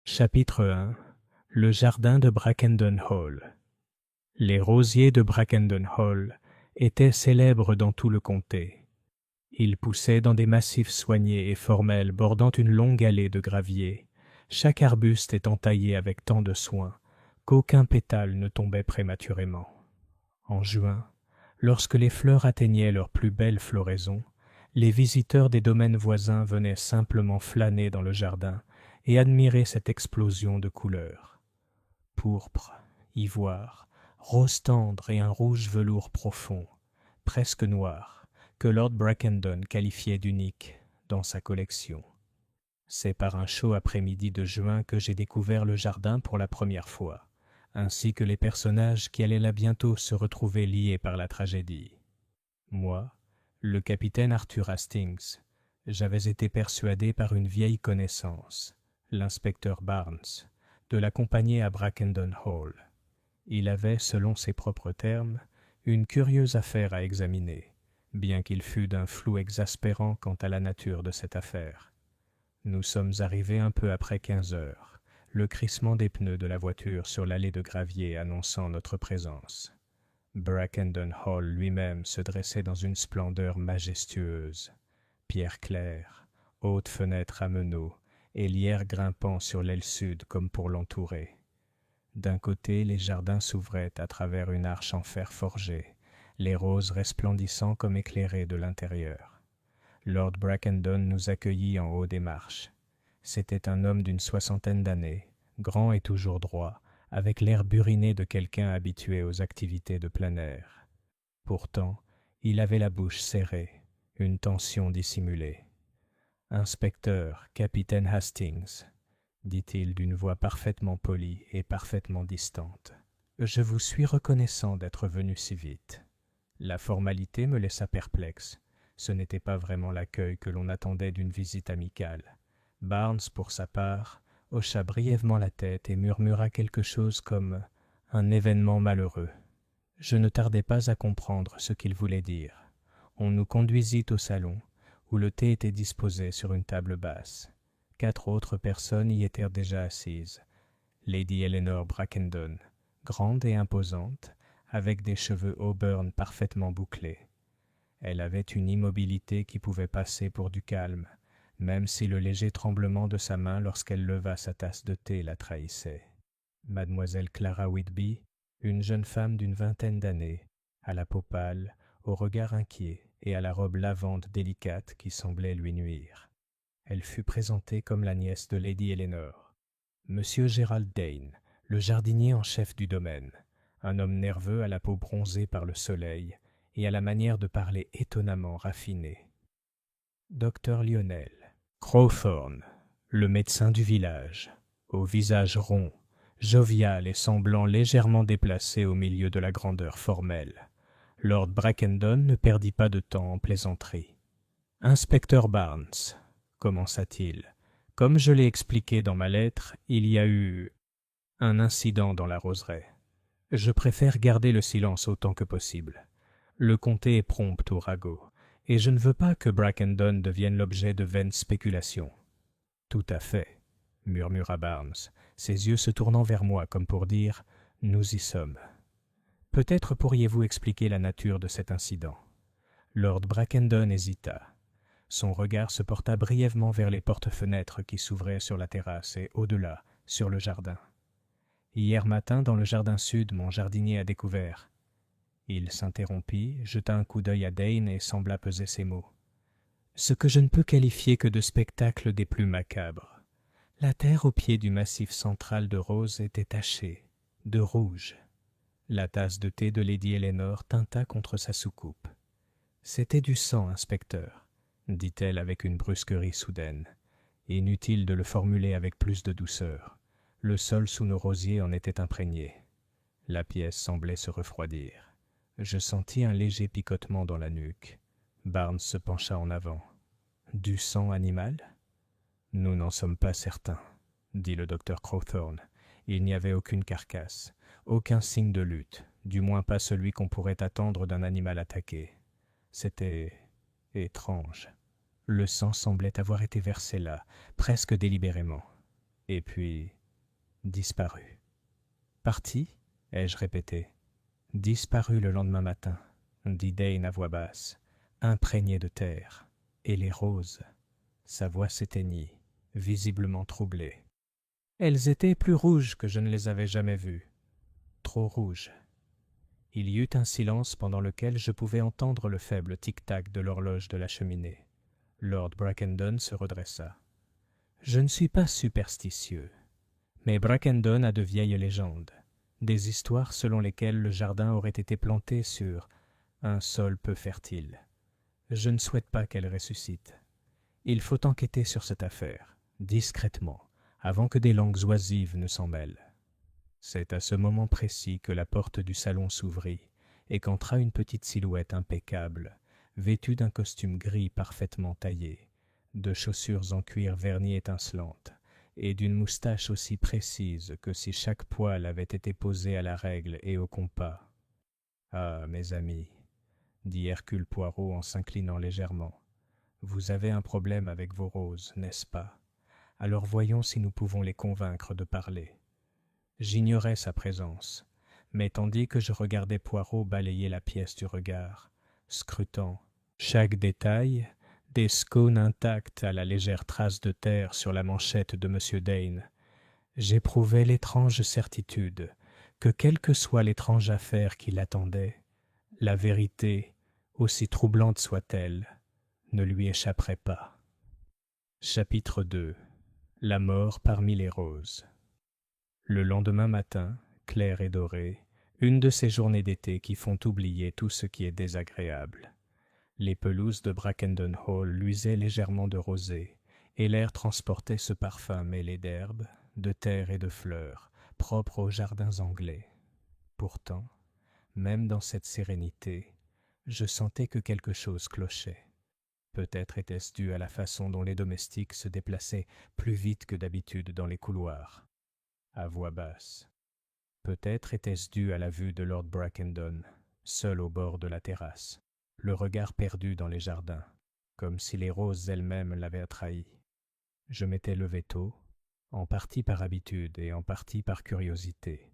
Chapitre 1. Le jardin de Brackendon Hall. Les rosiers de Brackendon Hall étaient célèbres dans tout le comté. Ils poussaient dans des massifs soignés et formels bordant une longue allée de graviers, chaque arbuste étant taillé avec tant de soin qu'aucun pétale ne tombait prématurément. En juin, lorsque les fleurs atteignaient leur plus belle floraison, les visiteurs des domaines voisins venaient simplement flâner dans le jardin et admirer cette explosion de couleurs. Pourpre, ivoire, rose tendre et un rouge velours profond, presque noir, que Lord Brackendon qualifiait d'unique dans sa collection. C'est par un chaud après-midi de juin que j'ai découvert le jardin pour la première fois, ainsi que les personnages qui allaient là bientôt se retrouver liés par la tragédie. Moi, le capitaine Arthur Hastings, j'avais été persuadé par une vieille connaissance, l'inspecteur Barnes, de l'accompagner à Brackendon Hall. Il avait, selon ses propres termes, une curieuse affaire à examiner, bien qu'il fût d'un flou exaspérant quant à la nature de cette affaire. Nous sommes arrivés un peu après 15 heures, le crissement des pneus de la voiture sur l'allée de gravier annonçant notre présence. Brackendon Hall lui-même se dressait dans une splendeur majestueuse. Pierre claire, hautes fenêtres à meneaux, et lierre grimpant sur l'aile sud comme pour l'entourer. D'un côté, les jardins s'ouvraient à travers une arche en fer forgé, les roses resplendissant comme éclairées de l'intérieur. Lord Brackendon nous accueillit en haut des marches. C'était un homme d'une 60aine d'années, grand et toujours droit, avec l'air buriné de quelqu'un habitué aux activités de plein air. Pourtant, il avait la bouche serrée, une tension dissimulée. « Inspecteur, capitaine Hastings, » dit-il d'une voix parfaitement polie et parfaitement distante. « Je vous suis reconnaissant d'être venu si vite. » La formalité me laissa perplexe. Ce n'était pas vraiment l'accueil que l'on attendait d'une visite amicale. Barnes, pour sa part, hocha brièvement la tête et murmura quelque chose comme « un événement malheureux ». Je ne tardai pas à comprendre ce qu'il voulait dire. On nous conduisit au salon, où le thé était disposé sur une table basse. 4 autres personnes y étaient déjà assises. Lady Eleanor Brackendon, grande et imposante, avec des cheveux auburn parfaitement bouclés. Elle avait une immobilité qui pouvait passer pour du calme, même si le léger tremblement de sa main lorsqu'elle leva sa tasse de thé la trahissait. Mademoiselle Clara Whitby, une jeune femme d'une 20aine d'années, à la peau pâle, au regard inquiet et à la robe lavande délicate qui semblait lui nuire. Elle fut présentée comme la nièce de Lady Eleanor. Monsieur Gerald Dane, le jardinier en chef du domaine, un homme nerveux à la peau bronzée par le soleil et à la manière de parler étonnamment raffinée. Docteur Lionel Crowthorne, le médecin du village, au visage rond, jovial et semblant légèrement déplacé au milieu de la grandeur formelle. Lord Brackendon ne perdit pas de temps en plaisanteries. « Inspecteur Barnes, » commença-t-il, « comme je l'ai expliqué dans ma lettre, il y a eu un incident dans la roseraie. Je préfère garder le silence autant que possible. Le comté est prompt au ragot, et je ne veux pas que Brackendon devienne l'objet de vaines spéculations. »« Tout à fait, » murmura Barnes, ses yeux se tournant vers moi comme pour dire « Nous y sommes. » « Peut-être pourriez-vous expliquer la nature de cet incident. » Lord Brackendon hésita. Son regard se porta brièvement vers les porte-fenêtres qui s'ouvraient sur la terrasse et au-delà, sur le jardin. « Hier matin, dans le jardin sud, mon jardinier a découvert. » Il s'interrompit, jeta un coup d'œil à Dane et sembla peser ses mots. « Ce que je ne peux qualifier que de spectacle des plus macabres. La terre au pied du massif central de roses était tachée, de rouge. » La tasse de thé de Lady Eleanor tinta contre sa soucoupe. « C'était du sang, inspecteur, » dit-elle avec une brusquerie soudaine. Inutile de le formuler avec plus de douceur. Le sol sous nos rosiers en était imprégné. La pièce semblait se refroidir. Je sentis un léger picotement dans la nuque. Barnes se pencha en avant. « Du sang animal ?»« Nous n'en sommes pas certains, » dit le docteur Crowthorne. Il n'y avait aucune carcasse, aucun signe de lutte, du moins pas celui qu'on pourrait attendre d'un animal attaqué. C'était étrange. Le sang semblait avoir été versé là, presque délibérément. Et puis, disparu. Parti, ai-je répété. Disparu le lendemain matin, dit Dane à voix basse, imprégné de terre. Et les roses. Sa voix s'éteignit, visiblement troublée. Elles étaient plus rouges que je ne les avais jamais vues. Trop rouges. Il y eut un silence pendant lequel je pouvais entendre le faible tic-tac de l'horloge de la cheminée. Lord Brackendon se redressa. Je ne suis pas superstitieux, mais Brackendon a de vieilles légendes, des histoires selon lesquelles le jardin aurait été planté sur un sol peu fertile. Je ne souhaite pas qu'elle ressuscite. Il faut enquêter sur cette affaire, discrètement, avant que des langues oisives ne s'en mêlent. C'est à ce moment précis que la porte du salon s'ouvrit et qu'entra une petite silhouette impeccable, vêtue d'un costume gris parfaitement taillé, de chaussures en cuir verni étincelantes et d'une moustache aussi précise que si chaque poil avait été posé à la règle et au compas. « Ah, mes amis, » dit Hercule Poirot en s'inclinant légèrement, « vous avez un problème avec vos roses, n'est-ce pas? Alors voyons si nous pouvons les convaincre de parler. » J'ignorais sa présence, mais tandis que je regardais Poirot balayer la pièce du regard, scrutant chaque détail, des scones intacts à la légère trace de terre sur la manchette de M. Dane, j'éprouvais l'étrange certitude que quelle que soit l'étrange affaire qui l'attendait, la vérité, aussi troublante soit-elle, ne lui échapperait pas. Chapitre 2. La mort parmi les roses. Le lendemain matin, clair et doré, une de ces journées d'été qui font oublier tout ce qui est désagréable. Les pelouses de Brackendon Hall luisaient légèrement de rosée, et l'air transportait ce parfum mêlé d'herbes, de terre et de fleurs, propre aux jardins anglais. Pourtant, même dans cette sérénité, je sentais que quelque chose clochait. Peut-être était-ce dû à la façon dont les domestiques se déplaçaient plus vite que d'habitude dans les couloirs, à voix basse. Peut-être était-ce dû à la vue de Lord Brackendon, seul au bord de la terrasse, le regard perdu dans les jardins, comme si les roses elles-mêmes l'avaient trahi. Je m'étais levé tôt, en partie par habitude et en partie par curiosité.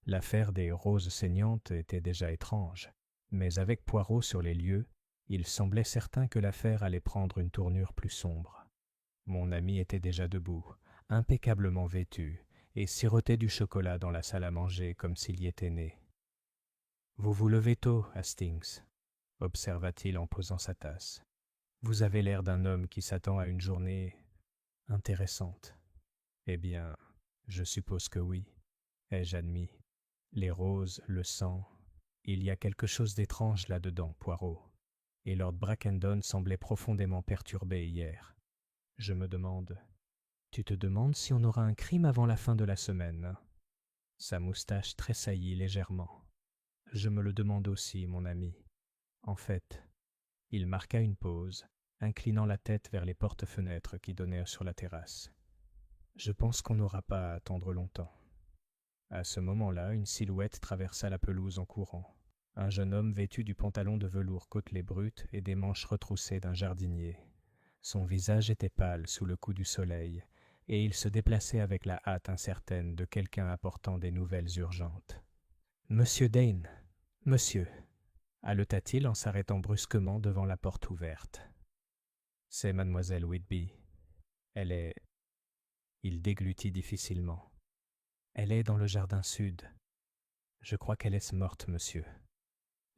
L'affaire des roses saignantes était déjà étrange, mais avec Poirot sur les lieux, il semblait certain que l'affaire allait prendre une tournure plus sombre. Mon ami était déjà debout, impeccablement vêtu, et sirotait du chocolat dans la salle à manger comme s'il y était né. « Vous vous levez tôt, Hastings, » observa-t-il en posant sa tasse. « Vous avez l'air d'un homme qui s'attend à une journée intéressante. » « Eh bien, je suppose que oui, ai-je admis. Les roses, le sang, il y a quelque chose d'étrange là-dedans, Poirot. Et Lord Brackendon semblait profondément perturbé hier. Je me demande... Tu te demandes si on aura un crime avant la fin de la semaine. Sa moustache tressaillit légèrement. Je me le demande aussi, mon ami. En fait, il marqua une pause, inclinant la tête vers les portes-fenêtres qui donnaient sur la terrasse. Je pense qu'on n'aura pas à attendre longtemps. À ce moment-là, une silhouette traversa la pelouse en courant. Un jeune homme vêtu du pantalon de velours côtelé brut et des manches retroussées d'un jardinier. Son visage était pâle sous le coup du soleil, et il se déplaçait avec la hâte incertaine de quelqu'un apportant des nouvelles urgentes. « Monsieur Dane, monsieur !» haleta-t-il en s'arrêtant brusquement devant la porte ouverte. « C'est mademoiselle Whitby. Elle est... » Il déglutit difficilement. « Elle est dans le jardin sud. Je crois qu'elle est morte, monsieur. »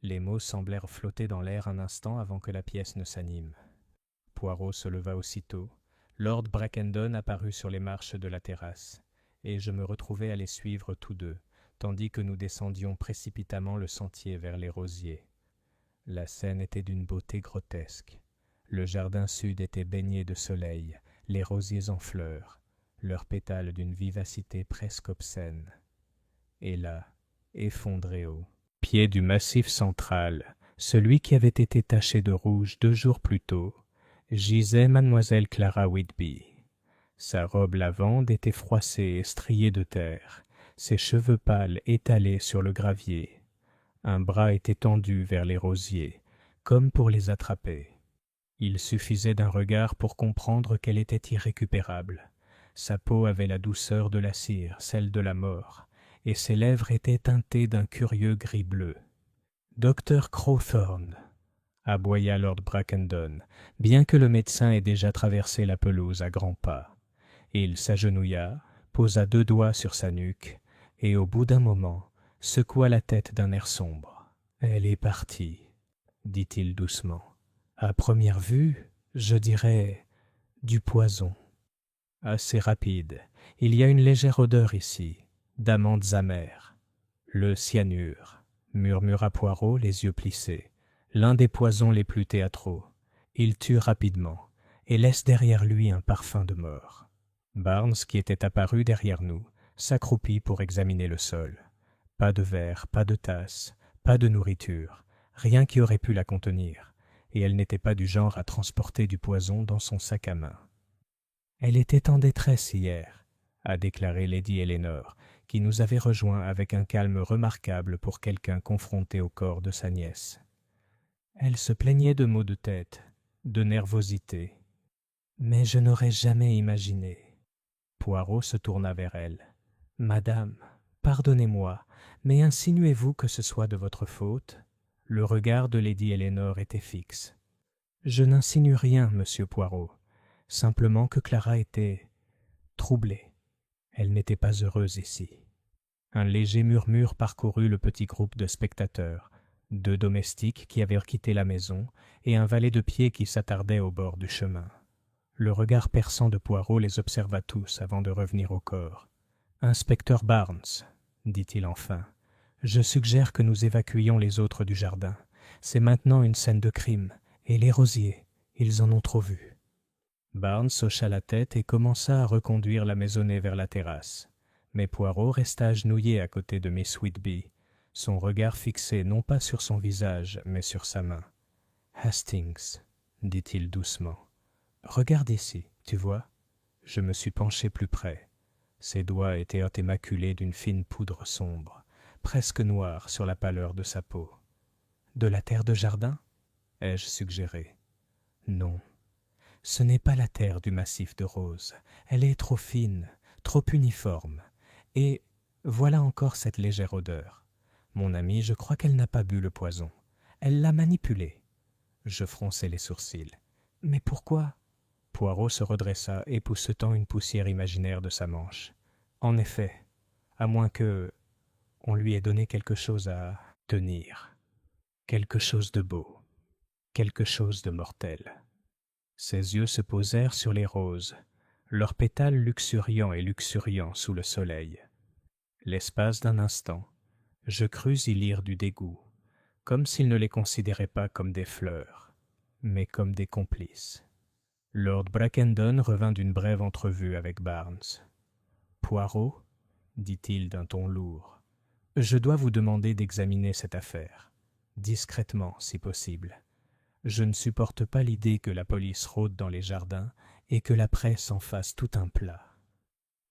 Les mots semblèrent flotter dans l'air un instant avant que la pièce ne s'anime. Poirot se leva aussitôt. Lord Brackendon apparut sur les marches de la terrasse, et je me retrouvai à les suivre tous deux, tandis que nous descendions précipitamment le sentier vers les rosiers. La scène était d'une beauté grotesque. Le jardin sud était baigné de soleil, les rosiers en fleurs, leurs pétales d'une vivacité presque obscène. Et là, effondré au pied du massif central, celui qui avait été taché de rouge 2 jours plus tôt, gisait mademoiselle Clara Whitby. Sa robe lavande était froissée et striée de terre, ses cheveux pâles étalés sur le gravier. Un bras était tendu vers les rosiers, comme pour les attraper. Il suffisait d'un regard pour comprendre qu'elle était irrécupérable. Sa peau avait la douceur de la cire, celle de la mort, et ses lèvres étaient teintées d'un curieux gris bleu. « Docteur Crowthorne !» aboya Lord Brackendon, bien que le médecin ait déjà traversé la pelouse à grands pas. Il s'agenouilla, posa 2 doigts sur sa nuque, et au bout d'un moment, secoua la tête d'un air sombre. « Elle est partie, » dit-il doucement. « À première vue, je dirais du poison. Assez rapide. Il y a une légère odeur ici, d'amandes amères. Le cyanure, » murmura Poirot, les yeux plissés. L'un des poisons les plus théâtraux. Il tue rapidement et laisse derrière lui un parfum de mort. Barnes, qui était apparu derrière nous, s'accroupit pour examiner le sol. Pas de verre, pas de tasse, pas de nourriture, rien qui aurait pu la contenir, et elle n'était pas du genre à transporter du poison dans son sac à main. « Elle était en détresse hier, » a déclaré Lady Eleanor, qui nous avait rejoints avec un calme remarquable pour quelqu'un confronté au corps de sa nièce. Elle se plaignait de maux de tête, de nervosité. Mais je n'aurais jamais imaginé. Poirot se tourna vers elle. « Madame, pardonnez-moi, mais insinuez-vous que ce soit de votre faute ?» Le regard de Lady Eleanor était fixe. « Je n'insinue rien, monsieur Poirot, simplement que Clara était troublée. Elle n'était pas heureuse ici. » Un léger murmure parcourut le petit groupe de spectateurs, 2 domestiques qui avaient quitté la maison et un valet de pied qui s'attardait au bord du chemin. Le regard perçant de Poirot les observa tous avant de revenir au corps. « Inspecteur Barnes, » dit-il enfin, « je suggère que nous évacuions les autres du jardin. C'est maintenant une scène de crime, et les rosiers, ils en ont trop vu. » Barnes hocha la tête et commença à reconduire la maisonnée vers la terrasse. Mais Poirot resta agenouillé à côté de Miss Whitby, son regard fixé non pas sur son visage, mais sur sa main. « Hastings, » dit-il doucement, « regarde ici, tu vois ?» Je me suis penché plus près. Ses doigts étaient émaculés d'une fine poudre sombre, presque noire sur la pâleur de sa peau. « De la terre de jardin ?» ai-je suggéré. « Non, ce n'est pas la terre du massif de rose. Elle est trop fine, trop uniforme. Et voilà encore cette légère odeur. Mon ami, je crois qu'elle n'a pas bu le poison. Elle l'a manipulé. » Je fronçai les sourcils. « Mais pourquoi ?» Poirot se redressa, époussetant une poussière imaginaire de sa manche. « En effet, à moins que on lui ait donné quelque chose à tenir. Quelque chose de beau. Quelque chose de mortel. » Ses yeux se posèrent sur les roses, leurs pétales luxuriants et luxuriants sous le soleil. L'espace d'un instant, je crus y lire du dégoût, comme s'il ne les considérait pas comme des fleurs, mais comme des complices. Lord Brackendon revint d'une brève entrevue avec Barnes. « Poirot, » dit-il d'un ton lourd, « je dois vous demander d'examiner cette affaire, discrètement si possible. Je ne supporte pas l'idée que la police rôde dans les jardins et que la presse en fasse tout un plat. »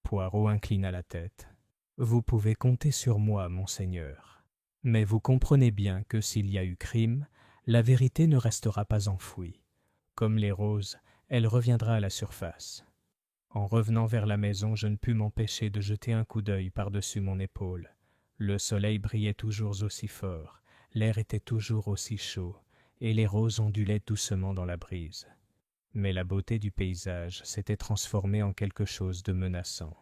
Poirot inclina la tête. « Vous pouvez compter sur moi, monseigneur. Mais vous comprenez bien que s'il y a eu crime, la vérité ne restera pas enfouie. Comme les roses, elle reviendra à la surface. » En revenant vers la maison, je ne pus m'empêcher de jeter un coup d'œil par-dessus mon épaule. Le soleil brillait toujours aussi fort, l'air était toujours aussi chaud, et les roses ondulaient doucement dans la brise. Mais la beauté du paysage s'était transformée en quelque chose de menaçant.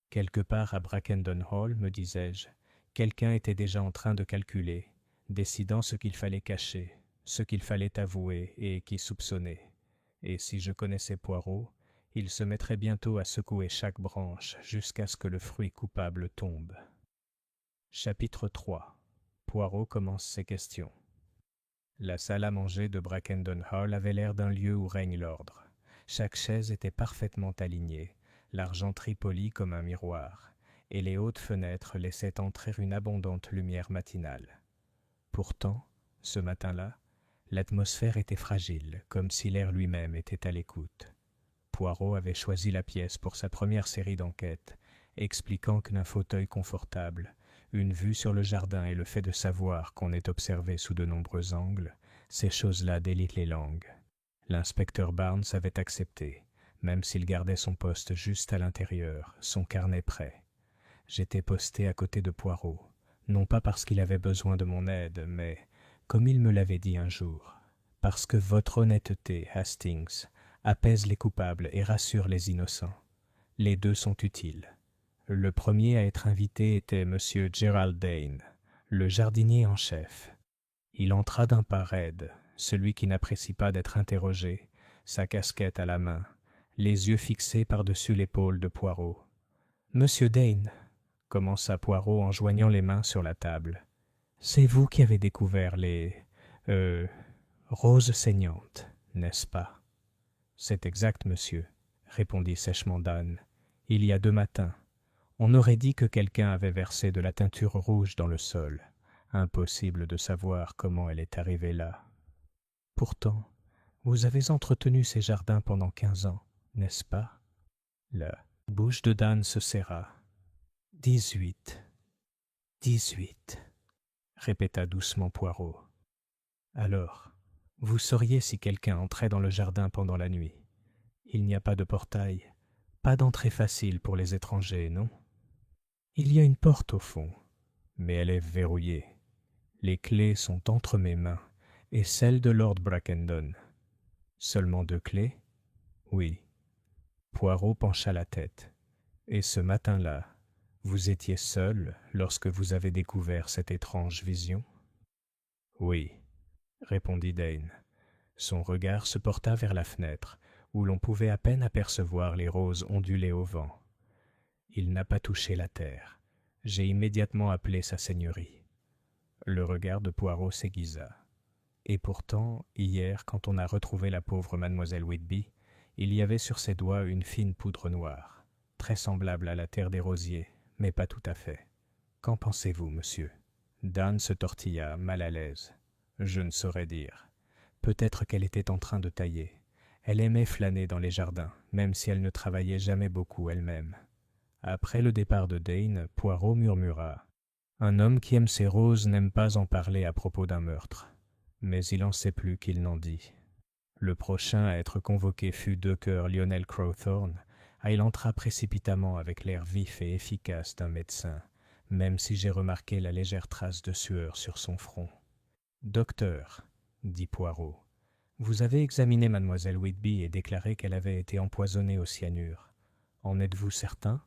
Quelque part à Brackendon Hall, me disais-je, quelqu'un était déjà en train de calculer, décidant ce qu'il fallait cacher, ce qu'il fallait avouer et qui soupçonner. Et si je connaissais Poirot, il se mettrait bientôt à secouer chaque branche jusqu'à ce que le fruit coupable tombe. Chapitre 3. Poirot commence ses questions. La salle à manger de Brackendon Hall avait l'air d'un lieu où règne l'ordre. Chaque chaise était parfaitement alignée, l'argenterie polie comme un miroir, et les hautes fenêtres laissaient entrer une abondante lumière matinale. Pourtant, ce matin-là, l'atmosphère était fragile, comme si l'air lui-même était à l'écoute. Poirot avait choisi la pièce pour sa première série d'enquêtes, expliquant qu'un fauteuil confortable, une vue sur le jardin et le fait de savoir qu'on est observé sous de nombreux angles, ces choses-là délitent les langues. L'inspecteur Barnes avait accepté, même s'il gardait son poste juste à l'intérieur, son carnet prêt. J'étais posté à côté de Poirot, non pas parce qu'il avait besoin de mon aide, mais, comme il me l'avait dit un jour, parce que votre honnêteté, Hastings, apaise les coupables et rassure les innocents. Les deux sont utiles. Le premier à être invité était M. Gerald Dane, le jardinier en chef. Il entra d'un pas raide, celui qui n'apprécie pas d'être interrogé, sa casquette à la main, les yeux fixés par-dessus l'épaule de Poirot. « Monsieur Dane, » commença Poirot en joignant les mains sur la table, « c'est vous qui avez découvert les... roses saignantes, n'est-ce pas ?»« C'est exact, monsieur, » répondit sèchement Dan. « Il y a 2 matins. On aurait dit que quelqu'un avait versé de la teinture rouge dans le sol. Impossible de savoir comment elle est arrivée là. Pourtant, vous avez entretenu ces jardins pendant 15 ans, n'est-ce pas ?» La bouche de Dan se serra. « 18. 18, » répéta doucement Poirot. « Alors, vous sauriez si quelqu'un entrait dans le jardin pendant la nuit. Il n'y a pas de portail, pas d'entrée facile pour les étrangers, non ? Il y a une porte au fond, mais elle est verrouillée. Les clés sont entre mes mains et celles de Lord Brackendon. Seulement 2 clés ? Oui. » Poirot pencha la tête. « Et ce matin-là, vous étiez seul lorsque vous avez découvert cette étrange vision ? » « Oui, » répondit Dane. Son regard se porta vers la fenêtre, où l'on pouvait à peine apercevoir les roses onduler au vent. Il n'a pas touché la terre. J'ai immédiatement appelé sa seigneurie. Le regard de Poirot s'aiguisa. Et pourtant, hier, quand on a retrouvé la pauvre mademoiselle Whitby, il y avait sur ses doigts une fine poudre noire, très semblable à la terre des rosiers, mais pas tout à fait. Qu'en pensez-vous, monsieur ? Dan se tortilla, mal à l'aise. Je ne saurais dire. Peut-être qu'elle était en train de tailler. Elle aimait flâner dans les jardins, même si elle ne travaillait jamais beaucoup elle-même. Après le départ de Dane, Poirot murmura. Un homme qui aime ses roses n'aime pas en parler à propos d'un meurtre. Mais il en sait plus qu'il n'en dit. Le prochain à être convoqué fut de cœur Lionel Crowthorne. Il entra précipitamment avec l'air vif et efficace d'un médecin, même si j'ai remarqué la légère trace de sueur sur son front. « Docteur, » dit Poirot, « vous avez examiné mademoiselle Whitby et déclaré qu'elle avait été empoisonnée au cyanure. En êtes-vous certain ? »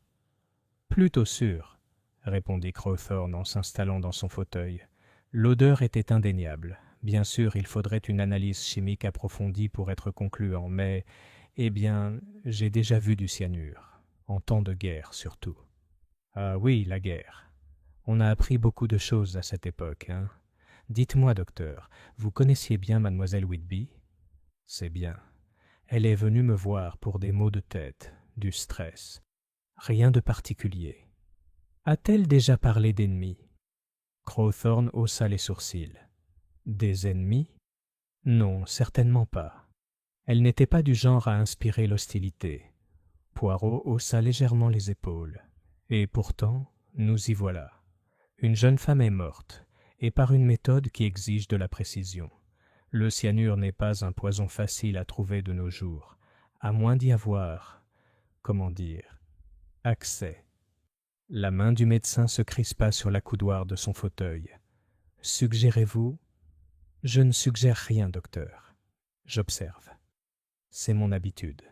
« Plutôt sûr, » répondit Crowthorne en s'installant dans son fauteuil. « L'odeur était indéniable. Bien sûr, il faudrait une analyse chimique approfondie pour être concluant, mais, eh bien, j'ai déjà vu du cyanure, en temps de guerre surtout. » « Ah oui, la guerre. On a appris beaucoup de choses à cette époque, hein. Dites-moi, docteur, vous connaissiez bien mademoiselle Whitby ? » ?»« C'est bien. Elle est venue me voir pour des maux de tête, du stress. Rien de particulier. A-t-elle déjà parlé d'ennemis ? » Crowthorne haussa les sourcils. « Des ennemis ? Non, certainement pas. Elle n'était pas du genre à inspirer l'hostilité. » Poirot haussa légèrement les épaules. « Et pourtant, nous y voilà. Une jeune femme est morte, et par une méthode qui exige de la précision. Le cyanure n'est pas un poison facile à trouver de nos jours, à moins d'y avoir, comment dire, accès. » La main du médecin se crispa sur l'accoudoir de son fauteuil. « Suggérez-vous ? » ?»« Je ne suggère rien, docteur. J'observe. C'est mon habitude. »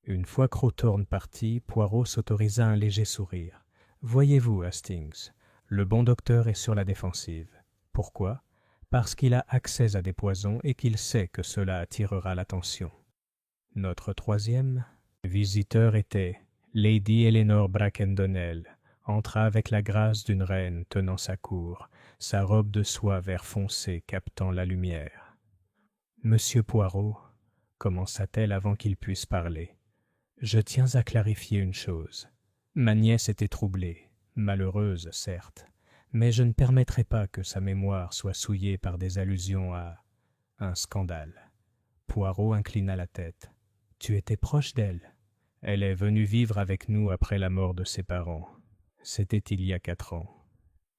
Une fois Crowthorne parti, Poirot s'autorisa un léger sourire. « Voyez-vous, Hastings, le bon docteur est sur la défensive. Pourquoi ? Parce qu'il a accès à des poisons et qu'il sait que cela attirera l'attention. » Notre troisième visiteur était Lady Eleanor Brackendonnel, entra avec la grâce d'une reine tenant sa cour, sa robe de soie vert foncé captant la lumière. « Monsieur Poirot, » commença-t-elle avant qu'il puisse parler, « je tiens à clarifier une chose. Ma nièce était troublée, malheureuse certes, mais je ne permettrai pas que sa mémoire soit souillée par des allusions à un scandale. » Poirot inclina la tête. « Tu étais proche d'elle. Elle est venue vivre avec nous après la mort de ses parents. C'était il y a 4 ans.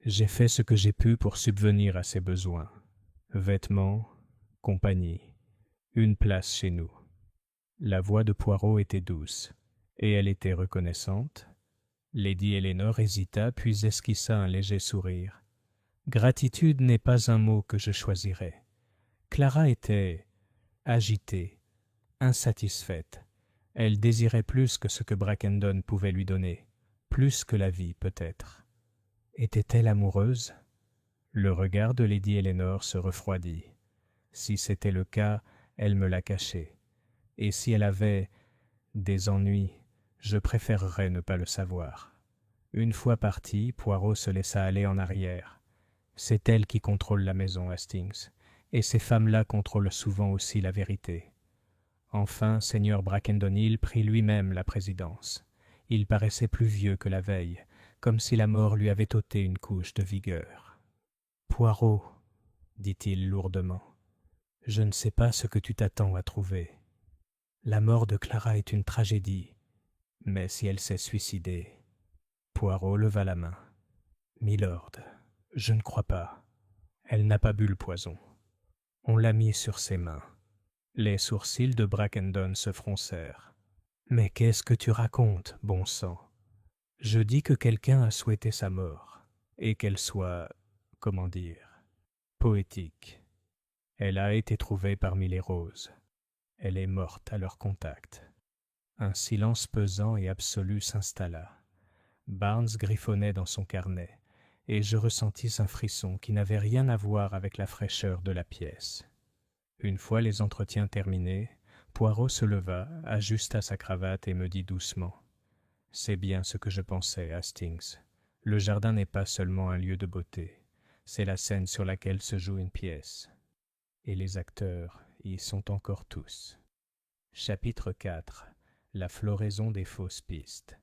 J'ai fait ce que j'ai pu pour subvenir à ses besoins. Vêtements, compagnie, une place chez nous. La voix de Poirot était douce, et elle était reconnaissante. Lady Eleanor hésita, puis esquissa un léger sourire. « Gratitude n'est pas un mot que je choisirais. » Clara était agitée, insatisfaite. Elle désirait plus que ce que Brackendon pouvait lui donner, plus que la vie peut-être. Était-elle amoureuse? Le regard de Lady Eleanor se refroidit. Si c'était le cas, elle me l'a caché. Et si elle avait des ennuis, je préférerais ne pas le savoir. Une fois partie, Poirot se laissa aller en arrière. C'est elle qui contrôle la maison, Hastings, et ces femmes-là contrôlent souvent aussi la vérité. Enfin, Seigneur Brackendon Hill prit lui-même la présidence. Il paraissait plus vieux que la veille, comme si la mort lui avait ôté une couche de vigueur. « Poirot, dit-il lourdement, je ne sais pas ce que tu t'attends à trouver. La mort de Clara est une tragédie, mais si elle s'est suicidée... » Poirot leva la main. « Milord, je ne crois pas. Elle n'a pas bu le poison. On l'a mis sur ses mains. » Les sourcils de Brackendon se froncèrent. « Mais qu'est-ce que tu racontes, bon sang? Je dis que quelqu'un a souhaité sa mort, et qu'elle soit, comment dire, poétique. Elle a été trouvée parmi les roses. Elle est morte à leur contact. » Un silence pesant et absolu s'installa. Barnes griffonnait dans son carnet, et je ressentis un frisson qui n'avait rien à voir avec la fraîcheur de la pièce. Une fois les entretiens terminés, Poirot se leva, ajusta sa cravate et me dit doucement « C'est bien ce que je pensais, Hastings. Le jardin n'est pas seulement un lieu de beauté, c'est la scène sur laquelle se joue une pièce. Et les acteurs y sont encore tous. » Chapitre 4. La floraison des fausses pistes.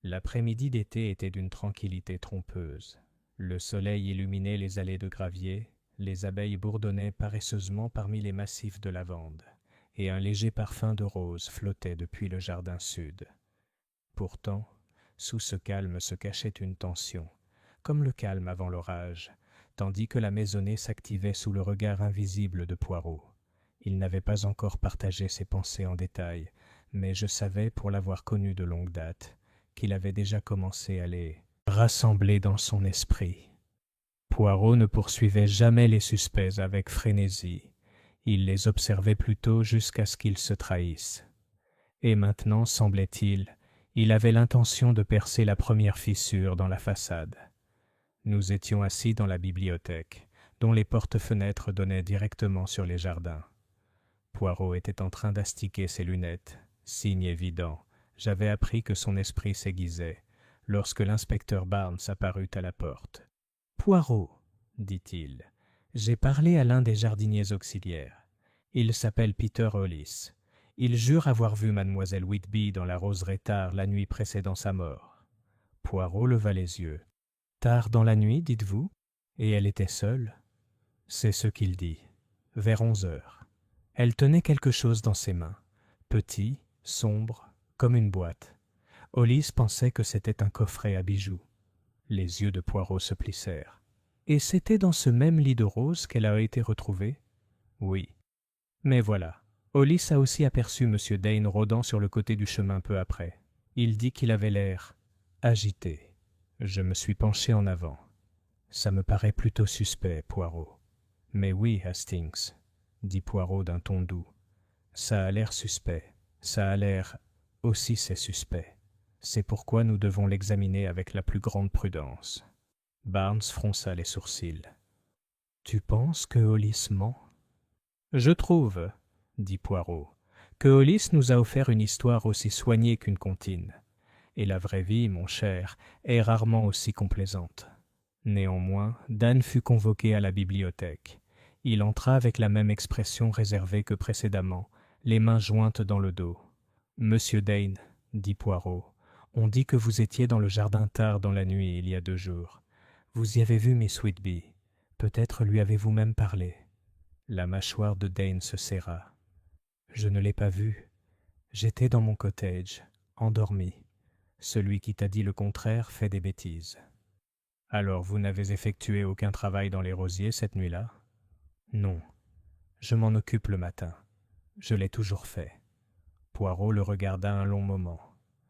L'après-midi d'été était d'une tranquillité trompeuse. Le soleil illuminait les allées de gravier, les abeilles bourdonnaient paresseusement parmi les massifs de lavande, et un léger parfum de rose flottait depuis le jardin sud. Pourtant, sous ce calme se cachait une tension, comme le calme avant l'orage, tandis que la maisonnée s'activait sous le regard invisible de Poirot. Il n'avait pas encore partagé ses pensées en détail, mais je savais, pour l'avoir connu de longue date, qu'il avait déjà commencé à les rassembler dans son esprit. Poirot ne poursuivait jamais les suspects avec frénésie. Il les observait plutôt jusqu'à ce qu'ils se trahissent. Et maintenant, semblait-il, il avait l'intention de percer la première fissure dans la façade. Nous étions assis dans la bibliothèque, dont les portes-fenêtres donnaient directement sur les jardins. Poirot était en train d'astiquer ses lunettes, signe évident. J'avais appris que son esprit s'aiguisait, lorsque l'inspecteur Barnes apparut à la porte. « Poirot, dit-il, j'ai parlé à l'un des jardiniers auxiliaires. Il s'appelle Peter Hollis. Il jure avoir vu mademoiselle Whitby dans la roseraie tard la nuit précédant sa mort. » Poirot leva les yeux. « Tard dans la nuit, dites-vous? Et elle était seule? » « C'est ce qu'il dit. Vers 11 heures. Elle tenait quelque chose dans ses mains, petit, sombre, comme une boîte. Hollis pensait que c'était un coffret à bijoux. Les yeux de Poirot se plissèrent. « Et c'était dans ce même lit de rose qu'elle a été retrouvée? » « Oui. Mais voilà. Hollis a aussi aperçu M. Dane rôdant sur le côté du chemin peu après. Il dit qu'il avait l'air agité. Je me suis penché en avant. Ça me paraît plutôt suspect, Poirot. »« Mais oui, Hastings, » dit Poirot d'un ton doux. « Ça a l'air suspect. Ça a l'air... aussi c'est suspect. C'est pourquoi nous devons l'examiner avec la plus grande prudence. » Barnes fronça les sourcils. « Tu penses que Hollis ment? »« Je trouve, » dit Poirot, « que Hollis nous a offert une histoire aussi soignée qu'une comptine. Et la vraie vie, mon cher, est rarement aussi complaisante. » Néanmoins, Dan fut convoqué à la bibliothèque. Il entra avec la même expression réservée que précédemment, les mains jointes dans le dos. « Monsieur Dane, » dit Poirot, « on dit que vous étiez dans le jardin tard dans la nuit il y a 2 jours. Vous y avez vu Miss Whitby. Peut-être lui avez-vous même parlé. » La mâchoire de Dane se serra. « Je ne l'ai pas vue. J'étais dans mon cottage, endormi. Celui qui t'a dit le contraire fait des bêtises. » « Alors vous n'avez effectué aucun travail dans les rosiers cette nuit-là? »« Non. Je m'en occupe le matin. Je l'ai toujours fait. » Poirot le regarda un long moment.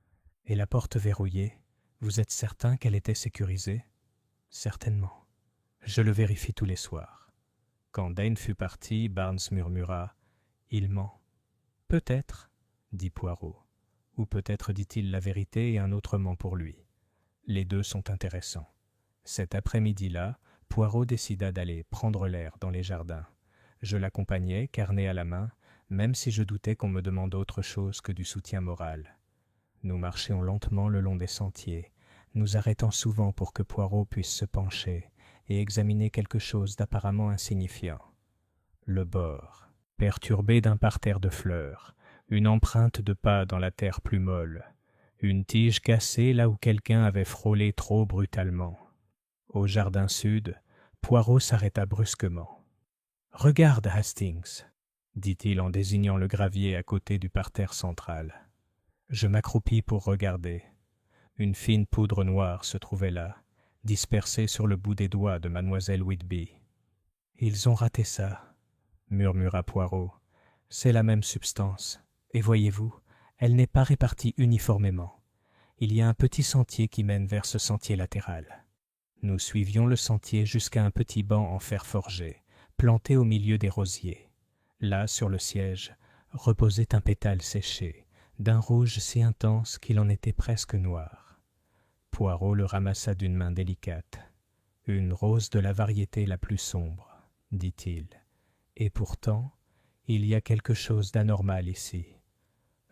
« Et la porte verrouillée, vous êtes certain qu'elle était sécurisée ?»« Certainement. Je le vérifie tous les soirs. » Quand Dane fut parti, Barnes murmura « Il ment. »« Peut-être, » dit Poirot. Ou peut-être dit-il la vérité et un autre ment pour lui. Les deux sont intéressants. Cet après-midi-là, Poirot décida d'aller prendre l'air dans les jardins. Je l'accompagnai, carnet à la main, même si je doutais qu'on me demande autre chose que du soutien moral. Nous marchions lentement le long des sentiers, nous arrêtant souvent pour que Poirot puisse se pencher et examiner quelque chose d'apparemment insignifiant. Le bord, perturbé d'un parterre de fleurs, une empreinte de pas dans la terre plus molle, une tige cassée là où quelqu'un avait frôlé trop brutalement. Au jardin sud, Poirot s'arrêta brusquement. « Regarde, Hastings !» dit-il en désignant le gravier à côté du parterre central. Je m'accroupis pour regarder. Une fine poudre noire se trouvait là, dispersée sur le bout des doigts de mademoiselle Whitby. « Ils ont raté ça, » murmura Poirot. « C'est la même substance, et voyez-vous, elle n'est pas répartie uniformément. Il y a un petit sentier qui mène vers ce sentier latéral. » Nous suivions le sentier jusqu'à un petit banc en fer forgé, planté au milieu des rosiers. Là, sur le siège, reposait un pétale séché, d'un rouge si intense qu'il en était presque noir. Poirot le ramassa d'une main délicate. « Une rose de la variété la plus sombre, » dit-il. « Et pourtant, il y a quelque chose d'anormal ici.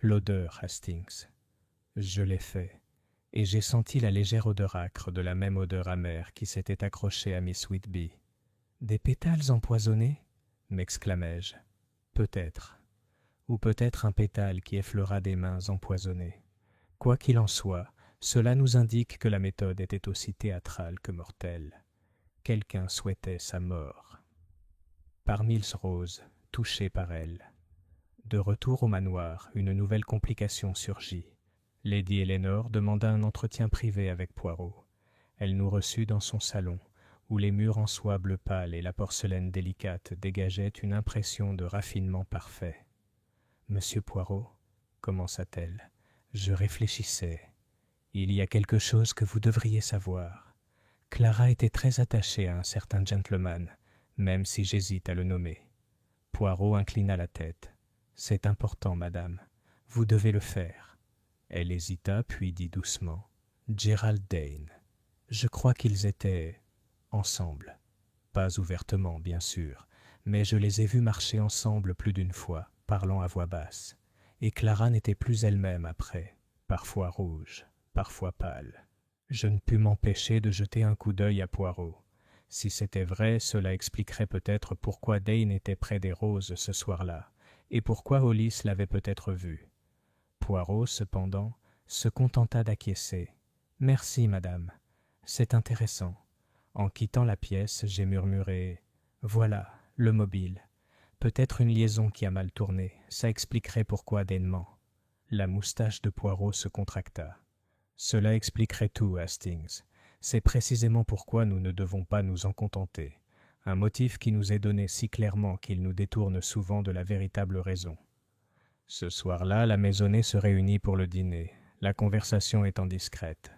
L'odeur, Hastings. Je l'ai fait, et j'ai senti la légère odeur âcre de la même odeur amère qui s'était accrochée à Miss Whitby. « Des pétales empoisonnés ?» m'exclamai-je. « Peut-être. Ou peut-être un pétale qui effleura des mains empoisonnées. Quoi qu'il en soit, cela nous indique que la méthode était aussi théâtrale que mortelle. Quelqu'un souhaitait sa mort. » Par Mills Rose, touché par elle. De retour au manoir, une nouvelle complication surgit. Lady Eleanor demanda un entretien privé avec Poirot. Elle nous reçut dans son salon, où les murs en soie bleu pâle et la porcelaine délicate dégageaient une impression de raffinement parfait. « Monsieur Poirot, » commença-t-elle, « je réfléchissais. Il y a quelque chose que vous devriez savoir. Clara était très attachée à un certain gentleman, même si j'hésite à le nommer. » Poirot inclina la tête. « C'est important, madame. Vous devez le faire. » Elle hésita, puis dit doucement. « Gerald Dane. Je crois qu'ils étaient ensemble. Pas ouvertement, bien sûr, mais je les ai vus marcher ensemble plus d'une fois, parlant à voix basse. Et Clara n'était plus elle-même après, parfois rouge, parfois pâle. Je ne pus m'empêcher de jeter un coup d'œil à Poirot. Si c'était vrai, cela expliquerait peut-être pourquoi Dane était près des roses ce soir-là, et pourquoi Hollis l'avait peut-être vu. Poirot, cependant, se contenta d'acquiescer. « Merci, madame. C'est intéressant. » En quittant la pièce, j'ai murmuré « Voilà, le mobile. Peut-être une liaison qui a mal tourné. Ça expliquerait pourquoi Dane ment. » La moustache de Poirot se contracta. « Cela expliquerait tout, Hastings. C'est précisément pourquoi nous ne devons pas nous en contenter. Un motif qui nous est donné si clairement qu'il nous détourne souvent de la véritable raison. » Ce soir-là, la maisonnée se réunit pour le dîner, la conversation étant discrète.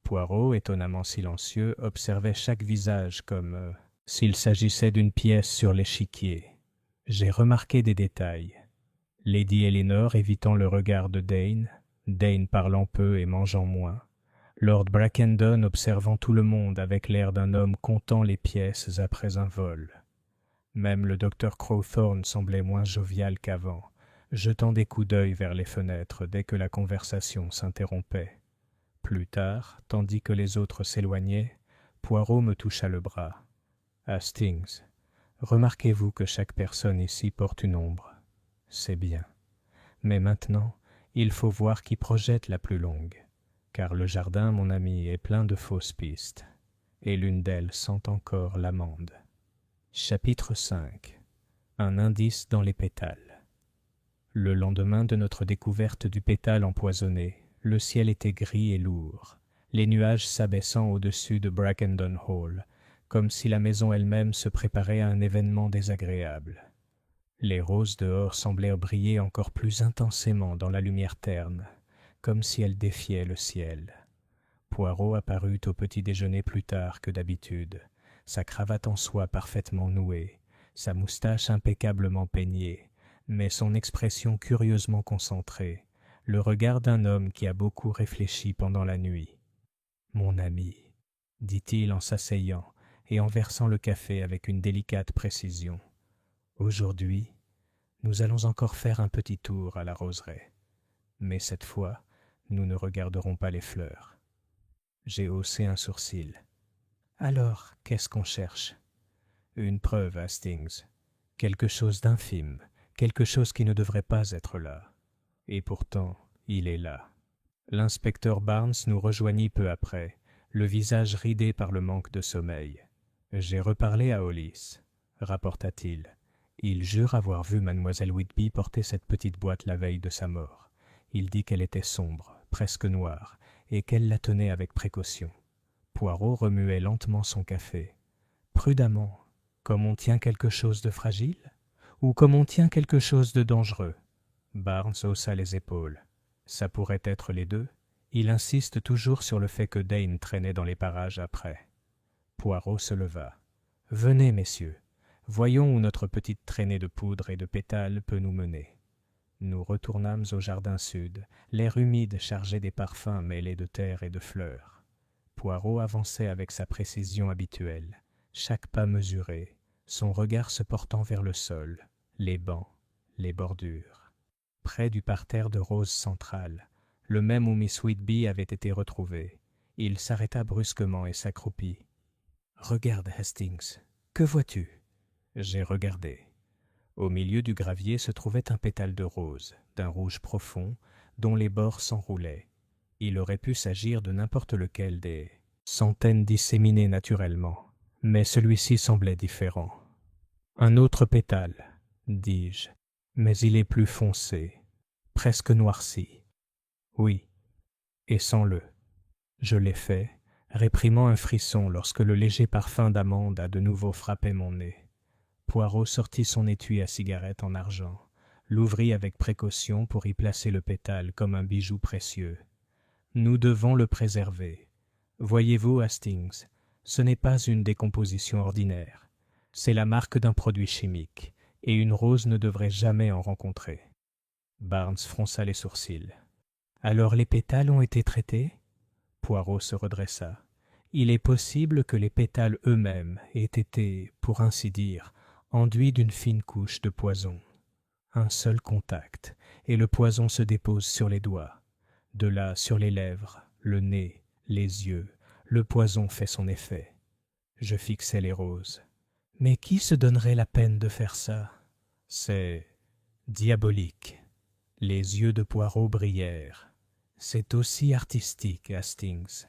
Poirot, étonnamment silencieux, observait chaque visage comme s'il s'agissait d'une pièce sur l'échiquier. J'ai remarqué des détails. Lady Eleanor évitant le regard de Dane, Dane parlant peu et mangeant moins, Lord Brackendon observant tout le monde avec l'air d'un homme comptant les pièces après un vol. Même le docteur Crowthorne semblait moins jovial qu'avant, jetant des coups d'œil vers les fenêtres dès que la conversation s'interrompait. Plus tard, tandis que les autres s'éloignaient, Poirot me toucha le bras. « Hastings, remarquez-vous que chaque personne ici porte une ombre. C'est bien. Mais maintenant, il faut voir qui projette la plus longue, car le jardin, mon ami, est plein de fausses pistes, et l'une d'elles sent encore l'amande. » Chapitre 5. Un indice dans les pétales. Le lendemain de notre découverte du pétale empoisonné, le ciel était gris et lourd, les nuages s'abaissant au-dessus de Brackendon Hall, comme si la maison elle-même se préparait à un événement désagréable. Les roses dehors semblèrent briller encore plus intensément dans la lumière terne, comme si elles défiaient le ciel. Poirot apparut au petit déjeuner plus tard que d'habitude, sa cravate en soie parfaitement nouée, sa moustache impeccablement peignée, mais son expression curieusement concentrée, le regard d'un homme qui a beaucoup réfléchi pendant la nuit. « Mon ami, » dit-il en s'asseyant et en versant le café avec une délicate précision. « Aujourd'hui, nous allons encore faire un petit tour à la roseraie. Mais cette fois, nous ne regarderons pas les fleurs. » J'ai haussé un sourcil. « Alors, qu'est-ce qu'on cherche ?»« Une preuve, Hastings. Quelque chose d'infime, quelque chose qui ne devrait pas être là. Et pourtant, il est là. » L'inspecteur Barnes nous rejoignit peu après, le visage ridé par le manque de sommeil. « J'ai reparlé à Hollis, » rapporta-t-il. « Il jure avoir vu mademoiselle Whitby porter cette petite boîte la veille de sa mort. Il dit qu'elle était sombre, presque noire, et qu'elle la tenait avec précaution. » Poirot remuait lentement son café. « Prudemment, comme on tient quelque chose de fragile, ou comme on tient quelque chose de dangereux ?» Barnes haussa les épaules. « Ça pourrait être les deux. Il insiste toujours sur le fait que Dane traînait dans les parages après. » Poirot se leva. « Venez, messieurs. Voyons où notre petite traînée de poudre et de pétales peut nous mener. » Nous retournâmes au jardin sud, l'air humide chargé des parfums mêlés de terre et de fleurs. Poirot avançait avec sa précision habituelle, chaque pas mesuré, son regard se portant vers le sol, les bancs, les bordures. Près du parterre de roses centrales, le même où Miss Whitby avait été retrouvée, il s'arrêta brusquement et s'accroupit. « Regarde, Hastings, que vois-tu » J'ai regardé. Au milieu du gravier se trouvait un pétale de rose, d'un rouge profond, dont les bords s'enroulaient. Il aurait pu s'agir de n'importe lequel des centaines disséminées naturellement, mais celui-ci semblait différent. « Un autre pétale, dis-je, mais il est plus foncé, presque noirci. »« Oui, et sens-le. » Je l'ai fait, réprimant un frisson lorsque le léger parfum d'amande a de nouveau frappé mon nez. Poirot sortit son étui à cigarette en argent, l'ouvrit avec précaution pour y placer le pétale comme un bijou précieux. Nous devons le préserver. Voyez-vous, Hastings, ce n'est pas une décomposition ordinaire. C'est la marque d'un produit chimique, et une rose ne devrait jamais en rencontrer. Barnes fronça les sourcils. « Alors les pétales ont été traités ?» Poirot se redressa. « Il est possible que les pétales eux-mêmes aient été, pour ainsi dire, enduits d'une fine couche de poison. Un seul contact, et le poison se dépose sur les doigts. De là sur les lèvres, le nez, les yeux, le poison fait son effet. » Je fixai les roses. « Mais qui se donnerait la peine de faire ça ?»« C'est diabolique. » Les yeux de Poirot brillèrent. « C'est aussi artistique, Hastings.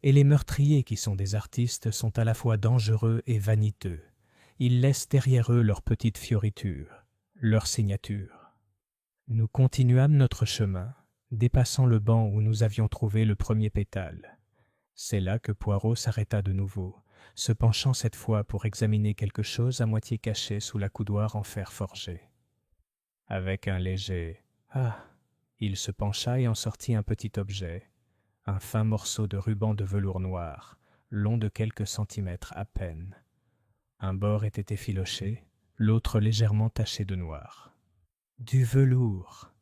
Et les meurtriers qui sont des artistes sont à la fois dangereux et vaniteux. Ils laissent derrière eux leurs petites fioritures, leurs signatures. » Nous continuâmes notre chemin, dépassant le banc où nous avions trouvé le premier pétale. C'est là que Poirot s'arrêta de nouveau, se penchant cette fois pour examiner quelque chose à moitié caché sous l'accoudoir en fer forgé. Avec un léger « Ah !» il se pencha et en sortit un petit objet, un fin morceau de ruban de velours noir, long de quelques centimètres à peine. Un bord était effiloché, l'autre légèrement taché de noir. « Du velours !»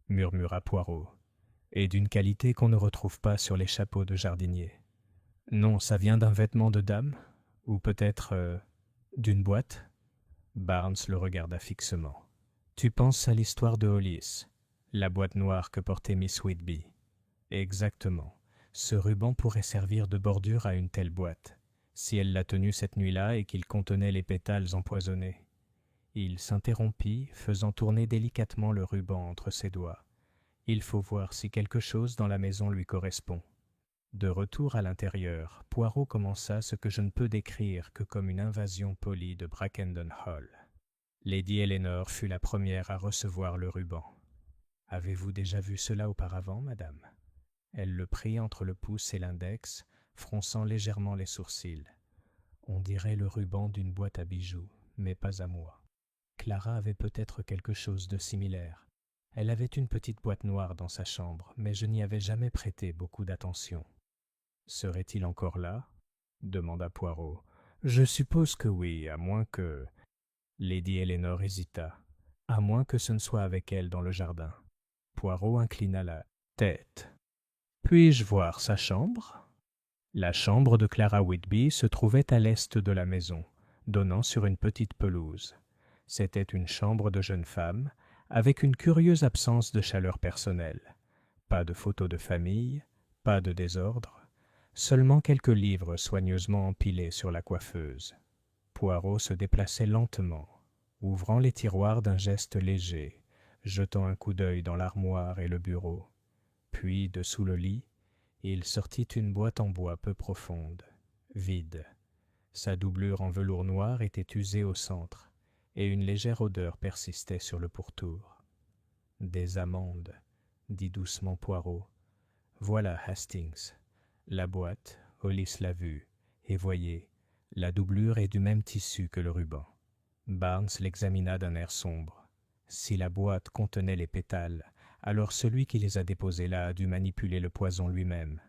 murmura Poirot, « et d'une qualité qu'on ne retrouve pas sur les chapeaux de jardinier. » « Non, ça vient d'un vêtement de dame, ou peut-être d'une boîte ?» Barnes le regarda fixement. « Tu penses à l'histoire de Hollis, la boîte noire que portait Miss Whitby. » « Exactement. Ce ruban pourrait servir de bordure à une telle boîte, si elle l'a tenue cette nuit-là et qu'il contenait les pétales empoisonnés. » Il s'interrompit, faisant tourner délicatement le ruban entre ses doigts. « Il faut voir si quelque chose dans la maison lui correspond. » De retour à l'intérieur, Poirot commença ce que je ne peux décrire que comme une invasion polie de Brackenden Hall. Lady Eleanor fut la première à recevoir le ruban. « Avez-vous déjà vu cela auparavant, madame ?» Elle le prit entre le pouce et l'index, fronçant légèrement les sourcils. « On dirait le ruban d'une boîte à bijoux, mais pas à moi. » Clara avait peut-être quelque chose de similaire. Elle avait une petite boîte noire dans sa chambre, mais je n'y avais jamais prêté beaucoup d'attention. « Serait-il encore là » demanda Poirot. « Je suppose que oui, à moins que… » Lady Eleanor hésita. « À moins que ce ne soit avec elle dans le jardin. » Poirot inclina la tête. « Puis-je voir sa chambre ?» La chambre de Clara Whitby se trouvait à l'est de la maison, donnant sur une petite pelouse. C'était une chambre de jeune femme, avec une curieuse absence de chaleur personnelle. Pas de photos de famille, pas de désordre, seulement quelques livres soigneusement empilés sur la coiffeuse. Poirot se déplaçait lentement, ouvrant les tiroirs d'un geste léger, jetant un coup d'œil dans l'armoire et le bureau. Puis, dessous le lit, il sortit une boîte en bois peu profonde, vide. Sa doublure en velours noir était usée au centre, et une légère odeur persistait sur le pourtour. « Des amandes, » dit doucement Poirot. « Voilà, Hastings. La boîte, Hollis l'a vue, et voyez, la doublure est du même tissu que le ruban. » Barnes l'examina d'un air sombre. Si la boîte contenait les pétales, alors celui qui les a déposés là a dû manipuler le poison lui-même.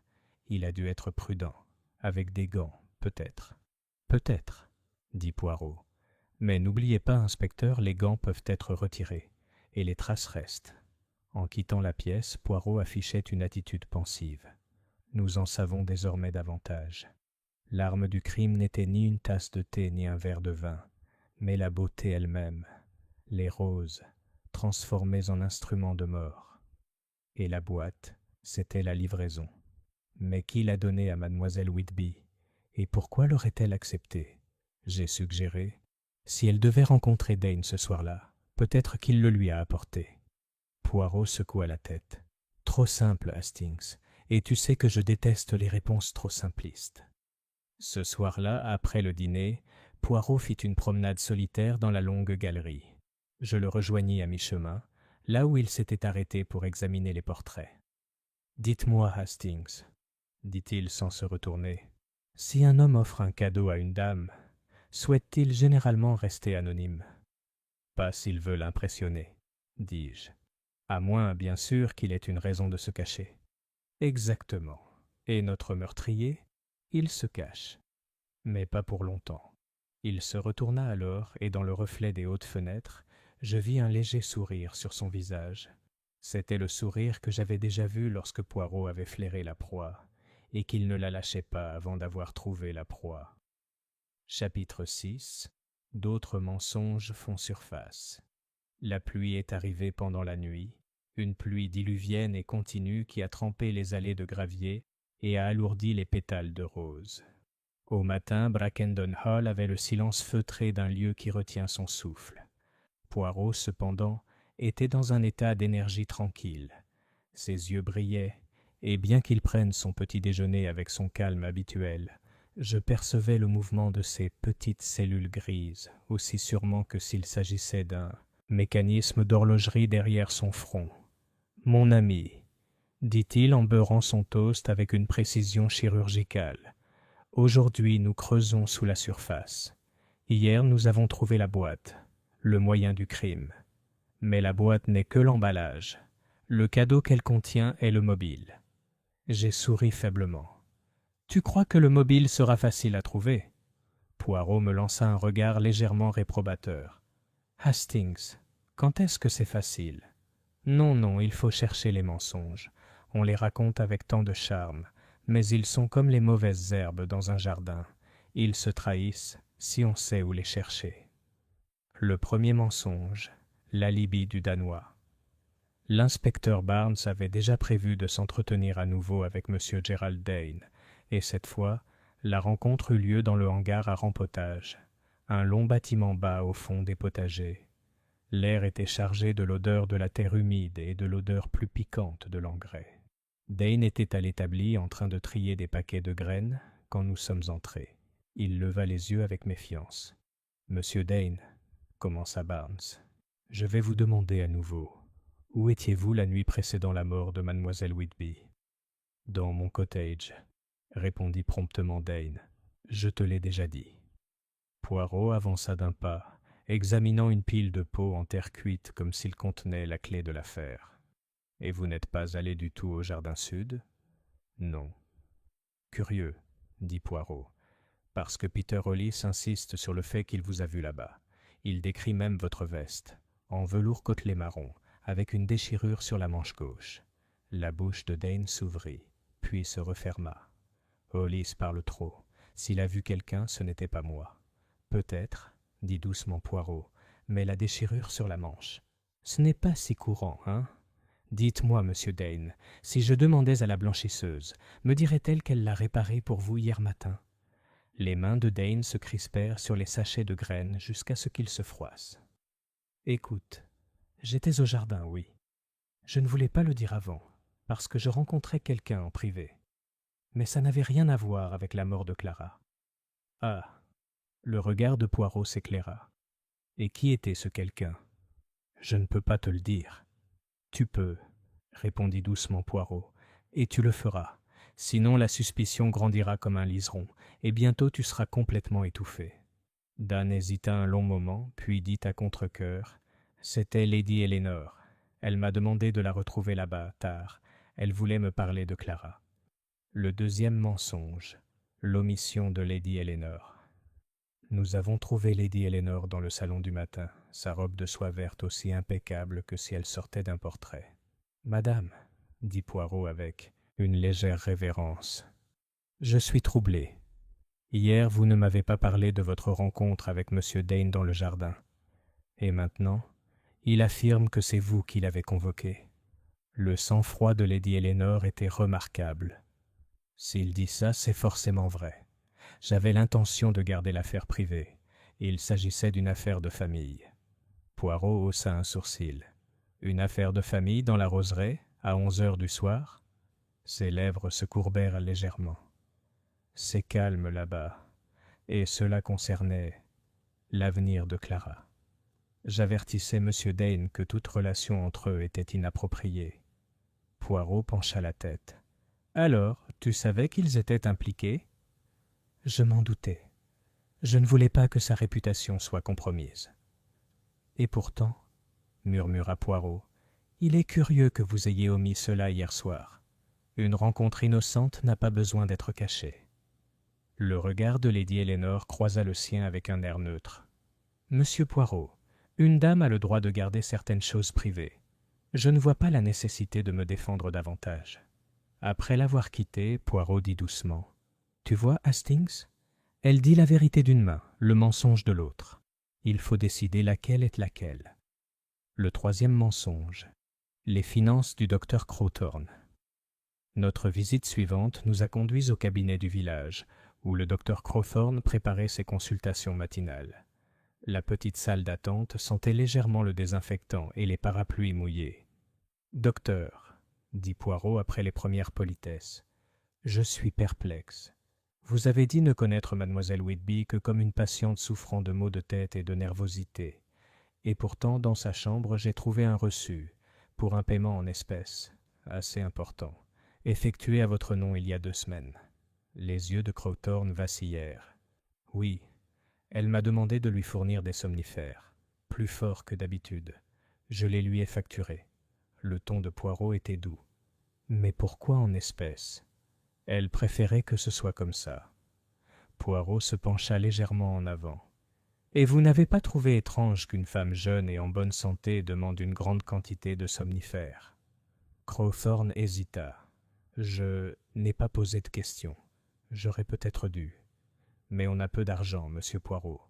Il a dû être prudent, avec des gants, peut-être. « Peut-être, » dit Poirot. « Mais n'oubliez pas, inspecteur, les gants peuvent être retirés, et les traces restent. » En quittant la pièce, Poirot affichait une attitude pensive. Nous en savons désormais davantage. L'arme du crime n'était ni une tasse de thé ni un verre de vin, mais la beauté elle-même, les roses, transformées en instruments de mort. Et la boîte, c'était la livraison. Mais qui l'a donnée à mademoiselle Whitby, et pourquoi l'aurait-elle acceptée? J'ai suggéré. Si elle devait rencontrer Dane ce soir-là, peut-être qu'il le lui a apporté. Poirot secoua la tête. Trop simple, Hastings, et tu sais que je déteste les réponses trop simplistes. Ce soir-là, après le dîner, Poirot fit une promenade solitaire dans la longue galerie. Je le rejoignis à mi-chemin, là où il s'était arrêté pour examiner les portraits. « Dites-moi, Hastings, » dit-il sans se retourner, « si un homme offre un cadeau à une dame, souhaite-t-il généralement rester anonyme ?»« Pas s'il veut l'impressionner, » dis-je. « À moins, bien sûr, qu'il ait une raison de se cacher. »« Exactement. Et notre meurtrier, il se cache. Mais pas pour longtemps. » Il se retourna alors, et dans le reflet des hautes fenêtres, je vis un léger sourire sur son visage. C'était le sourire que j'avais déjà vu lorsque Poirot avait flairé la proie, et qu'il ne la lâchait pas avant d'avoir trouvé la proie. Chapitre 6. D'autres mensonges font surface. La pluie est arrivée pendant la nuit, une pluie diluvienne et continue qui a trempé les allées de gravier et a alourdi les pétales de rose. Au matin, Brackendon Hall avait le silence feutré d'un lieu qui retient son souffle. Poirot, cependant, était dans un état d'énergie tranquille. Ses yeux brillaient, et bien qu'il prenne son petit déjeuner avec son calme habituel, je percevais le mouvement de ses petites cellules grises, aussi sûrement que s'il s'agissait d'un mécanisme d'horlogerie derrière son front. « Mon ami, » dit-il en beurrant son toast avec une précision chirurgicale, « aujourd'hui nous creusons sous la surface. Hier nous avons trouvé la boîte, le moyen du crime. Mais la boîte n'est que l'emballage. Le cadeau qu'elle contient est le mobile. » J'ai souri faiblement. « Tu crois que le mobile sera facile à trouver ?» Poirot me lança un regard légèrement réprobateur. « Hastings, quand est-ce que c'est facile ? Non, non, il faut chercher les mensonges. On les raconte avec tant de charme, mais ils sont comme les mauvaises herbes dans un jardin. Ils se trahissent si on sait où les chercher. » Le premier mensonge, l'alibi du Danois. L'inspecteur Barnes avait déjà prévu de s'entretenir à nouveau avec M. Gerald Dane, et cette fois, la rencontre eut lieu dans le hangar à rempotage, un long bâtiment bas au fond des potagers. L'air était chargé de l'odeur de la terre humide et de l'odeur plus piquante de l'engrais. Dane était à l'établi en train de trier des paquets de graines quand nous sommes entrés. Il leva les yeux avec méfiance. « Monsieur Dane, » commença Barnes, « je vais vous demander à nouveau, où étiez-vous la nuit précédant la mort de mademoiselle Whitby ?»« Dans mon cottage, » répondit promptement Dane. « Je te l'ai déjà dit. » Poirot avança d'un pas, examinant une pile de pots en terre cuite comme s'il contenait la clé de l'affaire. « Et vous n'êtes pas allé du tout au jardin sud ?»« Non. »« Curieux, » dit Poirot, « parce que Peter Hollis insiste sur le fait qu'il vous a vu là-bas. Il décrit même votre veste, en velours côtelé marron, avec une déchirure sur la manche gauche. » La bouche de Dane s'ouvrit, puis se referma. Hollis parle trop. S'il a vu quelqu'un, ce n'était pas moi. Peut-être, dit doucement Poirot, mais la déchirure sur la manche. Ce n'est pas si courant, hein? Dites-moi, monsieur Dane, si je demandais à la blanchisseuse, me dirait-elle qu'elle l'a réparée pour vous hier matin? Les mains de Dane se crispèrent sur les sachets de graines jusqu'à ce qu'ils se froissent. Écoute, j'étais au jardin, oui. Je ne voulais pas le dire avant, parce que je rencontrais quelqu'un en privé. Mais ça n'avait rien à voir avec la mort de Clara. Ah, le regard de Poirot s'éclaira. Et qui était ce quelqu'un? Je ne peux pas te le dire. Tu peux, répondit doucement Poirot, et tu le feras. Sinon la suspicion grandira comme un liseron, et bientôt tu seras complètement étouffé. Dan hésita un long moment, puis dit à contre-cœur, « C'était Lady Eleanor. Elle m'a demandé de la retrouver là-bas, tard. Elle voulait me parler de Clara. » Le deuxième mensonge, l'omission de Lady Eleanor. Nous avons trouvé Lady Eleanor dans le salon du matin, sa robe de soie verte aussi impeccable que si elle sortait d'un portrait. « Madame, » dit Poirot avec une légère révérence, « je suis troublé. Hier, vous ne m'avez pas parlé de votre rencontre avec M. Dane dans le jardin. Et maintenant, il affirme que c'est vous qui l'avez convoqué. Le sang-froid de Lady Eleanor était remarquable. S'il dit ça, c'est forcément vrai. J'avais l'intention de garder l'affaire privée. Il s'agissait d'une affaire de famille. » Poirot haussa un sourcil. « Une affaire de famille dans la roseraie, à 11 heures du soir ?» Ses lèvres se courbèrent légèrement. « C'est calme là-bas, et cela concernait l'avenir de Clara. J'avertissais M. Dane que toute relation entre eux était inappropriée. » Poirot pencha la tête. « Alors, tu savais qu'ils étaient impliqués ?» ?»« Je m'en doutais. Je ne voulais pas que sa réputation soit compromise. »« Et pourtant, » murmura Poirot, « il est curieux que vous ayez omis cela hier soir. Une rencontre innocente n'a pas besoin d'être cachée. » Le regard de Lady Eleanor croisa le sien avec un air neutre. « Monsieur Poirot, une dame a le droit de garder certaines choses privées. Je ne vois pas la nécessité de me défendre davantage. » Après l'avoir quitté, Poirot dit doucement, « Tu vois, Hastings, elle dit la vérité d'une main, le mensonge de l'autre. Il faut décider laquelle est laquelle. » Le troisième mensonge, les finances du docteur Crowthorne. Notre visite suivante nous a conduits au cabinet du village, où le docteur Crowthorne préparait ses consultations matinales. La petite salle d'attente sentait légèrement le désinfectant et les parapluies mouillés. « Docteur, » dit Poirot après les premières politesses, « je suis perplexe. Vous avez dit ne connaître mademoiselle Whitby que comme une patiente souffrant de maux de tête et de nervosité. Et pourtant, dans sa chambre, j'ai trouvé un reçu, pour un paiement en espèces, assez important, effectué à votre nom il y a 2 semaines. » Les yeux de Crowthorne vacillèrent. « Oui, elle m'a demandé de lui fournir des somnifères, plus forts que d'habitude. Je les lui ai facturés. » Le ton de Poirot était doux. « Mais pourquoi en espèces? Elle préférait que ce soit comme ça. » Poirot se pencha légèrement en avant. « Et vous n'avez pas trouvé étrange qu'une femme jeune et en bonne santé demande une grande quantité de somnifères? » Crowthorne hésita. « Je n'ai pas posé de questions. J'aurais peut-être dû. Mais on a peu d'argent, monsieur Poirot.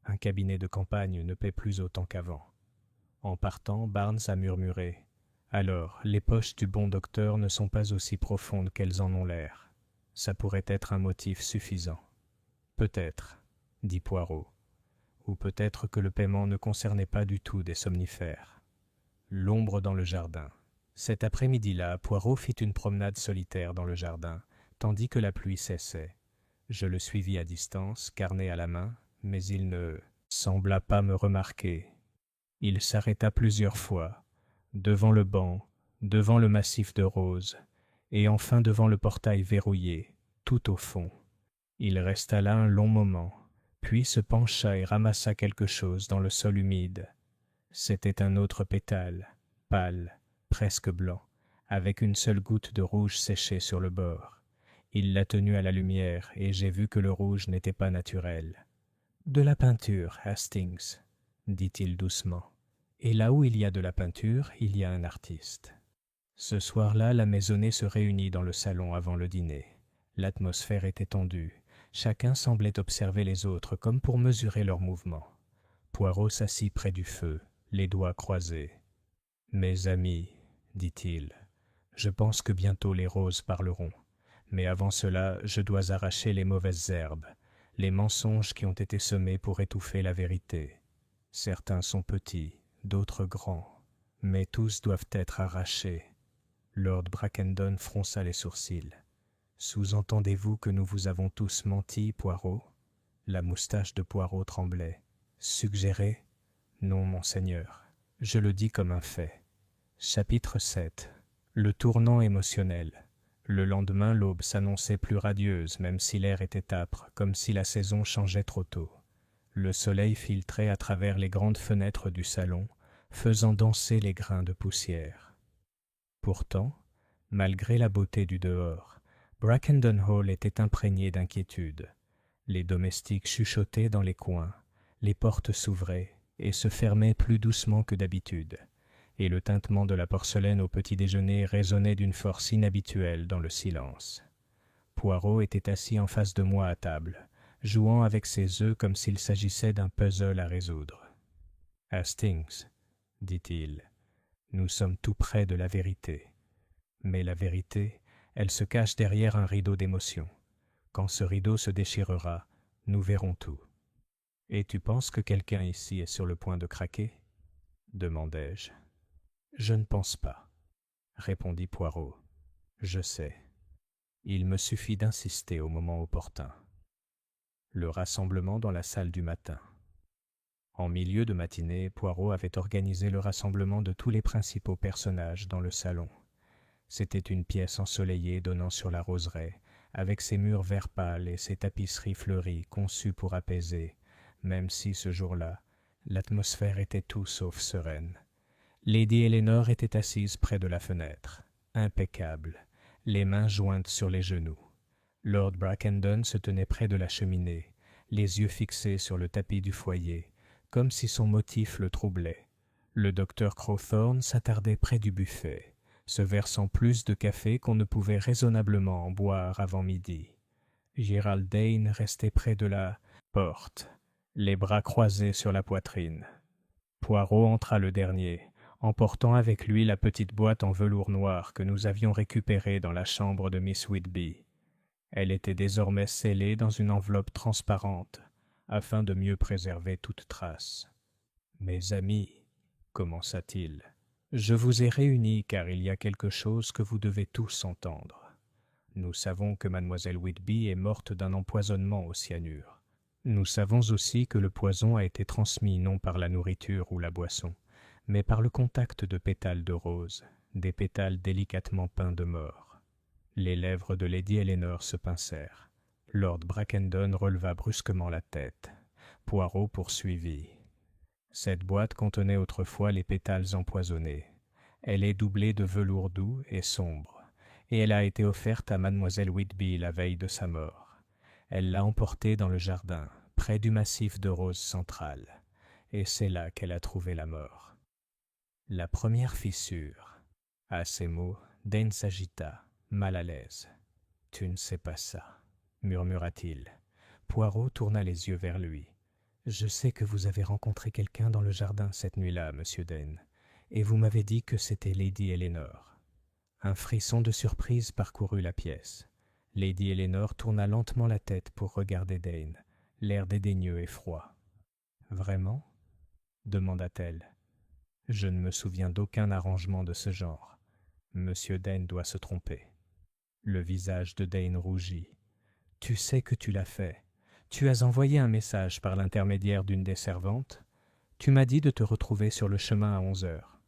Un cabinet de campagne ne paie plus autant qu'avant. » En partant, Barnes a murmuré. « Alors, les poches du bon docteur ne sont pas aussi profondes qu'elles en ont l'air. Ça pourrait être un motif suffisant. »« Peut-être, » dit Poirot. « Ou peut-être que le paiement ne concernait pas du tout des somnifères. » L'ombre dans le jardin. Cet après-midi-là, Poirot fit une promenade solitaire dans le jardin, tandis que la pluie cessait. Je le suivis à distance, carnet à la main, mais il ne sembla pas me remarquer. Il s'arrêta plusieurs fois, devant le banc, devant le massif de roses, et enfin devant le portail verrouillé, tout au fond. Il resta là un long moment, puis se pencha et ramassa quelque chose dans le sol humide. C'était un autre pétale, pâle, presque blanc, avec une seule goutte de rouge séchée sur le bord. Il l'a tenu à la lumière, et j'ai vu que le rouge n'était pas naturel. « De la peinture, Hastings, » dit-il doucement. « Et là où il y a de la peinture, il y a un artiste. » Ce soir-là, la maisonnée se réunit dans le salon avant le dîner. L'atmosphère était tendue. Chacun semblait observer les autres comme pour mesurer leurs mouvements. Poirot s'assit près du feu, les doigts croisés. « Mes amis, dit-il, je pense que bientôt les roses parleront. Mais avant cela, je dois arracher les mauvaises herbes, les mensonges qui ont été semés pour étouffer la vérité. Certains sont petits, d'autres grands, mais tous doivent être arrachés. » Lord Brackendon fronça les sourcils. « Sous-entendez-vous que nous vous avons tous menti, Poirot ?» La moustache de Poirot tremblait. « Suggéré ? Non, monseigneur. Je le dis comme un fait. » Chapitre 7. Le tournant émotionnel. Le lendemain, l'aube s'annonçait plus radieuse, même si l'air était âpre, comme si la saison changeait trop tôt. Le soleil filtrait à travers les grandes fenêtres du salon, faisant danser les grains de poussière. Pourtant, malgré la beauté du dehors, Brackendon Hall était imprégné d'inquiétude. Les domestiques chuchotaient dans les coins, les portes s'ouvraient et se fermaient plus doucement que d'habitude, et le tintement de la porcelaine au petit déjeuner résonnait d'une force inhabituelle dans le silence. Poirot était assis en face de moi à table, jouant avec ses œufs comme s'il s'agissait d'un puzzle à résoudre. « Hastings, dit-il, nous sommes tout près de la vérité. Mais la vérité, elle se cache derrière un rideau d'émotion. Quand ce rideau se déchirera, nous verrons tout. »« Et tu penses que quelqu'un ici est sur le point de craquer ?» demandai-je. « Je ne pense pas, » répondit Poirot. « Je sais. Il me suffit d'insister au moment opportun. » Le rassemblement dans la salle du matin. En milieu de matinée, Poirot avait organisé le rassemblement de tous les principaux personnages dans le salon. C'était une pièce ensoleillée donnant sur la roseraie, avec ses murs vert pâle et ses tapisseries fleuries conçues pour apaiser, même si ce jour-là, l'atmosphère était tout sauf sereine. Lady Eleanor était assise près de la fenêtre, impeccable, les mains jointes sur les genoux. Lord Brackendon se tenait près de la cheminée, les yeux fixés sur le tapis du foyer, comme si son motif le troublait. Le docteur Crowthorne s'attardait près du buffet, se versant plus de café qu'on ne pouvait raisonnablement en boire avant midi. Gerald Dane restait près de la porte, les bras croisés sur la poitrine. Poirot entra le dernier, emportant avec lui la petite boîte en velours noir que nous avions récupérée dans la chambre de Miss Whitby. Elle était désormais scellée dans une enveloppe transparente, afin de mieux préserver toute trace. « Mes amis, » commença-t-il, « je vous ai réunis car il y a quelque chose que vous devez tous entendre. Nous savons que mademoiselle Whitby est morte d'un empoisonnement au cyanure. Nous savons aussi que le poison a été transmis non par la nourriture ou la boisson, mais par le contact de pétales de rose, des pétales délicatement peints de mort. » Les lèvres de Lady Eleanor se pincèrent. Lord Brackendon releva brusquement la tête. Poirot poursuivit. « Cette boîte contenait autrefois les pétales empoisonnés. Elle est doublée de velours doux et sombre, et elle a été offerte à mademoiselle Whitby la veille de sa mort. Elle l'a emportée dans le jardin, près du massif de roses centrales, et c'est là qu'elle a trouvé la mort. » La première fissure. À ces mots, Dane s'agita, mal à l'aise. « Tu ne sais pas ça, » murmura-t-il. Poirot tourna les yeux vers lui. « Je sais que vous avez rencontré quelqu'un dans le jardin cette nuit-là, monsieur Dane, et vous m'avez dit que c'était Lady Eleanor. » Un frisson de surprise parcourut la pièce. Lady Eleanor tourna lentement la tête pour regarder Dane, l'air dédaigneux et froid. « Vraiment ?» demanda-t-elle. « Je ne me souviens d'aucun arrangement de ce genre. Monsieur Dane doit se tromper. » Le visage de Dane rougit. « Tu sais que tu l'as fait. Tu as envoyé un message par l'intermédiaire d'une des servantes. Tu m'as dit de te retrouver sur le chemin à 11 heures. »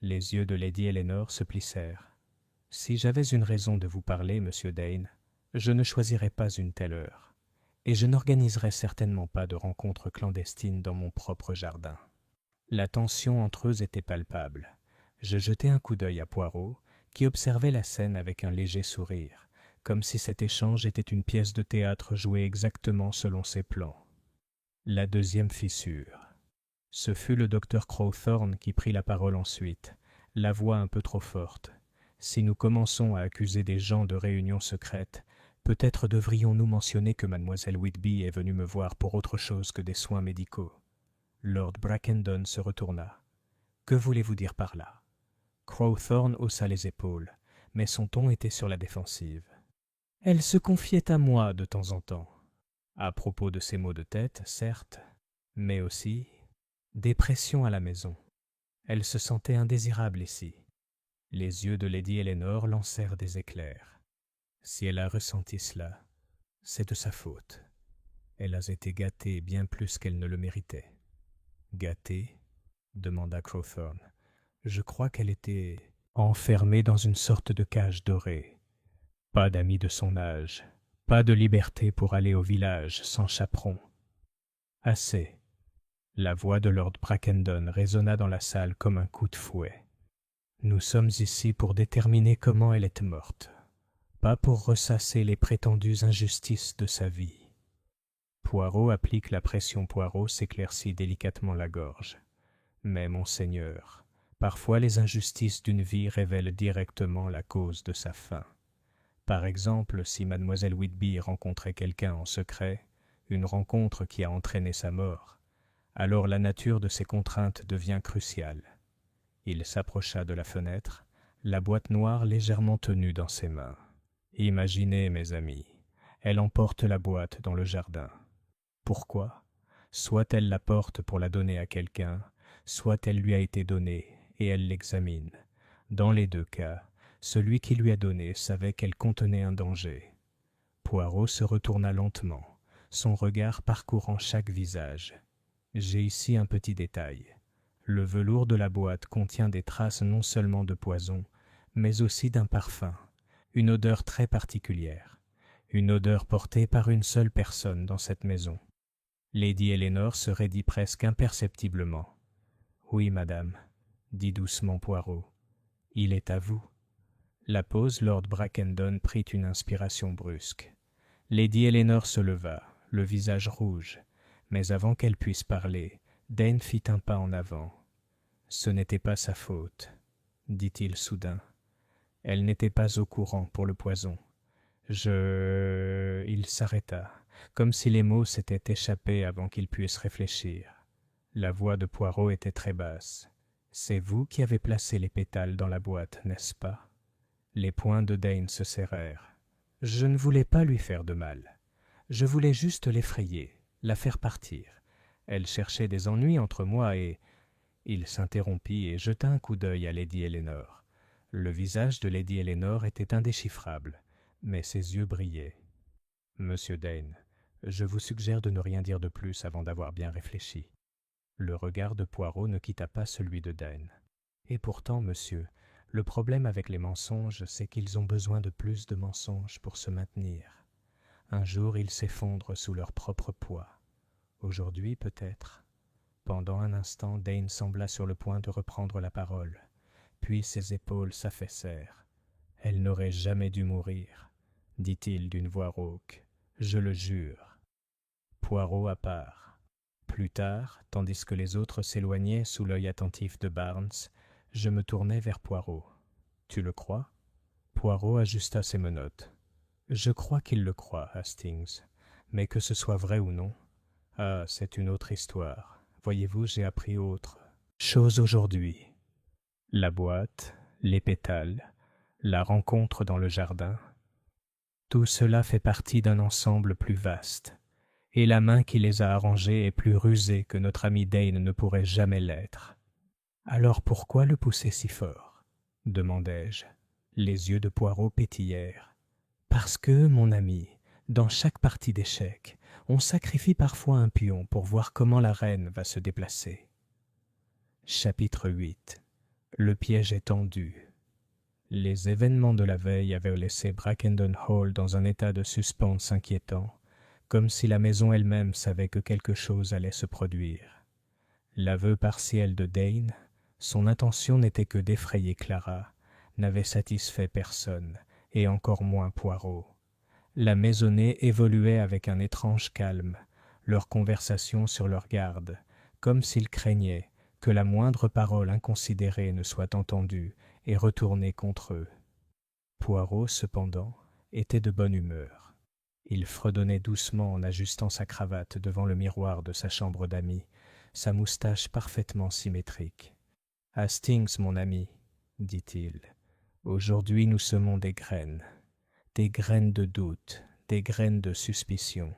Les yeux de Lady Eleanor se plissèrent. « Si j'avais une raison de vous parler, monsieur Dane, je ne choisirais pas une telle heure. et je n'organiserai certainement pas de rencontres clandestines dans mon propre jardin. La tension entre eux était palpable. Je jetai un coup d'œil à Poirot, qui observait la scène avec un léger sourire, comme si cet échange était une pièce de théâtre jouée exactement selon ses plans. La deuxième fissure. Ce fut le docteur Crowthorne qui prit la parole ensuite, la voix un peu trop forte. Si nous commençons à accuser des gens de réunions secrètes, peut-être devrions-nous mentionner que mademoiselle Whitby est venue me voir pour autre chose que des soins médicaux. Lord Brackendon se retourna. « Que voulez-vous dire par là ?» Crowthorne haussa les épaules, mais son ton était sur la défensive. « Elle se confiait à moi de temps en temps. À propos de ses maux de tête, certes, mais aussi des pressions à la maison. Elle se sentait indésirable ici. » Les yeux de Lady Eleanor lancèrent des éclairs. Si elle a ressenti cela, c'est de sa faute. Elle a été gâtée bien plus qu'elle ne le méritait. Gâtée ? Demanda Crowthorne. Je crois qu'elle était enfermée dans une sorte de cage dorée. Pas d'amis de son âge, pas de liberté pour aller au village sans chaperon. Assez. La voix de Lord Brackendon résonna dans la salle comme un coup de fouet. Nous sommes ici pour déterminer comment elle est morte, pas pour ressasser les prétendues injustices de sa vie. Poirot applique la pression Poirot s'éclaircit délicatement la gorge. Mais, monseigneur, parfois les injustices d'une vie révèlent directement la cause de sa fin. Par exemple, si mademoiselle Whitby rencontrait quelqu'un en secret, une rencontre qui a entraîné sa mort, alors la nature de ses contraintes devient cruciale. Il s'approcha de la fenêtre, la boîte noire légèrement tenue dans ses mains. Imaginez, mes amis, elle emporte la boîte dans le jardin. Pourquoi ? Soit elle la porte pour la donner à quelqu'un, soit elle lui a été donnée et elle l'examine. Dans les deux cas, celui qui lui a donné savait qu'elle contenait un danger. Poirot se retourna lentement, son regard parcourant chaque visage. J'ai ici un petit détail. Le velours de la boîte contient des traces non seulement de poison, mais aussi d'un parfum, une odeur très particulière, une odeur portée par une seule personne dans cette maison. Lady Eleanor se raidit presque imperceptiblement. « Oui, madame, » dit doucement Poirot. « Il est à vous. » La pause, Lord Brackendon prit une inspiration brusque. Lady Eleanor se leva, le visage rouge, mais avant qu'elle puisse parler, Dane fit un pas en avant. « Ce n'était pas sa faute, » dit-il soudain. « Elle n'était pas au courant pour le poison. Il s'arrêta, comme si les mots s'étaient échappés avant qu'il puisse réfléchir. La voix de Poirot était très basse. « C'est vous qui avez placé les pétales dans la boîte, n'est-ce pas ?» Les poings de Dane se serrèrent. « Je ne voulais pas lui faire de mal. Je voulais juste l'effrayer, la faire partir. Elle cherchait des ennuis entre moi et... » Il s'interrompit et jeta un coup d'œil à Lady Eleanor. Le visage de Lady Eleanor était indéchiffrable, mais ses yeux brillaient. « Monsieur Dane, je vous suggère de ne rien dire de plus avant d'avoir bien réfléchi. » Le regard de Poirot ne quitta pas celui de Dane. « Et pourtant, monsieur, le problème avec les mensonges, c'est qu'ils ont besoin de plus de mensonges pour se maintenir. Un jour, ils s'effondrent sous leur propre poids. Aujourd'hui, peut-être. » Pendant un instant, Dane sembla sur le point de reprendre la parole. Puis ses épaules s'affaissèrent. « Elle n'aurait jamais dû mourir, » dit-il d'une voix rauque. « Je le jure. » Poirot à part. Plus tard, tandis que les autres s'éloignaient sous l'œil attentif de Barnes, je me tournai vers Poirot. « Tu le crois ?» Poirot ajusta ses menottes. « Je crois qu'il le croit, Hastings. Mais que ce soit vrai ou non, ah, c'est une autre histoire. Voyez-vous, j'ai appris autre chose aujourd'hui. » La boîte, les pétales, la rencontre dans le jardin, tout cela fait partie d'un ensemble plus vaste, et la main qui les a arrangés est plus rusée que notre ami Dane ne pourrait jamais l'être. « Alors pourquoi le pousser si fort ?» demandai-je. Les yeux de Poirot pétillèrent. « Parce que, mon ami, dans chaque partie d'échecs, on sacrifie parfois un pion pour voir comment la reine va se déplacer. » Chapitre 8. Le piège est tendu. Les événements de la veille avaient laissé Brackendon Hall dans un état de suspense inquiétant, comme si la maison elle-même savait que quelque chose allait se produire. L'aveu partiel de Dane, son intention n'était que d'effrayer Clara, n'avait satisfait personne, et encore moins Poirot. La maisonnée évoluait avec un étrange calme, leur conversation sur leur garde, comme s'ils craignaient que la moindre parole inconsidérée ne soit entendue et retournée contre eux. Poirot, cependant, était de bonne humeur. Il fredonnait doucement en ajustant sa cravate devant le miroir de sa chambre d'amis, sa moustache parfaitement symétrique. « Hastings, mon ami, dit-il, aujourd'hui nous semons des graines de doute, des graines de suspicion,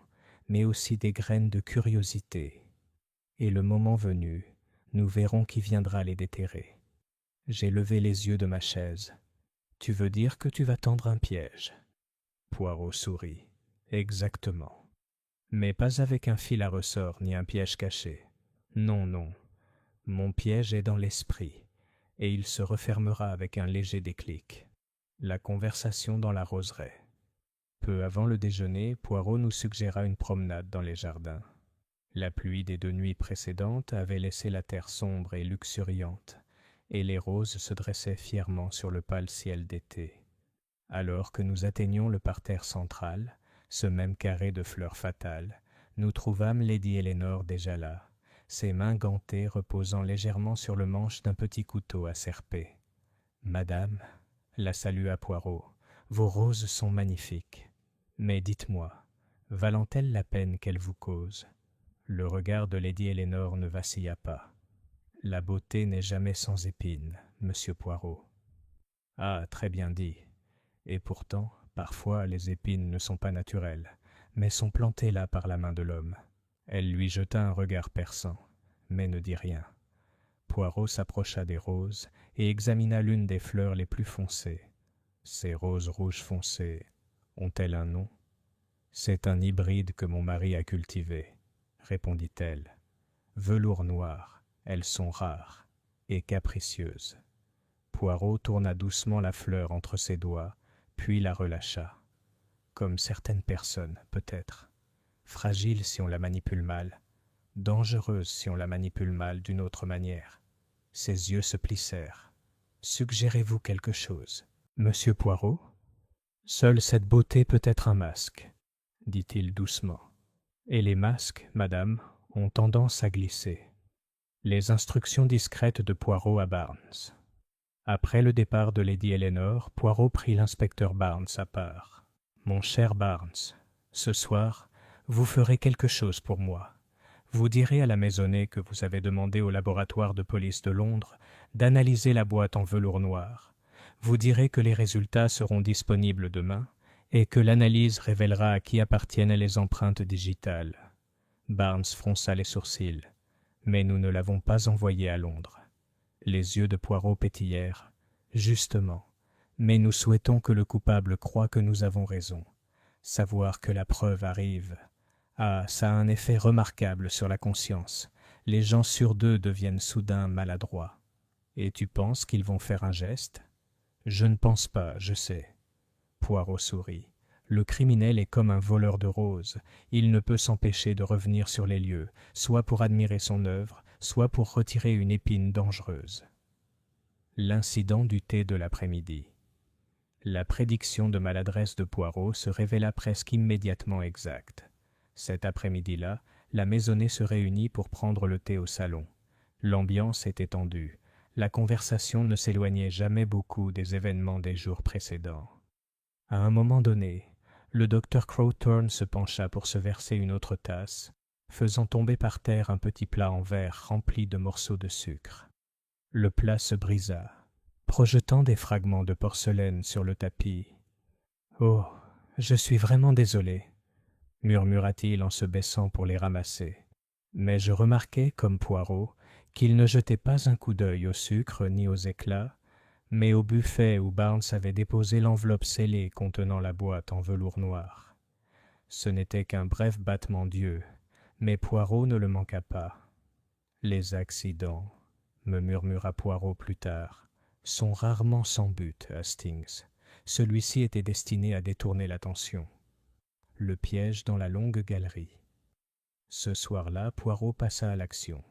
mais aussi des graines de curiosité. Et le moment venu, nous verrons qui viendra les déterrer. » J'ai levé les yeux de ma chaise. « Tu veux dire que tu vas tendre un piège ?» Poirot sourit. « Exactement. Mais pas avec un fil à ressort ni un piège caché. Non, non. Mon piège est dans l'esprit, et il se refermera avec un léger déclic. » La conversation dans la roseraie. Peu avant le déjeuner, Poirot nous suggéra une promenade dans les jardins. La pluie des 2 nuits précédentes avait laissé la terre sombre et luxuriante, et les roses se dressaient fièrement sur le pâle ciel d'été. Alors que nous atteignions le parterre central, ce même carré de fleurs fatales, nous trouvâmes Lady Eleanor déjà là, ses mains gantées reposant légèrement sur le manche d'un petit couteau à serper. « Madame, » la salua Poirot, « vos roses sont magnifiques. Mais dites-moi, valent-elles la peine qu'elles vous causent ?» Le regard de Lady Eleanor ne vacilla pas. « La beauté n'est jamais sans épines, monsieur Poirot. » « Ah, très bien dit. Et pourtant, parfois, les épines ne sont pas naturelles, mais sont plantées là par la main de l'homme. » Elle lui jeta un regard perçant, mais ne dit rien. Poirot s'approcha des roses et examina l'une des fleurs les plus foncées. « Ces roses rouges foncées ont-elles un nom ?»« C'est un hybride que mon mari a cultivé, » répondit-elle. « Velours noir, elles sont rares et capricieuses. » Poirot tourna doucement la fleur entre ses doigts, puis la relâcha. Comme certaines personnes, peut-être. Fragile si on la manipule mal, dangereuse si on la manipule mal d'une autre manière. Ses yeux se plissèrent. « Suggérez-vous quelque chose, monsieur Poirot ? » « Seule cette beauté peut être un masque, » dit-il doucement. « Et les masques, madame, ont tendance à glisser. » Les instructions discrètes de Poirot à Barnes. Après le départ de Lady Eleanor, Poirot prit l'inspecteur Barnes à part. « Mon cher Barnes, ce soir, vous ferez quelque chose pour moi. Vous direz à la maisonnée que vous avez demandé au laboratoire de police de Londres d'analyser la boîte en velours noir. Vous direz que les résultats seront disponibles demain et que l'analyse révélera à qui appartiennent les empreintes digitales. » Barnes fronça les sourcils. « Mais nous ne l'avons pas envoyé à Londres. » Les yeux de Poirot pétillèrent. « Justement. Mais nous souhaitons que le coupable croie que nous avons raison. Savoir que la preuve arrive. Ah, ça a un effet remarquable sur la conscience. Les gens sûrs d'eux deviennent soudain maladroits. Et tu penses qu'ils vont faire un geste ? » « Je ne pense pas, je sais. » Poirot sourit. « Le criminel est comme un voleur de roses. Il ne peut s'empêcher de revenir sur les lieux, soit pour admirer son œuvre, soit pour retirer une épine dangereuse. » L'incident du thé de l'après-midi. La prédiction de maladresse de Poirot se révéla presque immédiatement exacte. Cet après-midi-là, la maisonnée se réunit pour prendre le thé au salon. L'ambiance était tendue. La conversation ne s'éloignait jamais beaucoup des événements des jours précédents. À un moment donné, le docteur Crowthorne se pencha pour se verser une autre tasse, faisant tomber par terre un petit plat en verre rempli de morceaux de sucre. Le plat se brisa, projetant des fragments de porcelaine sur le tapis. « Oh, je suis vraiment désolé, » murmura-t-il en se baissant pour les ramasser. Mais je remarquai, comme Poirot, qu'il ne jetait pas un coup d'œil au sucre ni aux éclats, mais au buffet où Barnes avait déposé l'enveloppe scellée contenant la boîte en velours noir. Ce n'était qu'un bref battement d'yeux, mais Poirot ne le manqua pas. « Les accidents, » me murmura Poirot plus tard, « sont rarement sans but, Hastings. Celui-ci était destiné à détourner l'attention. » le piège dans la longue galerie. Ce soir-là, Poirot passa à l'action.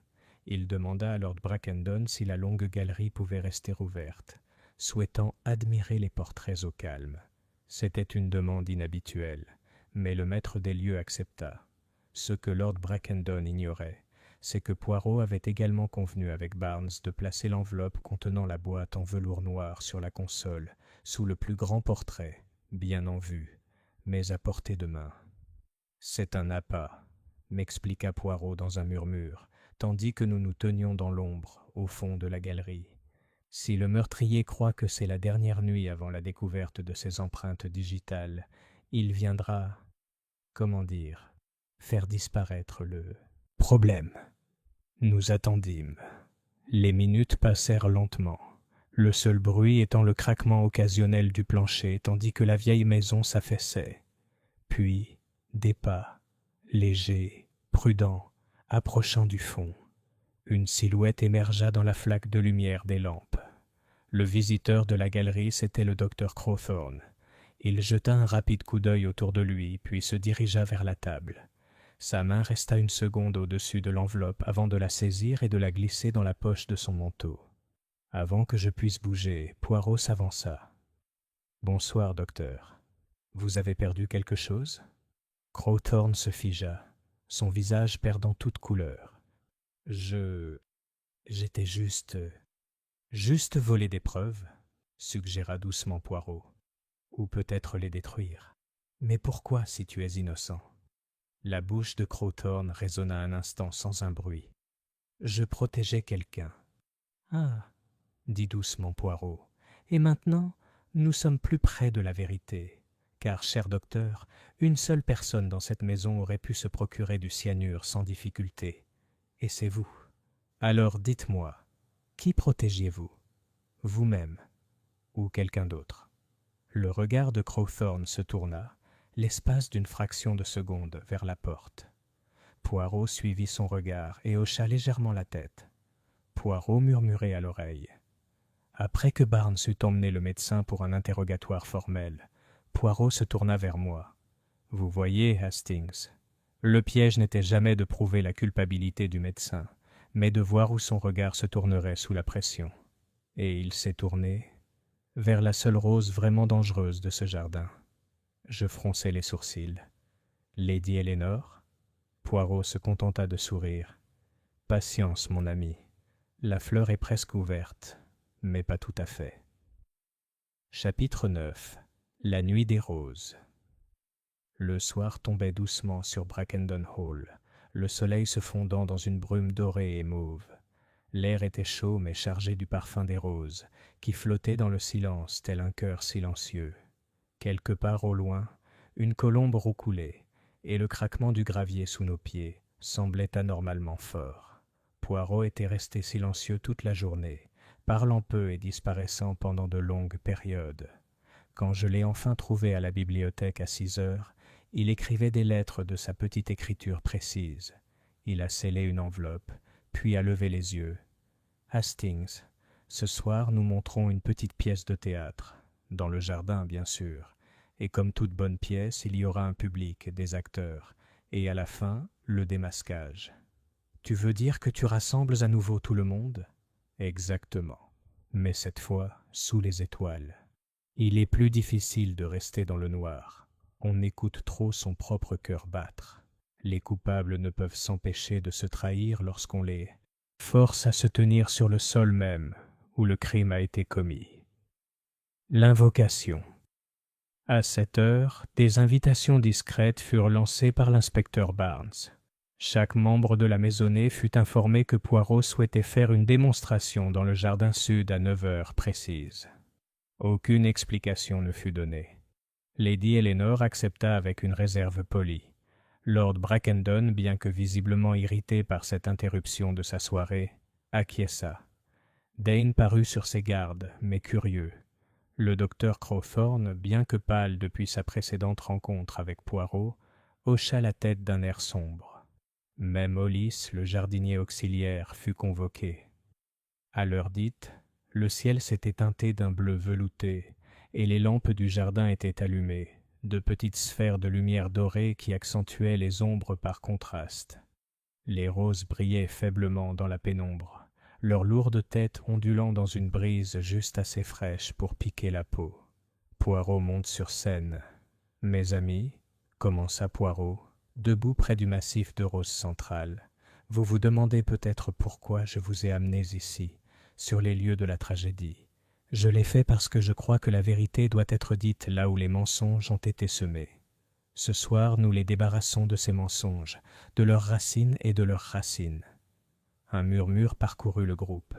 Il demanda à Lord Brackendon si la longue galerie pouvait rester ouverte, souhaitant admirer les portraits au calme. C'était une demande inhabituelle, mais le maître des lieux accepta. Ce que Lord Brackendon ignorait, c'est que Poirot avait également convenu avec Barnes de placer l'enveloppe contenant la boîte en velours noir sur la console, sous le plus grand portrait, bien en vue, mais à portée de main. « C'est un appât », m'expliqua Poirot dans un murmure, tandis que nous nous tenions dans l'ombre, au fond de la galerie. Si le meurtrier croit que c'est la dernière nuit avant la découverte de ses empreintes digitales, il viendra, comment dire, faire disparaître le problème. Nous attendîmes. Les minutes passèrent lentement, le seul bruit étant le craquement occasionnel du plancher, tandis que la vieille maison s'affaissait. Puis, des pas, légers, prudents, approchant du fond. Une silhouette émergea dans la flaque de lumière des lampes. Le visiteur de la galerie, c'était le docteur Crowthorne. Il jeta un rapide coup d'œil autour de lui, puis se dirigea vers la table. Sa main resta une seconde au-dessus de l'enveloppe avant de la saisir et de la glisser dans la poche de son manteau. Avant que je puisse bouger, Poirot s'avança. « Bonsoir, docteur. Vous avez perdu quelque chose ?» Crowthorne se figea, son visage perdant toute couleur. « J'étais juste voler des preuves, » suggéra doucement Poirot. « Ou peut-être les détruire. Mais pourquoi si tu es innocent ?» La bouche de Crowthorne résonna un instant sans un bruit. « Je protégeais quelqu'un. »« Ah !» dit doucement Poirot. « Et maintenant, nous sommes plus près de la vérité. Car, cher docteur, une seule personne dans cette maison aurait pu se procurer du cyanure sans difficulté. Et c'est vous. Alors dites-moi, qui protégiez-vous? Vous-même ou quelqu'un d'autre ?» Le regard de Crowthorne se tourna, l'espace d'une fraction de seconde, vers la porte. Poirot suivit son regard et hocha légèrement la tête. Poirot murmurait à l'oreille. Après que Barnes eut emmené le médecin pour un interrogatoire formel, Poirot se tourna vers moi. « Vous voyez, Hastings, le piège n'était jamais de prouver la culpabilité du médecin, mais de voir où son regard se tournerait sous la pression. Et il s'est tourné vers la seule rose vraiment dangereuse de ce jardin. » Je fronçai les sourcils. « Lady Eleanor ?» Poirot se contenta de sourire. « Patience, mon ami. La fleur est presque ouverte, mais pas tout à fait. » Chapitre 9. La nuit des roses. Le soir tombait doucement sur Brackendon Hall, le soleil se fondant dans une brume dorée et mauve. L'air était chaud mais chargé du parfum des roses, qui flottait dans le silence tel un cœur silencieux. Quelque part au loin, une colombe roucoulait, et le craquement du gravier sous nos pieds semblait anormalement fort. Poirot était resté silencieux toute la journée, parlant peu et disparaissant pendant de longues périodes. Quand je l'ai enfin trouvé à la bibliothèque à 6 heures, il écrivait des lettres de sa petite écriture précise. Il a scellé une enveloppe, puis a levé les yeux. « Hastings, ce soir nous montrons une petite pièce de théâtre, dans le jardin bien sûr, et comme toute bonne pièce, il y aura un public, des acteurs, et à la fin, le démasquage. Tu veux dire que tu rassembles à nouveau tout le monde ? Exactement, mais cette fois sous les étoiles. Il est plus difficile de rester dans le noir. On écoute trop son propre cœur battre. Les coupables ne peuvent s'empêcher de se trahir lorsqu'on les force à se tenir sur le sol même où le crime a été commis. L'invocation. À 7 heures, des invitations discrètes furent lancées par l'inspecteur Barnes. Chaque membre de la maisonnée fut informé que Poirot souhaitait faire une démonstration dans le jardin sud à 9 heures précises. Aucune explication ne fut donnée. Lady Eleanor accepta avec une réserve polie. Lord Brackendon, bien que visiblement irrité par cette interruption de sa soirée, acquiesça. Dane parut sur ses gardes, mais curieux. Le docteur Crowthorne, bien que pâle depuis sa précédente rencontre avec Poirot, hocha la tête d'un air sombre. Même Hollis, le jardinier auxiliaire, fut convoqué. À l'heure dite, le ciel s'était teinté d'un bleu velouté, et les lampes du jardin étaient allumées, de petites sphères de lumière dorée qui accentuaient les ombres par contraste. Les roses brillaient faiblement dans la pénombre, leurs lourdes têtes ondulant dans une brise juste assez fraîche pour piquer la peau. Poirot monte sur scène. « Mes amis, commença Poirot, debout près du massif de roses centrales, vous vous demandez peut-être pourquoi je vous ai amenés ici, sur les lieux de la tragédie. Je l'ai fait parce que je crois que la vérité doit être dite là où les mensonges ont été semés. Ce soir, nous les débarrassons de ces mensonges, de leurs racines et de leurs racines. » Un murmure parcourut le groupe.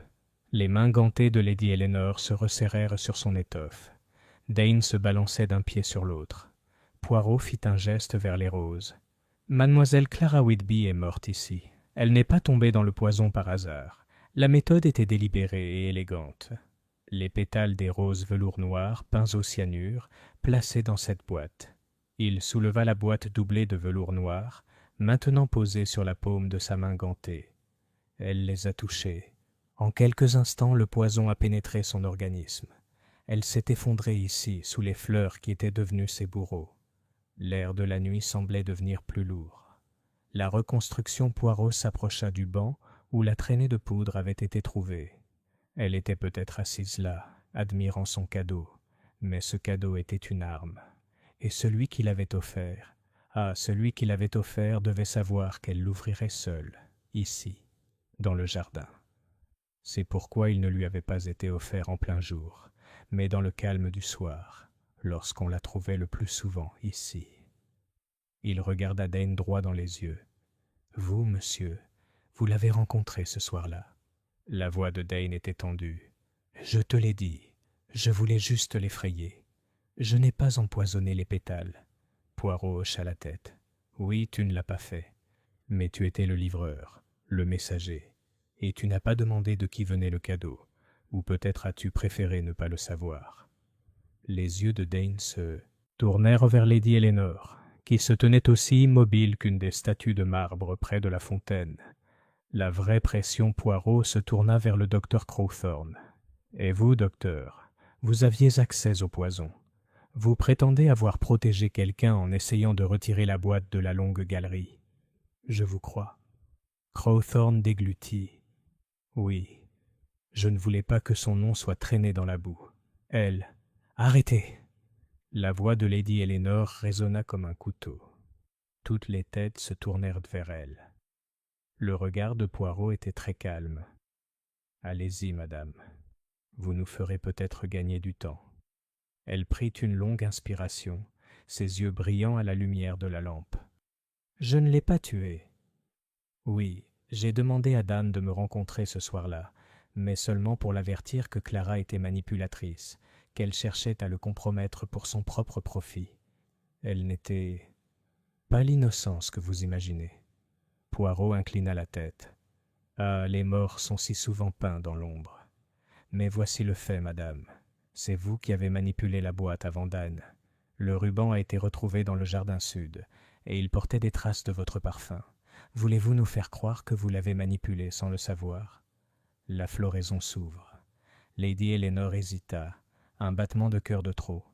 Les mains gantées de Lady Eleanor se resserrèrent sur son étoffe. Dane se balançait d'un pied sur l'autre. Poirot fit un geste vers les roses. « Mademoiselle Clara Whitby est morte ici. Elle n'est pas tombée dans le poison par hasard. La méthode était délibérée et élégante. Les pétales des roses velours noir, peints au cyanure, placés dans cette boîte. » Il souleva la boîte doublée de velours noir, maintenant posée sur la paume de sa main gantée. Elle les a touchées. En quelques instants, le poison a pénétré son organisme. Elle s'est effondrée ici, sous les fleurs qui étaient devenues ses bourreaux. L'air de la nuit semblait devenir plus lourd. La reconstruction Poirot s'approcha du banc où la traînée de poudre avait été trouvée. Elle était peut-être assise là, admirant son cadeau, mais ce cadeau était une arme. Et celui qui l'avait offert, celui qui l'avait offert devait savoir qu'elle l'ouvrirait seule, ici, dans le jardin. C'est pourquoi il ne lui avait pas été offert en plein jour, mais dans le calme du soir, lorsqu'on la trouvait le plus souvent ici. Il regarda Dane droit dans les yeux. « Vous, monsieur, vous l'avez rencontré ce soir-là. » La voix de Dane était tendue. « Je te l'ai dit, je voulais juste l'effrayer. Je n'ai pas empoisonné les pétales. » Poirot hocha la tête. « Oui, tu ne l'as pas fait. Mais tu étais le livreur, le messager, et tu n'as pas demandé de qui venait le cadeau, ou peut-être as-tu préféré ne pas le savoir. » Les yeux de Dane se tournèrent vers Lady Eleanor, qui se tenait aussi immobile qu'une des statues de marbre près de la fontaine. La vraie pression Poirot se tourna vers le docteur Crowthorne. « Et vous, docteur, vous aviez accès au poison. Vous prétendez avoir protégé quelqu'un en essayant de retirer la boîte de la longue galerie. Je vous crois. » Crowthorne déglutit. « Oui, je ne voulais pas que son nom soit traîné dans la boue. Elle... » « Arrêtez !» La voix de Lady Eleanor résonna comme un couteau. Toutes les têtes se tournèrent vers elle. Le regard de Poirot était très calme. « Allez-y, madame. Vous nous ferez peut-être gagner du temps. » Elle prit une longue inspiration, ses yeux brillants à la lumière de la lampe. « Je ne l'ai pas tué. Oui, j'ai demandé à Dan de me rencontrer ce soir-là, mais seulement pour l'avertir que Clara était manipulatrice, qu'elle cherchait à le compromettre pour son propre profit. Elle n'était pas l'innocence que vous imaginez. » Poirot inclina la tête. « Ah, les morts sont si souvent peints dans l'ombre. Mais voici le fait, madame. C'est vous qui avez manipulé la boîte avant Dan. Le ruban a été retrouvé dans le jardin sud, et il portait des traces de votre parfum. Voulez-vous nous faire croire que vous l'avez manipulé sans le savoir ?» La floraison s'ouvre. Lady Eleanor hésita, un battement de cœur de trop.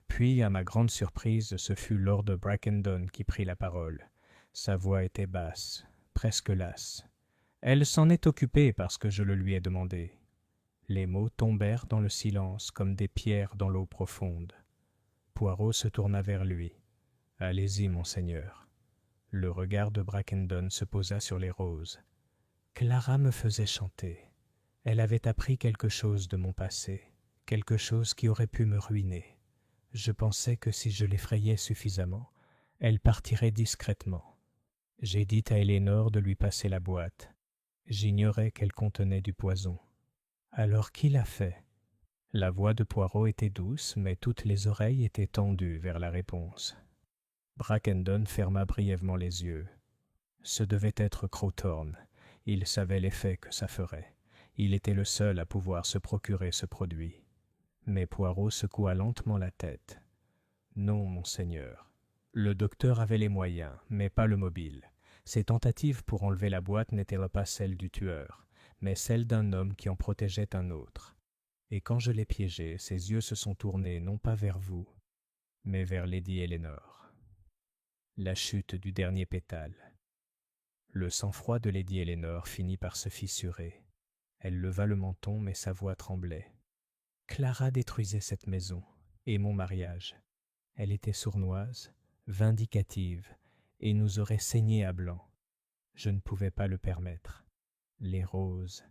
Puis, à ma grande surprise, ce fut Lord Brackendon qui prit la parole. Sa voix était basse, presque lasse. « Elle s'en est occupée parce que je le lui ai demandé. » Les mots tombèrent dans le silence comme des pierres dans l'eau profonde. Poirot se tourna vers lui. « Allez-y, monseigneur. » Le regard de Brackendon se posa sur les roses. « Clara me faisait chanter. Elle avait appris quelque chose de mon passé, quelque chose qui aurait pu me ruiner. Je pensais que si je l'effrayais suffisamment, elle partirait discrètement. J'ai dit à Eleanor de lui passer la boîte. J'ignorais qu'elle contenait du poison. Alors qui l'a fait ?» La voix de Poirot était douce, mais toutes les oreilles étaient tendues vers la réponse. Brackendon ferma brièvement les yeux. Ce devait être Crowthorne. Il savait l'effet que ça ferait. Il était le seul à pouvoir se procurer ce produit. Mais Poirot secoua lentement la tête. « Non, monseigneur. Le docteur avait les moyens, mais pas le mobile. Ses tentatives pour enlever la boîte n'étaient pas celles du tueur, mais celles d'un homme qui en protégeait un autre. Et quand je l'ai piégé, ses yeux se sont tournés non pas vers vous, mais vers Lady Eleanor. La chute du dernier pétale. Le sang-froid de Lady Eleanor finit par se fissurer. Elle leva le menton, mais sa voix tremblait. Clara détruisait cette maison, et mon mariage. Elle était sournoise, vindicative, et nous aurait saigné à blanc. Je ne pouvais pas le permettre. Les roses,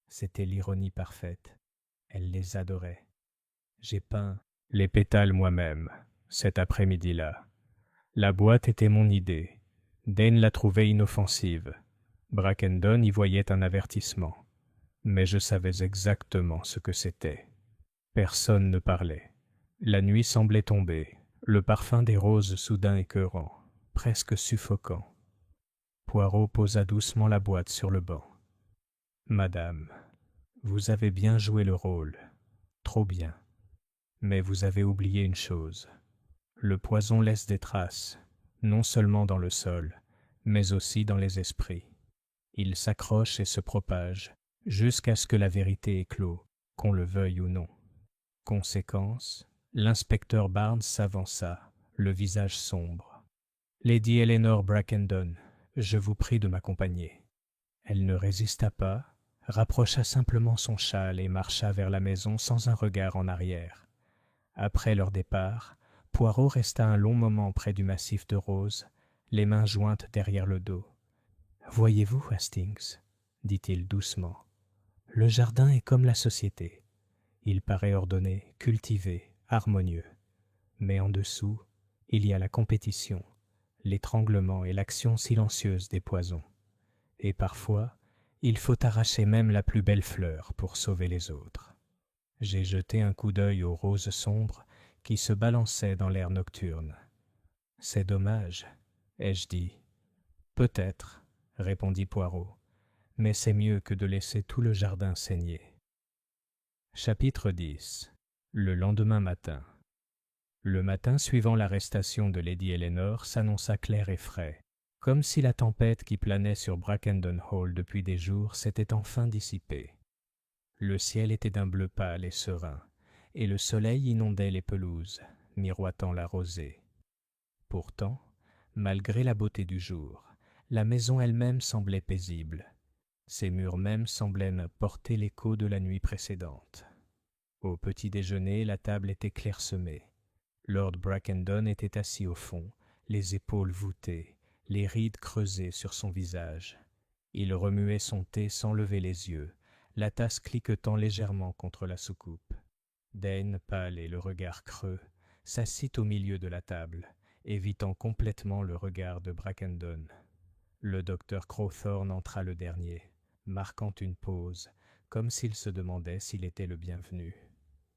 c'était l'ironie parfaite. Elle les adorait. J'ai peint les pétales moi-même, cet après-midi-là. La boîte était mon idée. Dane la trouvait inoffensive. Brackendon y voyait un avertissement. Mais je savais exactement ce que c'était. Personne ne parlait. La nuit semblait tomber, le parfum des roses soudain écœurant, presque suffocant. Poirot posa doucement la boîte sur le banc. « Madame, vous avez bien joué le rôle, trop bien. Mais vous avez oublié une chose. Le poison laisse des traces, non seulement dans le sol, mais aussi dans les esprits. Il s'accroche et se propage, jusqu'à ce que la vérité éclôt, qu'on le veuille ou non. Conséquence, l'inspecteur Barnes s'avança, le visage sombre. « Lady Eleanor Brackendon, je vous prie de m'accompagner. » Elle ne résista pas, rapprocha simplement son châle et marcha vers la maison sans un regard en arrière. Après leur départ, Poirot resta un long moment près du massif de roses, les mains jointes derrière le dos. « Voyez-vous, Hastings, dit-il doucement, le jardin est comme la société. Il paraît ordonné, cultivé, harmonieux. Mais en dessous, il y a la compétition, l'étranglement et l'action silencieuse des poisons. Et parfois, il faut arracher même la plus belle fleur pour sauver les autres. » J'ai jeté un coup d'œil aux roses sombres qui se balançaient dans l'air nocturne. « C'est dommage, ai-je dit. »« Peut-être, » répondit Poirot, « mais c'est mieux que de laisser tout le jardin saigner. » Chapitre 10. Le lendemain matin. Le matin suivant l'arrestation de Lady Eleanor s'annonça clair et frais, comme si la tempête qui planait sur Brackendon Hall depuis des jours s'était enfin dissipée. Le ciel était d'un bleu pâle et serein, et le soleil inondait les pelouses, miroitant la rosée. Pourtant, malgré la beauté du jour, la maison elle-même semblait paisible. Ses murs mêmes semblaient porter l'écho de la nuit précédente. Au petit déjeuner, la table était clairsemée. Lord Brackendon était assis au fond, les épaules voûtées, les rides creusées sur son visage. Il remuait son thé sans lever les yeux, la tasse cliquetant légèrement contre la soucoupe. Dane, pâle et le regard creux, s'assit au milieu de la table, évitant complètement le regard de Brackendon. Le docteur Crowthorne entra le dernier, marquant une pause, comme s'il se demandait s'il était le bienvenu.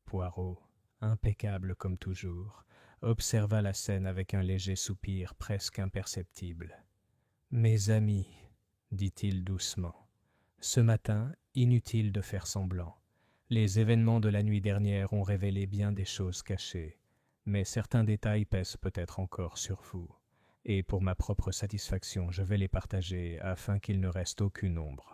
Poirot, impeccable comme toujours, observa la scène avec un léger soupir presque imperceptible. « Mes amis, » dit-il doucement, « ce matin, inutile de faire semblant. Les événements de la nuit dernière ont révélé bien des choses cachées, mais certains détails pèsent peut-être encore sur vous, et pour ma propre satisfaction, je vais les partager afin qu'il ne reste aucune ombre. »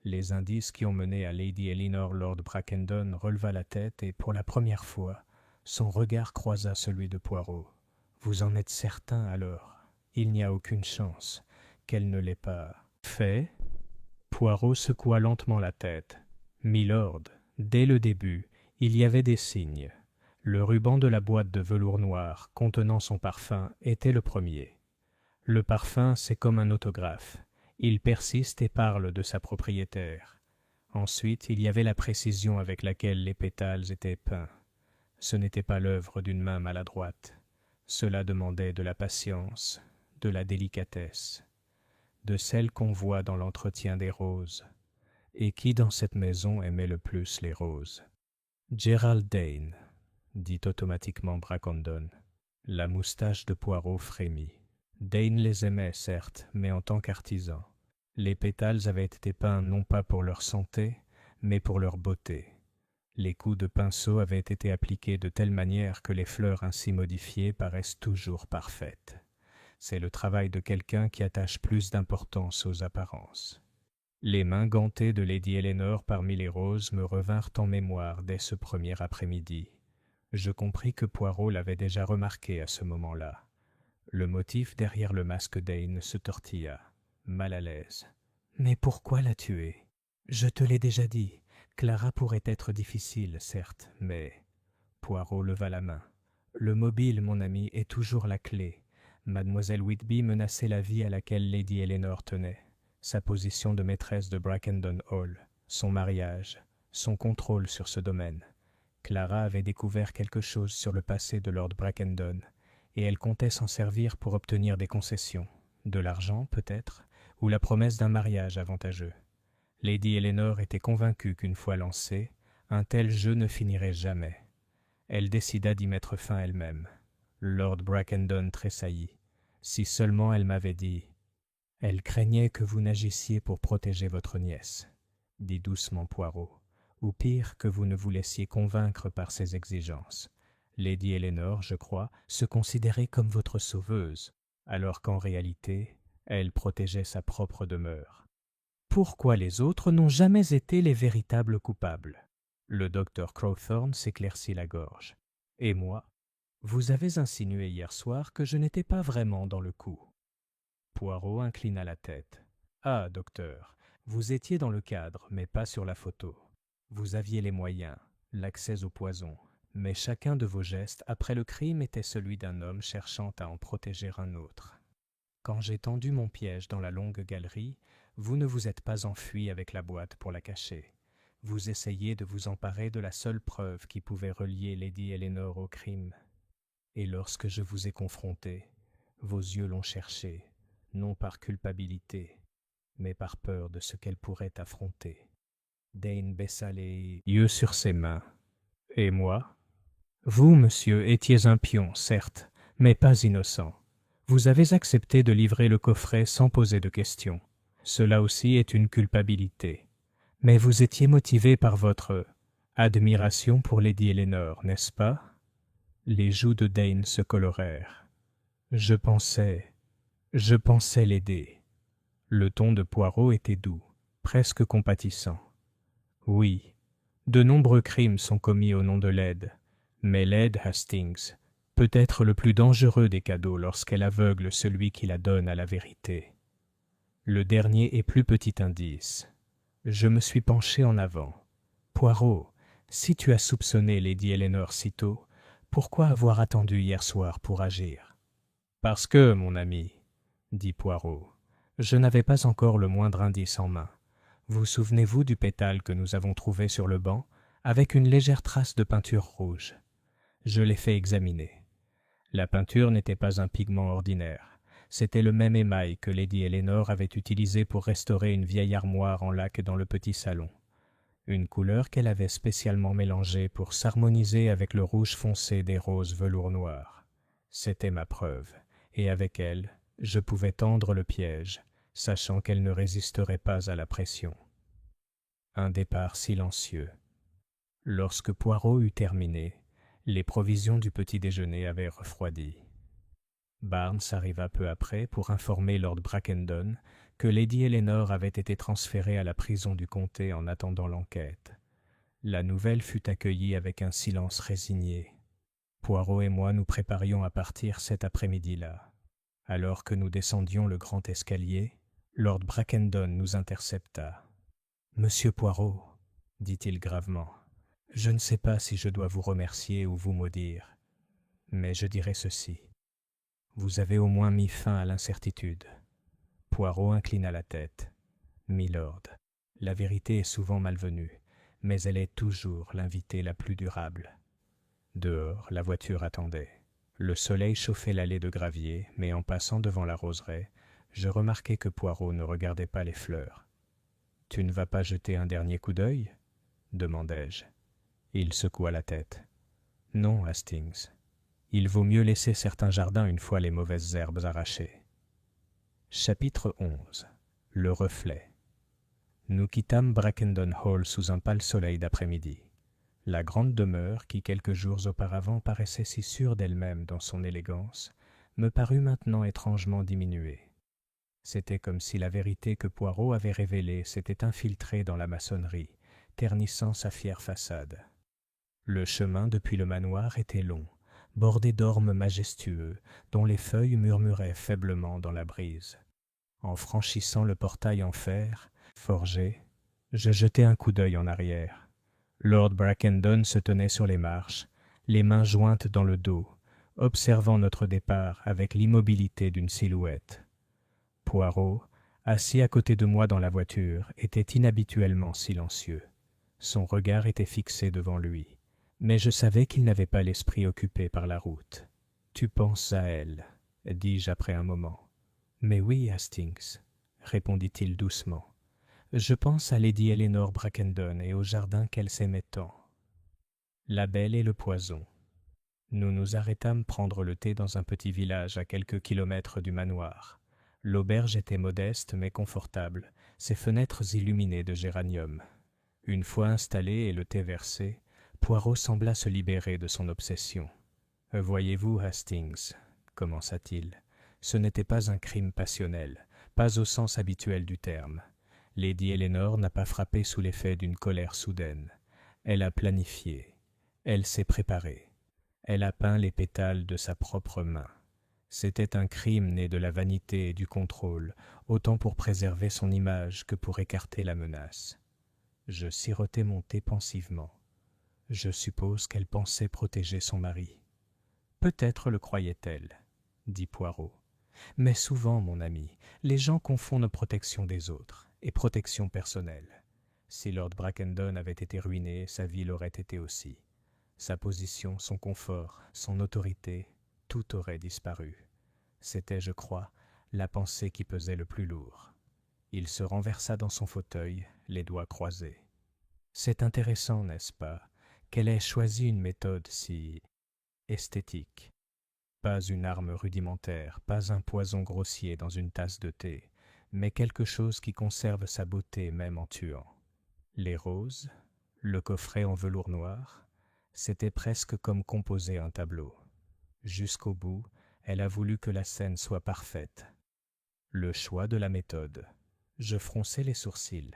Les indices qui ont mené à Lady Eleanor Lord Brackendon releva la tête et, pour la première fois, son regard croisa celui de Poirot. « Vous en êtes certain, alors ? Il n'y a aucune chance qu'elle ne l'ait pas fait ?» Poirot secoua lentement la tête. « Milord, dès le début, il y avait des signes. Le ruban de la boîte de velours noir contenant son parfum était le premier. Le parfum, c'est comme un autographe. Il persiste et parle de sa propriétaire. Ensuite, il y avait la précision avec laquelle les pétales étaient peints. Ce n'était pas l'œuvre d'une main maladroite. Cela demandait de la patience, de la délicatesse, de celle qu'on voit dans l'entretien des roses. Et qui dans cette maison aimait le plus les roses ? Gerald Dane, dit automatiquement Brackendon. La moustache de Poirot frémit. Dane les aimait, certes, mais en tant qu'artisan. Les pétales avaient été peints non pas pour leur santé, mais pour leur beauté. Les coups de pinceau avaient été appliqués de telle manière que les fleurs ainsi modifiées paraissent toujours parfaites. C'est le travail de quelqu'un qui attache plus d'importance aux apparences. Les mains gantées de Lady Eleanor parmi les roses me revinrent en mémoire dès ce premier après-midi. Je compris que Poirot l'avait déjà remarqué à ce moment-là. Le motif derrière le masque Dane se tortilla, mal à l'aise. « Mais pourquoi la tuer ? Je te l'ai déjà dit. Clara pourrait être difficile, certes, mais… » Poirot leva la main. « Le mobile, mon ami, est toujours la clé. Mademoiselle Whitby menaçait la vie à laquelle Lady Eleanor tenait. Sa position de maîtresse de Brackendon Hall, son mariage, son contrôle sur ce domaine. Clara avait découvert quelque chose sur le passé de Lord Brackendon, et elle comptait s'en servir pour obtenir des concessions, de l'argent peut-être, ou la promesse d'un mariage avantageux. Lady Eleanor était convaincue qu'une fois lancé, un tel jeu ne finirait jamais. Elle décida d'y mettre fin elle-même. Lord Brackendon tressaillit. Si seulement elle m'avait dit « Elle craignait que vous n'agissiez pour protéger votre nièce », dit doucement Poirot, ou pire que vous ne vous laissiez convaincre par ses exigences. Lady Eleanor, je crois, se considérait comme votre sauveuse, alors qu'en réalité, elle protégeait sa propre demeure. Pourquoi les autres n'ont jamais été les véritables coupables ? Le docteur Crowthorne s'éclaircit la gorge. Et moi ? Vous avez insinué hier soir que je n'étais pas vraiment dans le coup. Poirot inclina la tête. Ah, docteur, vous étiez dans le cadre, mais pas sur la photo. Vous aviez les moyens, l'accès au poison, mais chacun de vos gestes après le crime était celui d'un homme cherchant à en protéger un autre. Quand j'ai tendu mon piège dans la longue galerie, vous ne vous êtes pas enfui avec la boîte pour la cacher. Vous essayez de vous emparer de la seule preuve qui pouvait relier Lady Eleanor au crime. Et lorsque je vous ai confronté, vos yeux l'ont cherché, non par culpabilité, mais par peur de ce qu'elle pourrait affronter. Dane baissa les yeux sur ses mains. Et moi ? Vous, monsieur, étiez un pion, certes, mais pas innocent. Vous avez accepté de livrer le coffret sans poser de questions. Cela aussi est une culpabilité. Mais vous étiez motivé par votre admiration pour Lady Eleanor, n'est-ce pas ? Les joues de Dane se colorèrent. Je pensais l'aider. Le ton de Poirot était doux, presque compatissant. Oui, de nombreux crimes sont commis au nom de l'aide, mais l'aide, Hastings, peut être le plus dangereux des cadeaux lorsqu'elle aveugle celui qui la donne à la vérité. Le dernier et plus petit indice. Je me suis penché en avant. Poirot, si tu as soupçonné Lady Eleanor si tôt, pourquoi avoir attendu hier soir pour agir ? Parce que, mon ami, dit Poirot, je n'avais pas encore le moindre indice en main. Vous souvenez-vous du pétale que nous avons trouvé sur le banc, avec une légère trace de peinture rouge ? Je l'ai fait examiner. La peinture n'était pas un pigment ordinaire. C'était le même émail que Lady Eleanor avait utilisé pour restaurer une vieille armoire en laque dans le petit salon. Une couleur qu'elle avait spécialement mélangée pour s'harmoniser avec le rouge foncé des roses velours noirs. C'était ma preuve, et avec elle, je pouvais tendre le piège, sachant qu'elle ne résisterait pas à la pression. Un départ silencieux. Lorsque Poirot eut terminé, les provisions du petit déjeuner avaient refroidi. Barnes arriva peu après pour informer Lord Brackendon que Lady Eleanor avait été transférée à la prison du comté en attendant l'enquête. La nouvelle fut accueillie avec un silence résigné. Poirot et moi nous préparions à partir cet après-midi-là. Alors que nous descendions le grand escalier, Lord Brackendon nous intercepta. « Monsieur Poirot, dit-il gravement, je ne sais pas si je dois vous remercier ou vous maudire, mais je dirai ceci. Vous avez au moins mis fin à l'incertitude. » Poirot inclina la tête. « Milord, la vérité est souvent malvenue, mais elle est toujours l'invitée la plus durable. » Dehors, la voiture attendait. Le soleil chauffait l'allée de gravier, mais en passant devant la roseraie, je remarquai que Poirot ne regardait pas les fleurs. « Tu ne vas pas jeter un dernier coup d'œil » demandai-je. Il secoua la tête. « Non, Hastings. Il vaut mieux laisser certains jardins une fois les mauvaises herbes arrachées. » Chapitre 11. Le reflet. Nous quittâmes Brackendon Hall sous un pâle soleil d'après-midi. La grande demeure, qui quelques jours auparavant paraissait si sûre d'elle-même dans son élégance, me parut maintenant étrangement diminuée. C'était comme si la vérité que Poirot avait révélée s'était infiltrée dans la maçonnerie, ternissant sa fière façade. Le chemin depuis le manoir était long, bordé d'ormes majestueux, dont les feuilles murmuraient faiblement dans la brise. En franchissant le portail en fer, forgé, je jetai un coup d'œil en arrière. Lord Brackendon se tenait sur les marches, les mains jointes dans le dos, observant notre départ avec l'immobilité d'une silhouette. Poirot, assis à côté de moi dans la voiture, était inhabituellement silencieux. Son regard était fixé devant lui, mais je savais qu'il n'avait pas l'esprit occupé par la route. « Tu penses à elle, » dis-je après un moment. « Mais oui, Hastings, » répondit-il doucement. « Je pense à Lady Eleanor Brackendon et au jardin qu'elle s'aimait tant. » La belle et le poison. Nous nous arrêtâmes prendre le thé dans un petit village à quelques kilomètres du manoir. L'auberge était modeste mais confortable, ses fenêtres illuminées de géraniums. Une fois installé et le thé versé, Poirot sembla se libérer de son obsession. « Voyez-vous, Hastings, » commença-t-il, « ce n'était pas un crime passionnel, pas au sens habituel du terme. Lady Eleanor n'a pas frappé sous l'effet d'une colère soudaine. Elle a planifié. Elle s'est préparée. Elle a peint les pétales de sa propre main. C'était un crime né de la vanité et du contrôle, autant pour préserver son image que pour écarter la menace. » Je sirotai mon thé pensivement. Je suppose qu'elle pensait protéger son mari. Peut-être le croyait-elle, dit Poirot. Mais souvent, mon ami, les gens confondent protection des autres et protection personnelle. Si Lord Brackendon avait été ruiné, sa vie l'aurait été aussi. Sa position, son confort, son autorité, tout aurait disparu. C'était, je crois, la pensée qui pesait le plus lourd. Il se renversa dans son fauteuil, les doigts croisés. C'est intéressant, n'est-ce pas, qu'elle ait choisi une méthode si esthétique. Pas une arme rudimentaire, pas un poison grossier dans une tasse de thé, mais quelque chose qui conserve sa beauté même en tuant. Les roses, le coffret en velours noir, c'était presque comme composer un tableau. Jusqu'au bout, elle a voulu que la scène soit parfaite. Le choix de la méthode. Je fronçai les sourcils.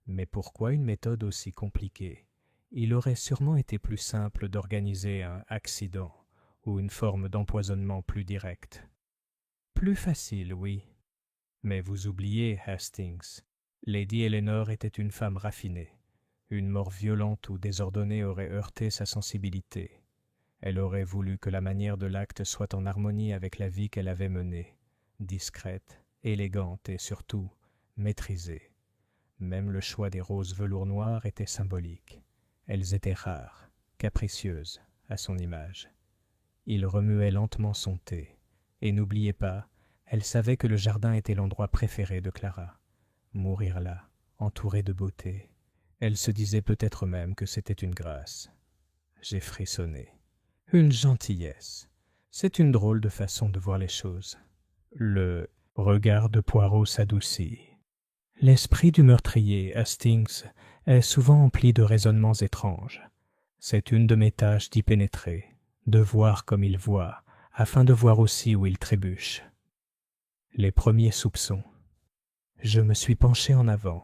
Mais pourquoi une méthode aussi compliquée? Il aurait sûrement été plus simple d'organiser un accident ou une forme d'empoisonnement plus directe. Plus facile, oui. Mais vous oubliez, Hastings. Lady Eleanor était une femme raffinée. Une mort violente ou désordonnée aurait heurté sa sensibilité. Elle aurait voulu que la manière de l'acte soit en harmonie avec la vie qu'elle avait menée, discrète, élégante et surtout maîtrisée. Même le choix des roses velours noirs était symbolique. Elles étaient rares, capricieuses, à son image. Il remuait lentement son thé. Et n'oubliez pas, elle savait que le jardin était l'endroit préféré de Clara. Mourir là, entourée de beauté. Elle se disait peut-être même que c'était une grâce. J'ai frissonné. Une gentillesse. C'est une drôle de façon de voir les choses. Le regard de Poirot s'adoucit. L'esprit du meurtrier, Hastings, est souvent empli de raisonnements étranges. C'est une de mes tâches d'y pénétrer, de voir comme il voit, afin de voir aussi où il trébuche. Les premiers soupçons. Je me suis penché en avant.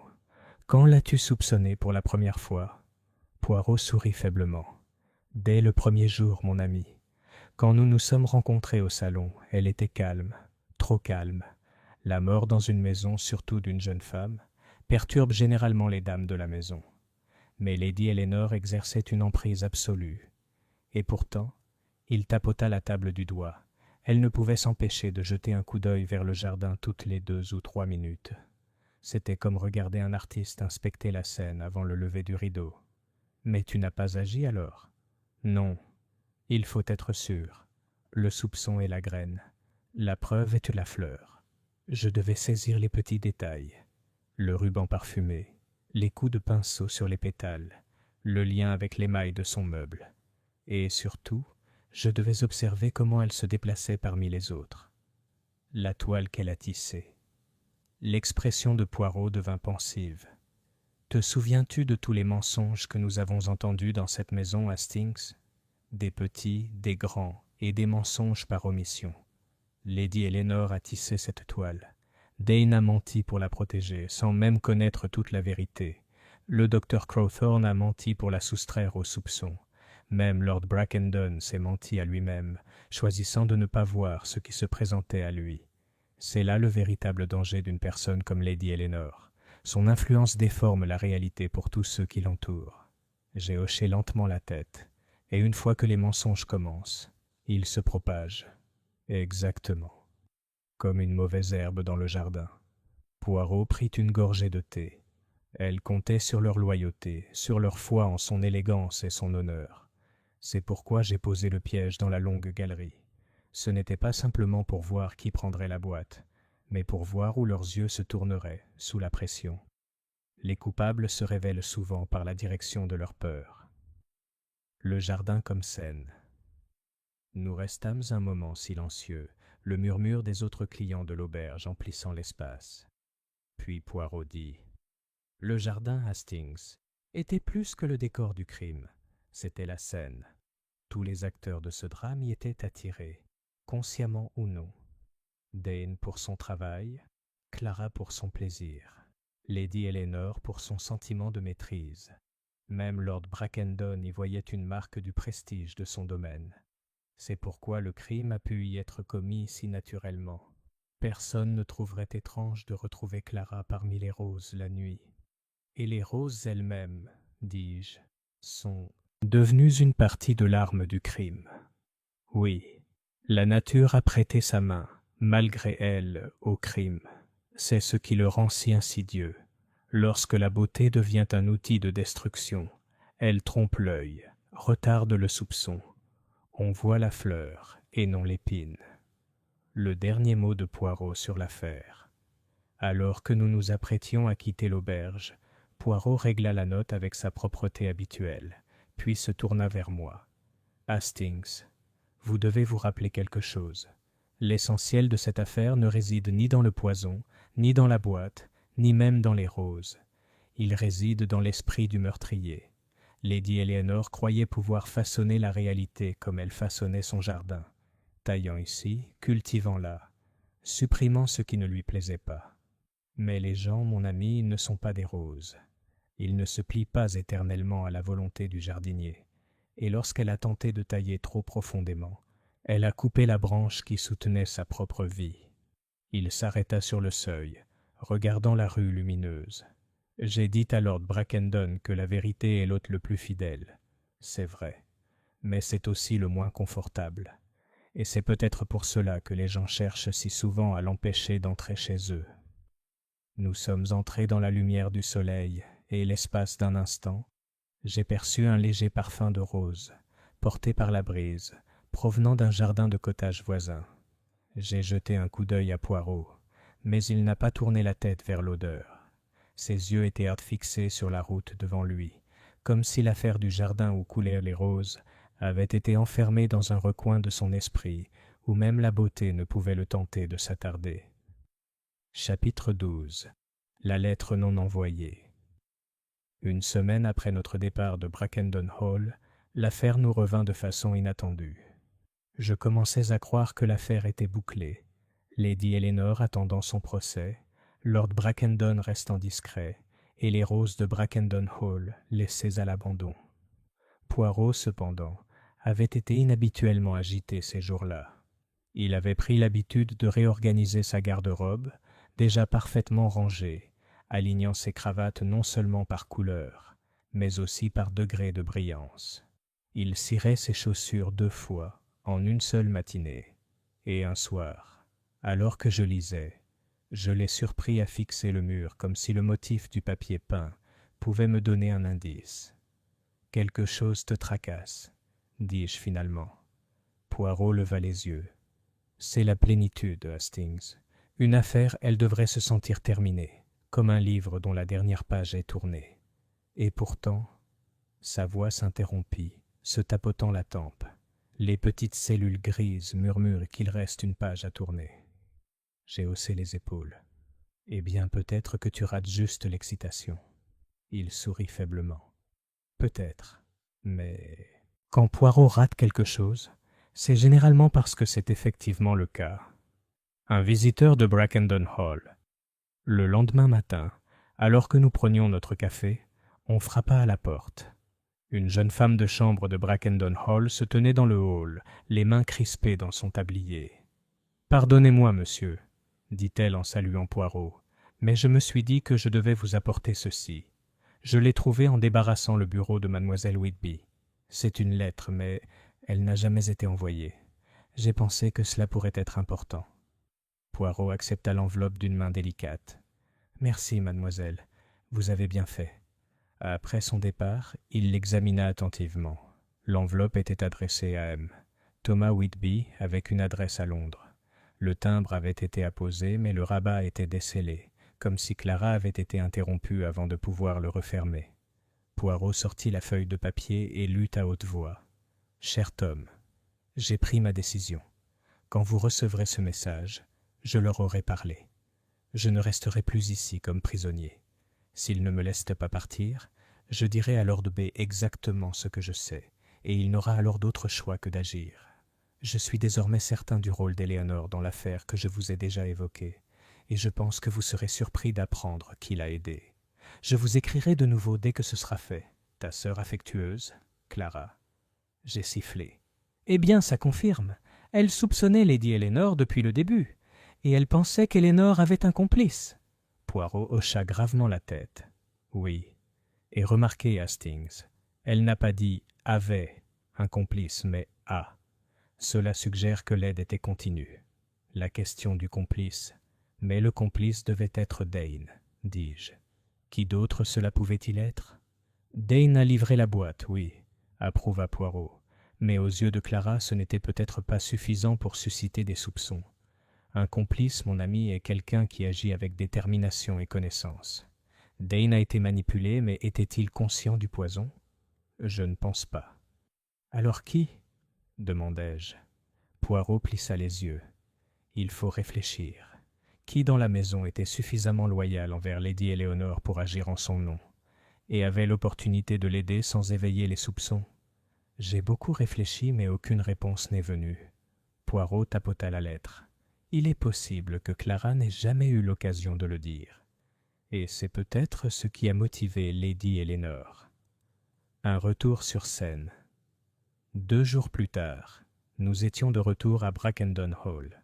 Quand l'as-tu soupçonné pour la première fois? Poirot sourit faiblement. Dès le premier jour, mon ami. Quand nous nous sommes rencontrés au salon, elle était calme, trop calme. La mort dans une maison, surtout d'une jeune femme, perturbe généralement les dames de la maison. Mais Lady Eleanor exerçait une emprise absolue. Et pourtant, il tapota la table du doigt. Elle ne pouvait s'empêcher de jeter un coup d'œil vers le jardin toutes les 2 ou 3 minutes. C'était comme regarder un artiste inspecter la scène avant le lever du rideau. Mais tu n'as pas agi alors? Non. Il faut être sûr. Le soupçon est la graine. La preuve est la fleur. Je devais saisir les petits détails. Le ruban parfumé, les coups de pinceau sur les pétales, le lien avec l'émail de son meuble. Et surtout, je devais observer comment elle se déplaçait parmi les autres. La toile qu'elle a tissée. L'expression de Poirot devint pensive. Te souviens-tu de tous les mensonges que nous avons entendus dans cette maison, Hastings? Des petits, des grands, et des mensonges par omission. Lady Eleanor a tissé cette toile. Dane a menti pour la protéger, sans même connaître toute la vérité. Le docteur Crowthorne a menti pour la soustraire aux soupçons. Même Lord Brackendon s'est menti à lui-même, choisissant de ne pas voir ce qui se présentait à lui. C'est là le véritable danger d'une personne comme Lady Eleanor. Son influence déforme la réalité pour tous ceux qui l'entourent. J'ai hoché lentement la tête, et une fois que les mensonges commencent, ils se propagent. Exactement. Comme une mauvaise herbe dans le jardin. Poirot prit une gorgée de thé. Elle comptait sur leur loyauté, sur leur foi en son élégance et son honneur. C'est pourquoi j'ai posé le piège dans la longue galerie. Ce n'était pas simplement pour voir qui prendrait la boîte, mais pour voir où leurs yeux se tourneraient, sous la pression. Les coupables se révèlent souvent par la direction de leur peur. Le jardin comme scène. Nous restâmes un moment silencieux, le murmure des autres clients de l'auberge emplissant l'espace. Puis Poirot dit « Le jardin, Hastings, était plus que le décor du crime. C'était la scène. Tous les acteurs de ce drame y étaient attirés, consciemment ou non. Dane pour son travail, Clara pour son plaisir, Lady Eleanor pour son sentiment de maîtrise. Même Lord Brackendon y voyait une marque du prestige de son domaine. C'est pourquoi le crime a pu y être commis si naturellement. Personne ne trouverait étrange de retrouver Clara parmi les roses la nuit. Et les roses elles-mêmes, dis-je, sont devenues une partie de l'arme du crime. Oui, la nature a prêté sa main, malgré elle, au crime. C'est ce qui le rend si insidieux. Lorsque la beauté devient un outil de destruction, elle trompe l'œil, retarde le soupçon. On voit la fleur et non l'épine. Le dernier mot de Poirot sur l'affaire. Alors que nous nous apprêtions à quitter l'auberge, Poirot régla la note avec sa propreté habituelle, puis se tourna vers moi. « Hastings, vous devez vous rappeler quelque chose. L'essentiel de cette affaire ne réside ni dans le poison, ni dans la boîte, ni même dans les roses. Il réside dans l'esprit du meurtrier. Lady Eleanor croyait pouvoir façonner la réalité comme elle façonnait son jardin, taillant ici, cultivant là, supprimant ce qui ne lui plaisait pas. Mais les gens, mon ami, ne sont pas des roses. Ils ne se plient pas éternellement à la volonté du jardinier, et lorsqu'elle a tenté de tailler trop profondément, elle a coupé la branche qui soutenait sa propre vie. Il s'arrêta sur le seuil, regardant la rue lumineuse. J'ai dit à Lord Brackendon que la vérité est l'hôte le plus fidèle. C'est vrai, mais c'est aussi le moins confortable. Et c'est peut-être pour cela que les gens cherchent si souvent à l'empêcher d'entrer chez eux. Nous sommes entrés dans la lumière du soleil, et l'espace d'un instant, j'ai perçu un léger parfum de rose, porté par la brise, provenant d'un jardin de cottage voisin. J'ai jeté un coup d'œil à Poirot, mais il n'a pas tourné la tête vers l'odeur. Ses yeux étaient fixés sur la route devant lui, comme si l'affaire du jardin où coulaient les roses avait été enfermée dans un recoin de son esprit, où même la beauté ne pouvait le tenter de s'attarder. Chapitre 12. La lettre non envoyée. Une semaine après notre départ de Brackendon Hall, l'affaire nous revint de façon inattendue. Je commençais à croire que l'affaire était bouclée, Lady Eleanor attendant son procès, Lord Brackendon restant discret, et les roses de Brackendon Hall laissées à l'abandon. Poirot, cependant, avait été inhabituellement agité ces jours-là. Il avait pris l'habitude de réorganiser sa garde-robe, déjà parfaitement rangée, alignant ses cravates non seulement par couleur, mais aussi par degré de brillance. Il cirait ses chaussures 2 fois, en une seule matinée, et un soir, alors que je lisais, je l'ai surpris à fixer le mur comme si le motif du papier peint pouvait me donner un indice. « Quelque chose te tracasse, » dis-je finalement. Poirot leva les yeux. « C'est la plénitude, Hastings. Une affaire, elle devrait se sentir terminée, comme un livre dont la dernière page est tournée. Et pourtant, sa voix s'interrompit, se tapotant la tempe. Les petites cellules grises murmurent qu'il reste une page à tourner. J'ai haussé les épaules. Eh bien, peut-être que tu rates juste l'excitation. Il sourit faiblement. Peut-être, mais quand Poirot rate quelque chose, c'est généralement parce que c'est effectivement le cas. Un visiteur de Brackendon Hall. Le lendemain matin, alors que nous prenions notre café, on frappa à la porte. Une jeune femme de chambre de Brackendon Hall se tenait dans le hall, les mains crispées dans son tablier. « Pardonnez-moi, monsieur, dit-elle en saluant Poirot, mais je me suis dit que je devais vous apporter ceci. Je l'ai trouvé en débarrassant le bureau de mademoiselle Whitby. C'est une lettre, mais elle n'a jamais été envoyée. J'ai pensé que cela pourrait être important. » Poirot accepta l'enveloppe d'une main délicate. « Merci, mademoiselle, vous avez bien fait. » Après son départ, il l'examina attentivement. L'enveloppe était adressée à M. Thomas Whitby, avec une adresse à Londres. Le timbre avait été apposé, mais le rabat était descellé, comme si Clara avait été interrompue avant de pouvoir le refermer. Poirot sortit la feuille de papier et lut à haute voix. « Cher Tom, j'ai pris ma décision. Quand vous recevrez ce message, je leur aurai parlé. Je ne resterai plus ici comme prisonnier. S'ils ne me laissent pas partir, je dirai à Lord B exactement ce que je sais, et il n'aura alors d'autre choix que d'agir. Je suis désormais certain du rôle d'Éléonore dans l'affaire que je vous ai déjà évoquée, et je pense que vous serez surpris d'apprendre qui l'a aidée. Je vous écrirai de nouveau dès que ce sera fait. Ta sœur affectueuse, Clara. » J'ai sifflé. « Eh bien, ça confirme. Elle soupçonnait Lady Éléonore depuis le début, et elle pensait qu'Éléonore avait un complice. » Poirot hocha gravement la tête. « Oui. Et remarquez, Hastings, elle n'a pas dit « avait » un complice, mais « a ». Cela suggère que l'aide était continue. La question du complice. Mais le complice devait être Dane, dis-je. Qui d'autre cela pouvait-il être? Dane a livré la boîte, oui, approuva Poirot. Mais aux yeux de Clara, ce n'était peut-être pas suffisant pour susciter des soupçons. Un complice, mon ami, est quelqu'un qui agit avec détermination et connaissance. Dane a été manipulé, mais était-il conscient du poison? Je ne pense pas. Alors qui? Demandai-je. Poirot plissa les yeux. Il faut réfléchir. Qui dans la maison était suffisamment loyal envers Lady Éléonore pour agir en son nom, et avait l'opportunité de l'aider sans éveiller les soupçons? J'ai beaucoup réfléchi, mais aucune réponse n'est venue. Poirot tapota la lettre. Il est possible que Clara n'ait jamais eu l'occasion de le dire. Et c'est peut-être ce qui a motivé Lady Éléonore. Un retour sur scène. 2 jours plus tard, nous étions de retour à Brackendon Hall.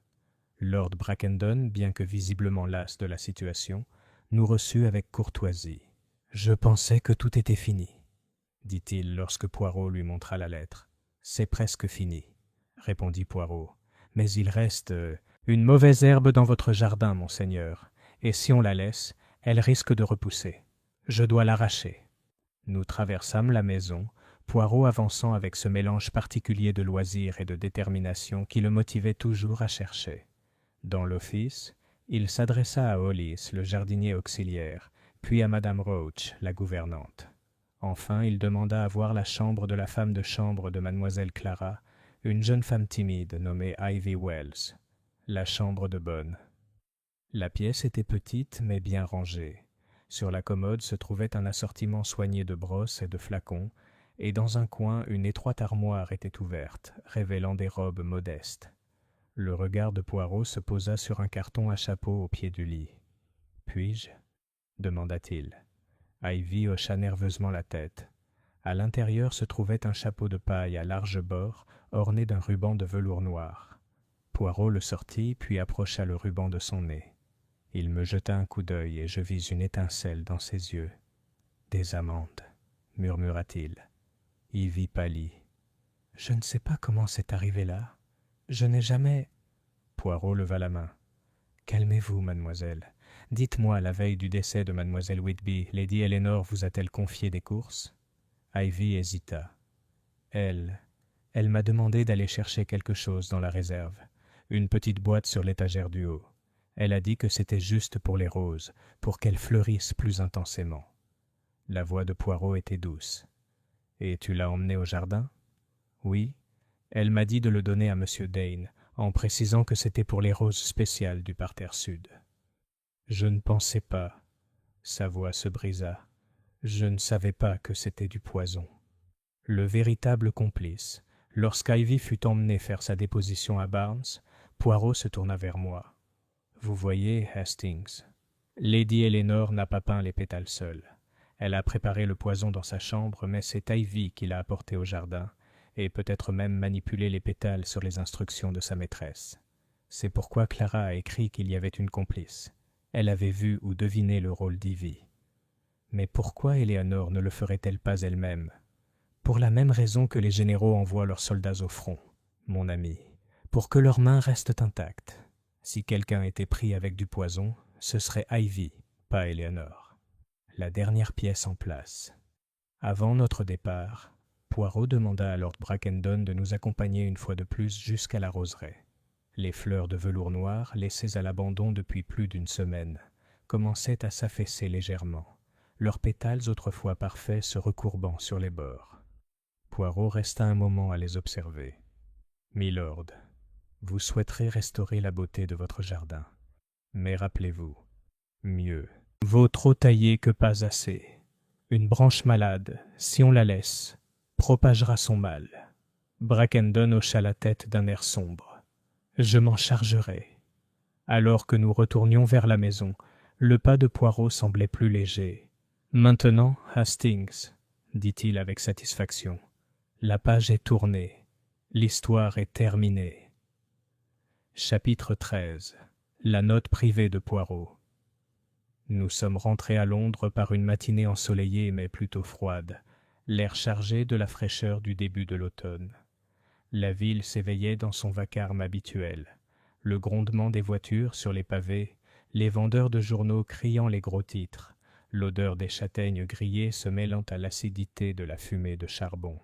Lord Brackendon, bien que visiblement las de la situation, nous reçut avec courtoisie. « Je pensais que tout était fini, » dit-il lorsque Poirot lui montra la lettre. « C'est presque fini, » répondit Poirot. « Mais il reste une mauvaise herbe dans votre jardin, monseigneur, et si on la laisse, elle risque de repousser. Je dois l'arracher. » Nous traversâmes la maison, Poirot avançant avec ce mélange particulier de loisir et de détermination qui le motivait toujours à chercher. Dans l'office, il s'adressa à Hollis, le jardinier auxiliaire, puis à Madame Roach, la gouvernante. Enfin, il demanda à voir la chambre de la femme de chambre de mademoiselle Clara, une jeune femme timide nommée Ivy Wells, la chambre de bonne. La pièce était petite mais bien rangée. Sur la commode se trouvait un assortiment soigné de brosses et de flacons, et dans un coin une étroite armoire était ouverte, révélant des robes modestes. Le regard de Poirot se posa sur un carton à chapeau au pied du lit. « Puis-je » demanda-t-il. Ivy hocha nerveusement la tête. À l'intérieur se trouvait un chapeau de paille à large bord, orné d'un ruban de velours noir. Poirot le sortit, puis approcha le ruban de son nez. Il me jeta un coup d'œil et je vis une étincelle dans ses yeux. « Des amandes, » murmura-t-il. Ivy pâlit. « Je ne sais pas comment c'est arrivé là. Je n'ai jamais... » Poirot leva la main. « Calmez-vous, mademoiselle. Dites-moi, la veille du décès de mademoiselle Whitby, Lady Éléonore vous a-t-elle confié des courses ?» Ivy hésita. « Elle m'a demandé d'aller chercher quelque chose dans la réserve, une petite boîte sur l'étagère du haut. Elle a dit que c'était juste pour les roses, pour qu'elles fleurissent plus intensément. » La voix de Poirot était douce. « Et tu l'as emmenée au jardin ?»« Oui. Elle m'a dit de le donner à Monsieur Dane, en précisant que c'était pour les roses spéciales du parterre sud. » Je ne pensais pas. Sa voix se brisa. Je ne savais pas que c'était du poison. Le véritable complice. Lorsqu'Ivy fut emmené faire sa déposition à Barnes, Poirot se tourna vers moi. « Vous voyez, Hastings, Lady Éléonore n'a pas peint les pétales seuls. Elle a préparé le poison dans sa chambre, mais c'est Ivy qui l'a apporté au jardin, et peut-être même manipulé les pétales sur les instructions de sa maîtresse. C'est pourquoi Clara a écrit qu'il y avait une complice. Elle avait vu ou deviné le rôle d'Ivy. Mais pourquoi Éléanore ne le ferait-elle pas elle-même? Pour la même raison que les généraux envoient leurs soldats au front, mon ami, pour que leurs mains restent intactes. Si quelqu'un était pris avec du poison, ce serait Ivy, pas Éléanore. La dernière pièce en place. Avant notre départ, Poirot demanda à Lord Brackendon de nous accompagner une fois de plus jusqu'à la roseraie. Les fleurs de velours noir, laissées à l'abandon depuis plus d'une semaine, commençaient à s'affaisser légèrement, leurs pétales autrefois parfaits se recourbant sur les bords. Poirot resta un moment à les observer. « Milord, vous souhaiterez restaurer la beauté de votre jardin. Mais rappelez-vous, mieux vaut trop tailler que pas assez. Une branche malade, si on la laisse, propagera son mal. » Brackendon hocha la tête d'un air sombre. « Je m'en chargerai. » Alors que nous retournions vers la maison, le pas de Poirot semblait plus léger. « Maintenant, Hastings, dit-il avec satisfaction, la page est tournée. L'histoire est terminée. » Chapitre 13. La note privée de Poirot. Nous sommes rentrés à Londres par une matinée ensoleillée mais plutôt froide, l'air chargé de la fraîcheur du début de l'automne. La ville s'éveillait dans son vacarme habituel. Le grondement des voitures sur les pavés, les vendeurs de journaux criant les gros titres, l'odeur des châtaignes grillées se mêlant à l'acidité de la fumée de charbon.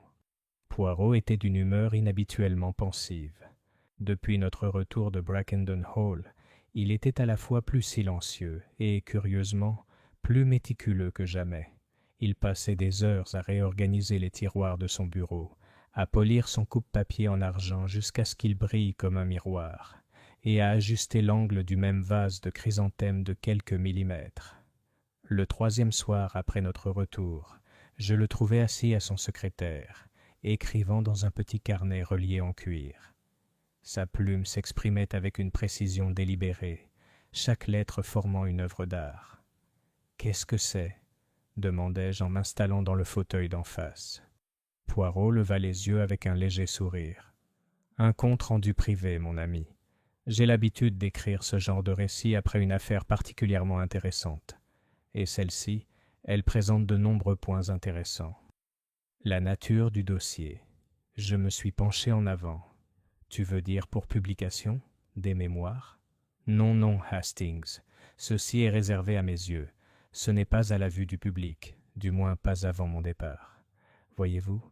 Poirot était d'une humeur inhabituellement pensive. Depuis notre retour de Brackendon Hall, il était à la fois plus silencieux et, curieusement, plus méticuleux que jamais. Il passait des heures à réorganiser les tiroirs de son bureau, à polir son coupe-papier en argent jusqu'à ce qu'il brille comme un miroir, et à ajuster l'angle du même vase de chrysanthème de quelques millimètres. Le troisième soir après notre retour, je le trouvai assis à son secrétaire, écrivant dans un petit carnet relié en cuir. Sa plume s'exprimait avec une précision délibérée, chaque lettre formant une œuvre d'art. « Qu'est-ce que c'est » demandai-je en m'installant dans le fauteuil d'en face. Poirot leva les yeux avec un léger sourire. « Un compte rendu privé, mon ami. J'ai l'habitude d'écrire ce genre de récit après une affaire particulièrement intéressante. Et celle-ci, elle présente de nombreux points intéressants. La nature du dossier. Je me suis penché en avant. Tu veux dire pour publication? Des mémoires? Non, non, Hastings. Ceci est réservé à mes yeux. Ce n'est pas à la vue du public, du moins pas avant mon départ. Voyez-vous,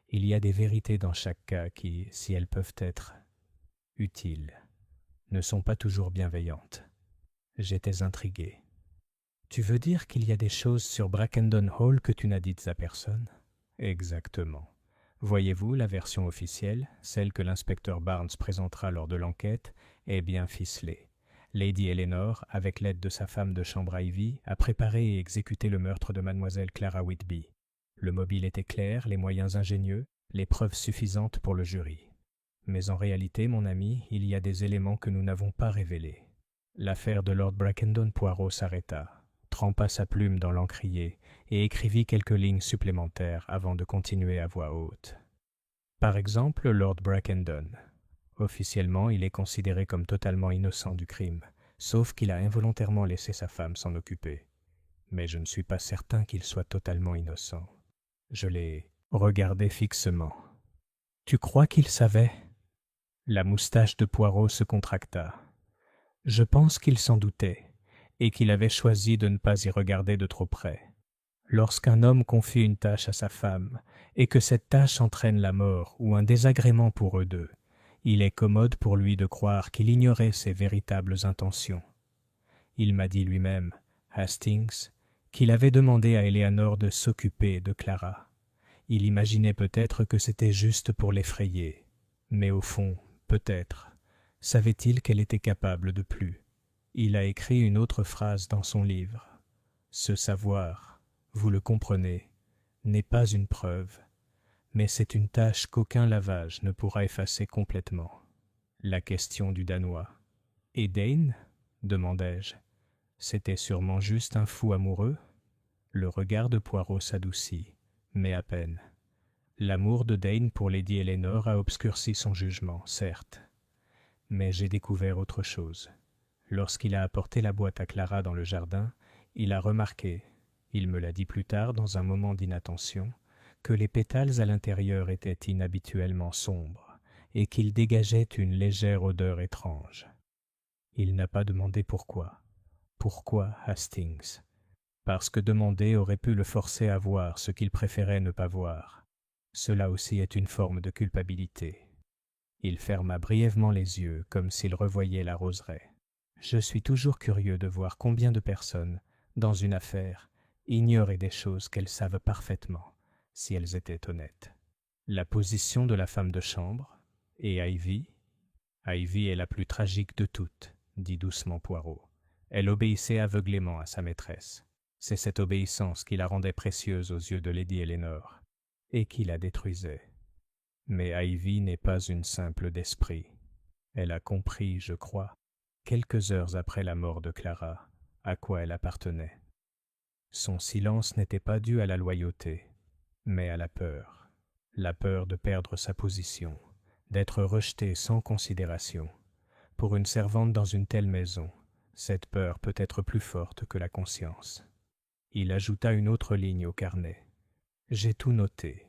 il y a des vérités dans chaque cas qui, si elles peuvent être utiles, ne sont pas toujours bienveillantes. J'étais intrigué. Tu veux dire qu'il y a des choses sur Brackendon Hall que tu n'as dites à personne? Exactement. Voyez-vous, la version officielle, celle que l'inspecteur Barnes présentera lors de l'enquête, est bien ficelée. Lady Eleanor, avec l'aide de sa femme de chambre Ivy, a préparé et exécuté le meurtre de mademoiselle Clara Whitby. Le mobile était clair, les moyens ingénieux, les preuves suffisantes pour le jury. Mais en réalité, mon ami, il y a des éléments que nous n'avons pas révélés. L'affaire de Lord Brackendon Poirot s'arrêta, trempa sa plume dans l'encrier et écrivit quelques lignes supplémentaires avant de continuer à voix haute. Par exemple, Lord Brackendon. Officiellement, il est considéré comme totalement innocent du crime, sauf qu'il a involontairement laissé sa femme s'en occuper. Mais je ne suis pas certain qu'il soit totalement innocent. Je l'ai regardé fixement. « Tu crois qu'il savait ?» La moustache de Poirot se contracta. « Je pense qu'il s'en doutait, et qu'il avait choisi de ne pas y regarder de trop près. Lorsqu'un homme confie une tâche à sa femme, et que cette tâche entraîne la mort ou un désagrément pour eux deux, il est commode pour lui de croire qu'il ignorait ses véritables intentions. Il m'a dit lui-même, Hastings, qu'il avait demandé à Eleanor de s'occuper de Clara. Il imaginait peut-être que c'était juste pour l'effrayer, mais au fond, peut-être, savait-il qu'elle était capable de plus. Il a écrit une autre phrase dans son livre. Ce savoir, vous le comprenez, n'est pas une preuve, mais c'est une tâche qu'aucun lavage ne pourra effacer complètement. » La question du Danois. « Et Dane ?» demandai-je. « C'était sûrement juste un fou amoureux ?» Le regard de Poirot s'adoucit, mais à peine. L'amour de Dane pour Lady Eleanor a obscurci son jugement, certes. Mais j'ai découvert autre chose. Lorsqu'il a apporté la boîte à Clara dans le jardin, il a remarqué, il me l'a dit plus tard dans un moment d'inattention, que les pétales à l'intérieur étaient inhabituellement sombres et qu'ils dégageaient une légère odeur étrange. Il n'a pas demandé pourquoi. Pourquoi Hastings? Parce que demander aurait pu le forcer à voir ce qu'il préférait ne pas voir. Cela aussi est une forme de culpabilité. Il ferma brièvement les yeux comme s'il revoyait la roseraie. Je suis toujours curieux de voir combien de personnes, dans une affaire, ignoraient des choses qu'elles savent parfaitement, si elles étaient honnêtes. La position de la femme de chambre, et Ivy? Ivy est la plus tragique de toutes, dit doucement Poirot. Elle obéissait aveuglément à sa maîtresse. C'est cette obéissance qui la rendait précieuse aux yeux de Lady Eleanor, et qui la détruisait. Mais Ivy n'est pas une simple d'esprit. Elle a compris, je crois, quelques heures après la mort de Clara, à quoi elle appartenait. Son silence n'était pas dû à la loyauté, mais à la peur de perdre sa position, d'être rejetée sans considération. Pour une servante dans une telle maison, cette peur peut être plus forte que la conscience. Il ajouta une autre ligne au carnet. J'ai tout noté,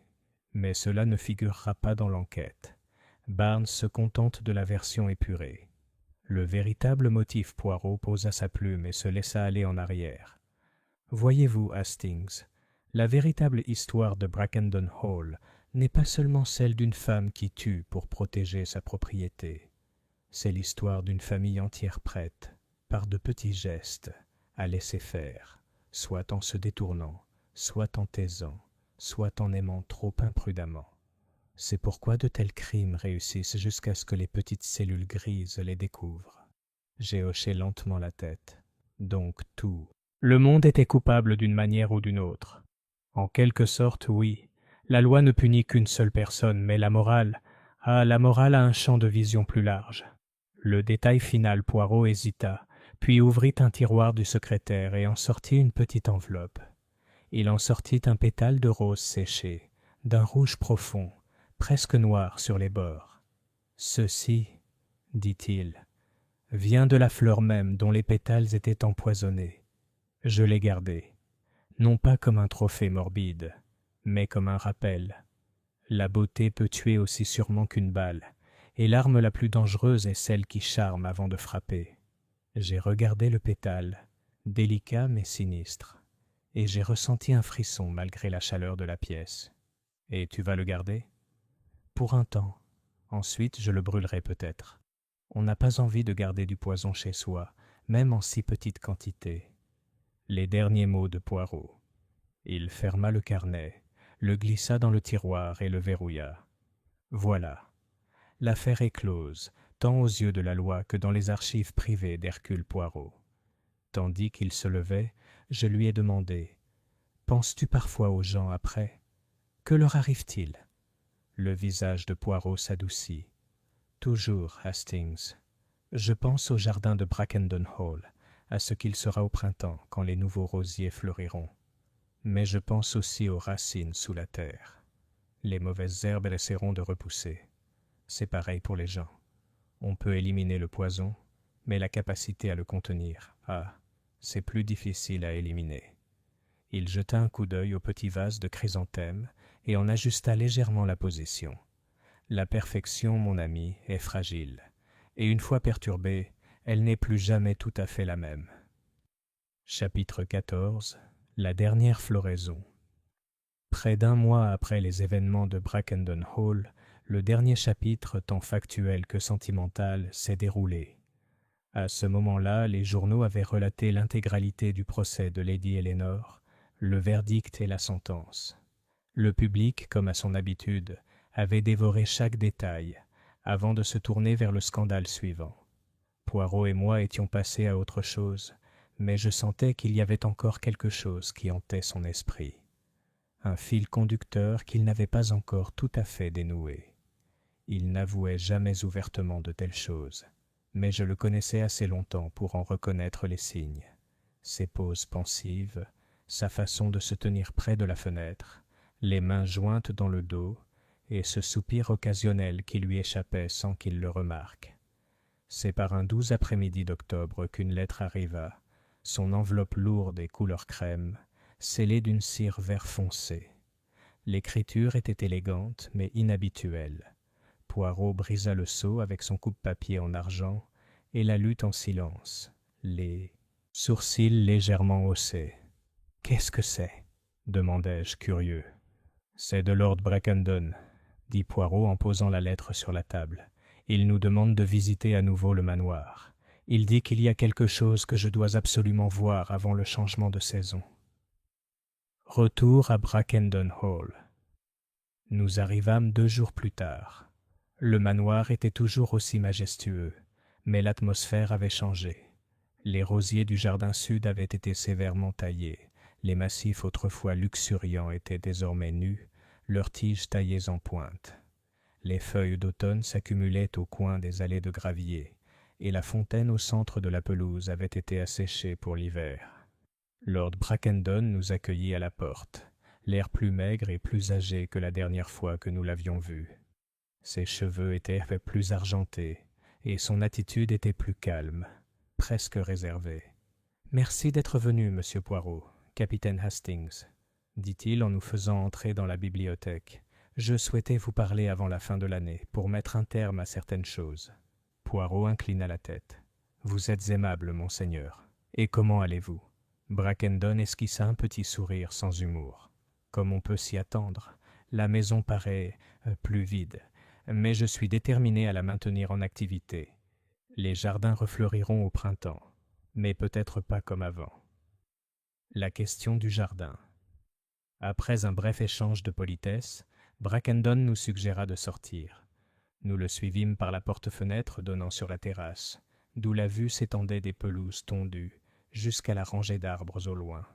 mais cela ne figurera pas dans l'enquête. Barnes se contente de la version épurée. Le véritable motif Poirot posa sa plume et se laissa aller en arrière. Voyez-vous, Hastings, la véritable histoire de Brackenton Hall n'est pas seulement celle d'une femme qui tue pour protéger sa propriété. C'est l'histoire d'une famille entière prête, par de petits gestes, à laisser faire, soit en se détournant, soit en taisant, soit en aimant trop imprudemment. C'est pourquoi de tels crimes réussissent jusqu'à ce que les petites cellules grises les découvrent. J'ai hoché lentement la tête. Donc tout. Le monde était coupable d'une manière ou d'une autre. En quelque sorte, oui. La loi ne punit qu'une seule personne, mais la morale a un champ de vision plus large. Le détail final, Poirot hésita, puis ouvrit un tiroir du secrétaire et en sortit une petite enveloppe. Il en sortit un pétale de rose séché, d'un rouge profond, presque noir sur les bords. « Ceci, dit-il, vient de la fleur même dont les pétales étaient empoisonnés. Je l'ai gardé, non pas comme un trophée morbide, mais comme un rappel. La beauté peut tuer aussi sûrement qu'une balle, et l'arme la plus dangereuse est celle qui charme avant de frapper. J'ai regardé le pétale, délicat mais sinistre, et j'ai ressenti un frisson malgré la chaleur de la pièce. Et tu vas le garder ? Pour un temps. Ensuite, je le brûlerai peut-être. On n'a pas envie de garder du poison chez soi, même en si petite quantité. Les derniers mots de Poirot. Il ferma le carnet, le glissa dans le tiroir et le verrouilla. Voilà. L'affaire est close, tant aux yeux de la loi que dans les archives privées d'Hercule Poirot. Tandis qu'il se levait, je lui ai demandé « Penses-tu parfois aux gens après ? Que leur arrive-t-il » Le visage de Poirot s'adoucit. « Toujours, Hastings. Je pense au jardin de Brackenton Hall, à ce qu'il sera au printemps, quand les nouveaux rosiers fleuriront. Mais je pense aussi aux racines sous la terre. Les mauvaises herbes essaieront de repousser. C'est pareil pour les gens. On peut éliminer le poison, mais la capacité à le contenir, c'est plus difficile à éliminer. » Il jeta un coup d'œil au petit vase de chrysanthème et en ajusta légèrement la position. La perfection, mon ami, est fragile, et une fois perturbée, elle n'est plus jamais tout à fait la même. Chapitre 14. La dernière floraison. Près d'un mois après les événements de Brackenton Hall, le dernier chapitre, tant factuel que sentimental, s'est déroulé. À ce moment-là, les journaux avaient relaté l'intégralité du procès de Lady Eleanor, le verdict et la sentence. Le public, comme à son habitude, avait dévoré chaque détail, avant de se tourner vers le scandale suivant. Poirot et moi étions passés à autre chose, mais je sentais qu'il y avait encore quelque chose qui hantait son esprit. Un fil conducteur qu'il n'avait pas encore tout à fait dénoué. Il n'avouait jamais ouvertement de telles choses, mais je le connaissais assez longtemps pour en reconnaître les signes. Ses poses pensives, sa façon de se tenir près de la fenêtre, les mains jointes dans le dos, et ce soupir occasionnel qui lui échappait sans qu'il le remarque. C'est par un doux après-midi d'octobre qu'une lettre arriva, son enveloppe lourde et couleur crème, scellée d'une cire vert foncé. L'écriture était élégante mais inhabituelle. Poirot brisa le sceau avec son coupe-papier en argent et la lut en silence, les sourcils légèrement haussés. « Qu'est-ce que c'est » demandai-je, curieux. « C'est de Lord Brackendon, » dit Poirot en posant la lettre sur la table. « Il nous demande de visiter à nouveau le manoir. Il dit qu'il y a quelque chose que je dois absolument voir avant le changement de saison. » Retour à Brackendon Hall. Nous arrivâmes 2 jours plus tard. Le manoir était toujours aussi majestueux, mais l'atmosphère avait changé. Les rosiers du jardin sud avaient été sévèrement taillés. Les massifs autrefois luxuriants étaient désormais nus, leurs tiges taillées en pointe. Les feuilles d'automne s'accumulaient au coin des allées de gravier, et la fontaine au centre de la pelouse avait été asséchée pour l'hiver. Lord Brackendon nous accueillit à la porte, l'air plus maigre et plus âgé que la dernière fois que nous l'avions vu. Ses cheveux étaient plus argentés, et son attitude était plus calme, presque réservée. « Merci d'être venu, monsieur Poirot, capitaine Hastings, » dit-il en nous faisant entrer dans la bibliothèque. « Je souhaitais vous parler avant la fin de l'année, pour mettre un terme à certaines choses. » Poirot inclina la tête. « Vous êtes aimable, monseigneur. Et comment allez-vous » Brackendon esquissa un petit sourire sans humour. « Comme on peut s'y attendre, la maison paraît plus vide, mais je suis déterminé à la maintenir en activité. Les jardins refleuriront au printemps, mais peut-être pas comme avant. » La question du jardin. Après un bref échange de politesse, Brackendon nous suggéra de sortir. Nous le suivîmes par la porte-fenêtre donnant sur la terrasse, d'où la vue s'étendait des pelouses tondues jusqu'à la rangée d'arbres au loin.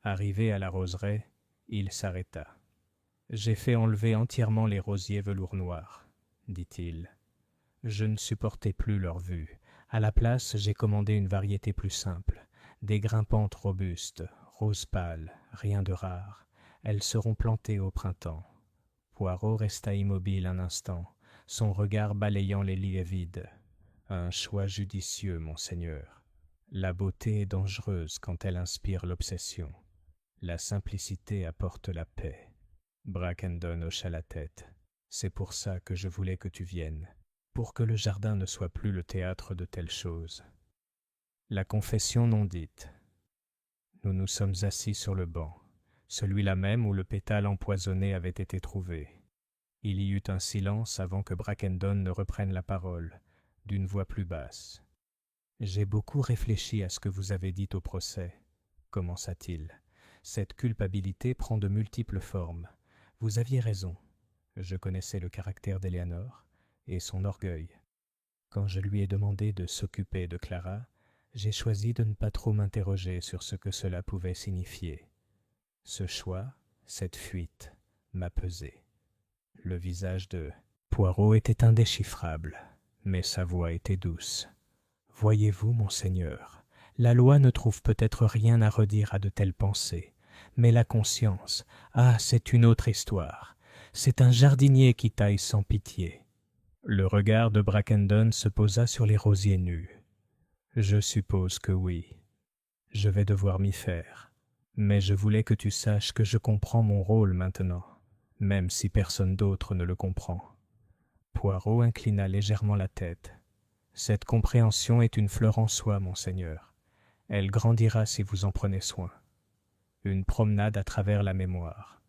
Arrivé à la roseraie, il s'arrêta. « J'ai fait enlever entièrement les rosiers velours noir, » dit-il. Je ne supportais plus leur vue. À la place, j'ai commandé une variété plus simple, des grimpantes robustes, rose pâle, rien de rare. Elles seront plantées au printemps. Poirot resta immobile un instant, son regard balayant les lits vides. Un choix judicieux, monseigneur. La beauté est dangereuse quand elle inspire l'obsession. La simplicité apporte la paix. Brackendon hocha la tête. C'est pour ça que je voulais que tu viennes, pour que le jardin ne soit plus le théâtre de telles choses. La confession non dite. Nous nous sommes assis sur le banc, celui-là même où le pétale empoisonné avait été trouvé. Il y eut un silence avant que Brackendon ne reprenne la parole, d'une voix plus basse. « J'ai beaucoup réfléchi à ce que vous avez dit au procès, » commença-t-il. « Cette culpabilité prend de multiples formes. Vous aviez raison. Je connaissais le caractère d'Éléanore et son orgueil. Quand je lui ai demandé de s'occuper de Clara, j'ai choisi de ne pas trop m'interroger sur ce que cela pouvait signifier. Ce choix, cette fuite, m'a pesé. » Le visage de Poirot était indéchiffrable, mais sa voix était douce. « Voyez-vous, monseigneur, la loi ne trouve peut-être rien à redire à de telles pensées, mais la conscience, ah, c'est une autre histoire. C'est un jardinier qui taille sans pitié. » Le regard de Brackendon se posa sur les rosiers nus. « Je suppose que oui. Je vais devoir m'y faire. Mais je voulais que tu saches que je comprends mon rôle maintenant, même si personne d'autre ne le comprend. » Poirot inclina légèrement la tête. « Cette compréhension est une fleur en soi, monseigneur. Elle grandira si vous en prenez soin. » Une promenade à travers la mémoire.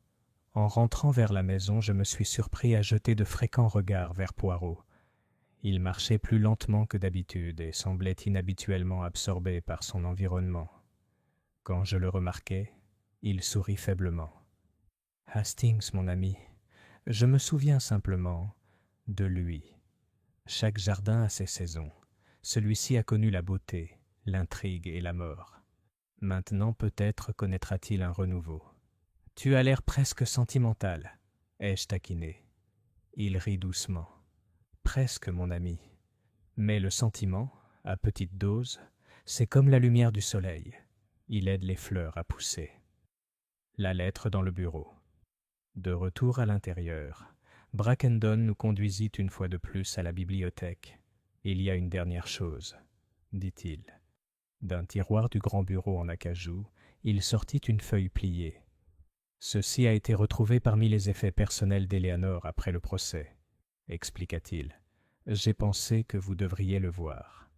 En rentrant vers la maison, je me suis surpris à jeter de fréquents regards vers Poirot. Il marchait plus lentement que d'habitude et semblait inhabituellement absorbé par son environnement. Quand je le remarquai, il sourit faiblement. « Hastings, mon ami, je me souviens simplement de lui. Chaque jardin a ses saisons. Celui-ci a connu la beauté, l'intrigue et la mort. Maintenant peut-être connaîtra-t-il un renouveau. Tu as l'air presque sentimental, ai-je taquiné. Il rit doucement. Presque, mon ami. Mais le sentiment, à petite dose, c'est comme la lumière du soleil. Il aide les fleurs à pousser. La lettre dans le bureau. De retour à l'intérieur, Brackendon nous conduisit une fois de plus à la bibliothèque. « Il y a une dernière chose, » dit-il. D'un tiroir du grand bureau en acajou, il sortit une feuille pliée. « Ceci a été retrouvé parmi les effets personnels d'Éléanore après le procès, » expliqua-t-il. « J'ai pensé que vous devriez le voir. »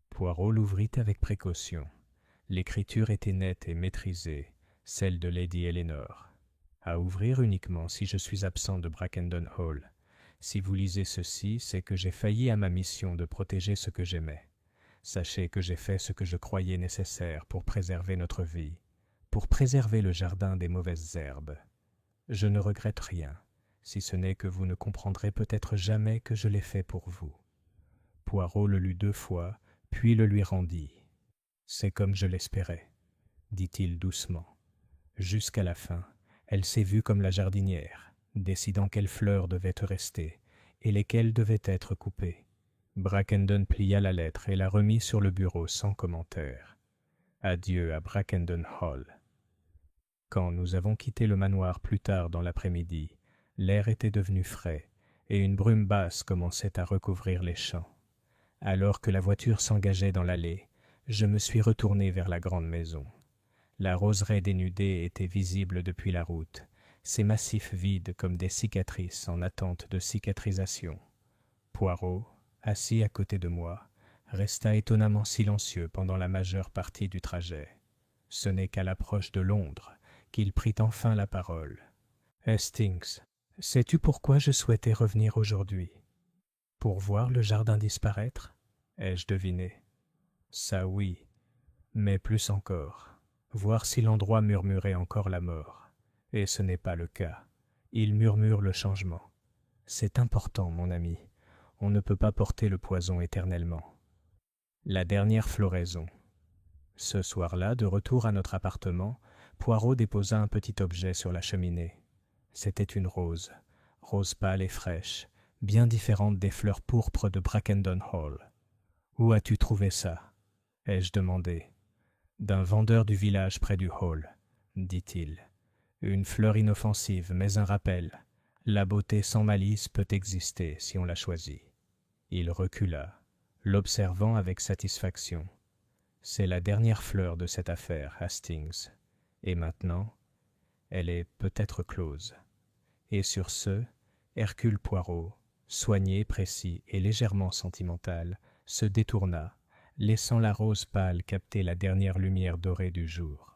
Poirot l'ouvrit avec précaution. L'écriture était nette et maîtrisée, celle de Lady Eleanor. À ouvrir uniquement si je suis absent de Brackendon Hall. Si vous lisez ceci, c'est que j'ai failli à ma mission de protéger ce que j'aimais. Sachez que j'ai fait ce que je croyais nécessaire pour préserver notre vie, pour préserver le jardin des mauvaises herbes. Je ne regrette rien, si ce n'est que vous ne comprendrez peut-être jamais que je l'ai fait pour vous. Poirot le lut 2 fois, puis le lui rendit. « C'est comme je l'espérais, » dit-il doucement. Jusqu'à la fin, elle s'est vue comme la jardinière, décidant quelles fleurs devaient rester et lesquelles devaient être coupées. Brackendon plia la lettre et la remit sur le bureau sans commentaire. Adieu à Brackendon Hall. Quand nous avons quitté le manoir plus tard dans l'après-midi, l'air était devenu frais et une brume basse commençait à recouvrir les champs. Alors que la voiture s'engageait dans l'allée, je me suis retourné vers la grande maison. La roseraie dénudée était visible depuis la route, ses massifs vides comme des cicatrices en attente de cicatrisation. Poirot, assis à côté de moi, resta étonnamment silencieux pendant la majeure partie du trajet. Ce n'est qu'à l'approche de Londres qu'il prit enfin la parole. « Hastings, sais-tu pourquoi je souhaitais revenir aujourd'hui? Pour voir le jardin disparaître? Ai-je deviné? Ça oui, mais plus encore. Voir si l'endroit murmurait encore la mort. Et ce n'est pas le cas. Il murmure le changement. C'est important, mon ami. On ne peut pas porter le poison éternellement. » La dernière floraison. Ce soir-là, de retour à notre appartement, Poirot déposa un petit objet sur la cheminée. C'était une rose, rose pâle et fraîche, bien différente des fleurs pourpres de Brackendon Hall. « Où as-tu trouvé ça ?» ai-je demandé. « D'un vendeur du village près du hall, » dit-il. « Une fleur inoffensive, mais un rappel. La beauté sans malice peut exister si on la choisit. » Il recula, l'observant avec satisfaction. « C'est la dernière fleur de cette affaire, Hastings. Et maintenant, elle est peut-être close. » Et sur ce, Hercule Poirot, soigné, précis et légèrement sentimental, se détourna, laissant la rose pâle capter la dernière lumière dorée du jour.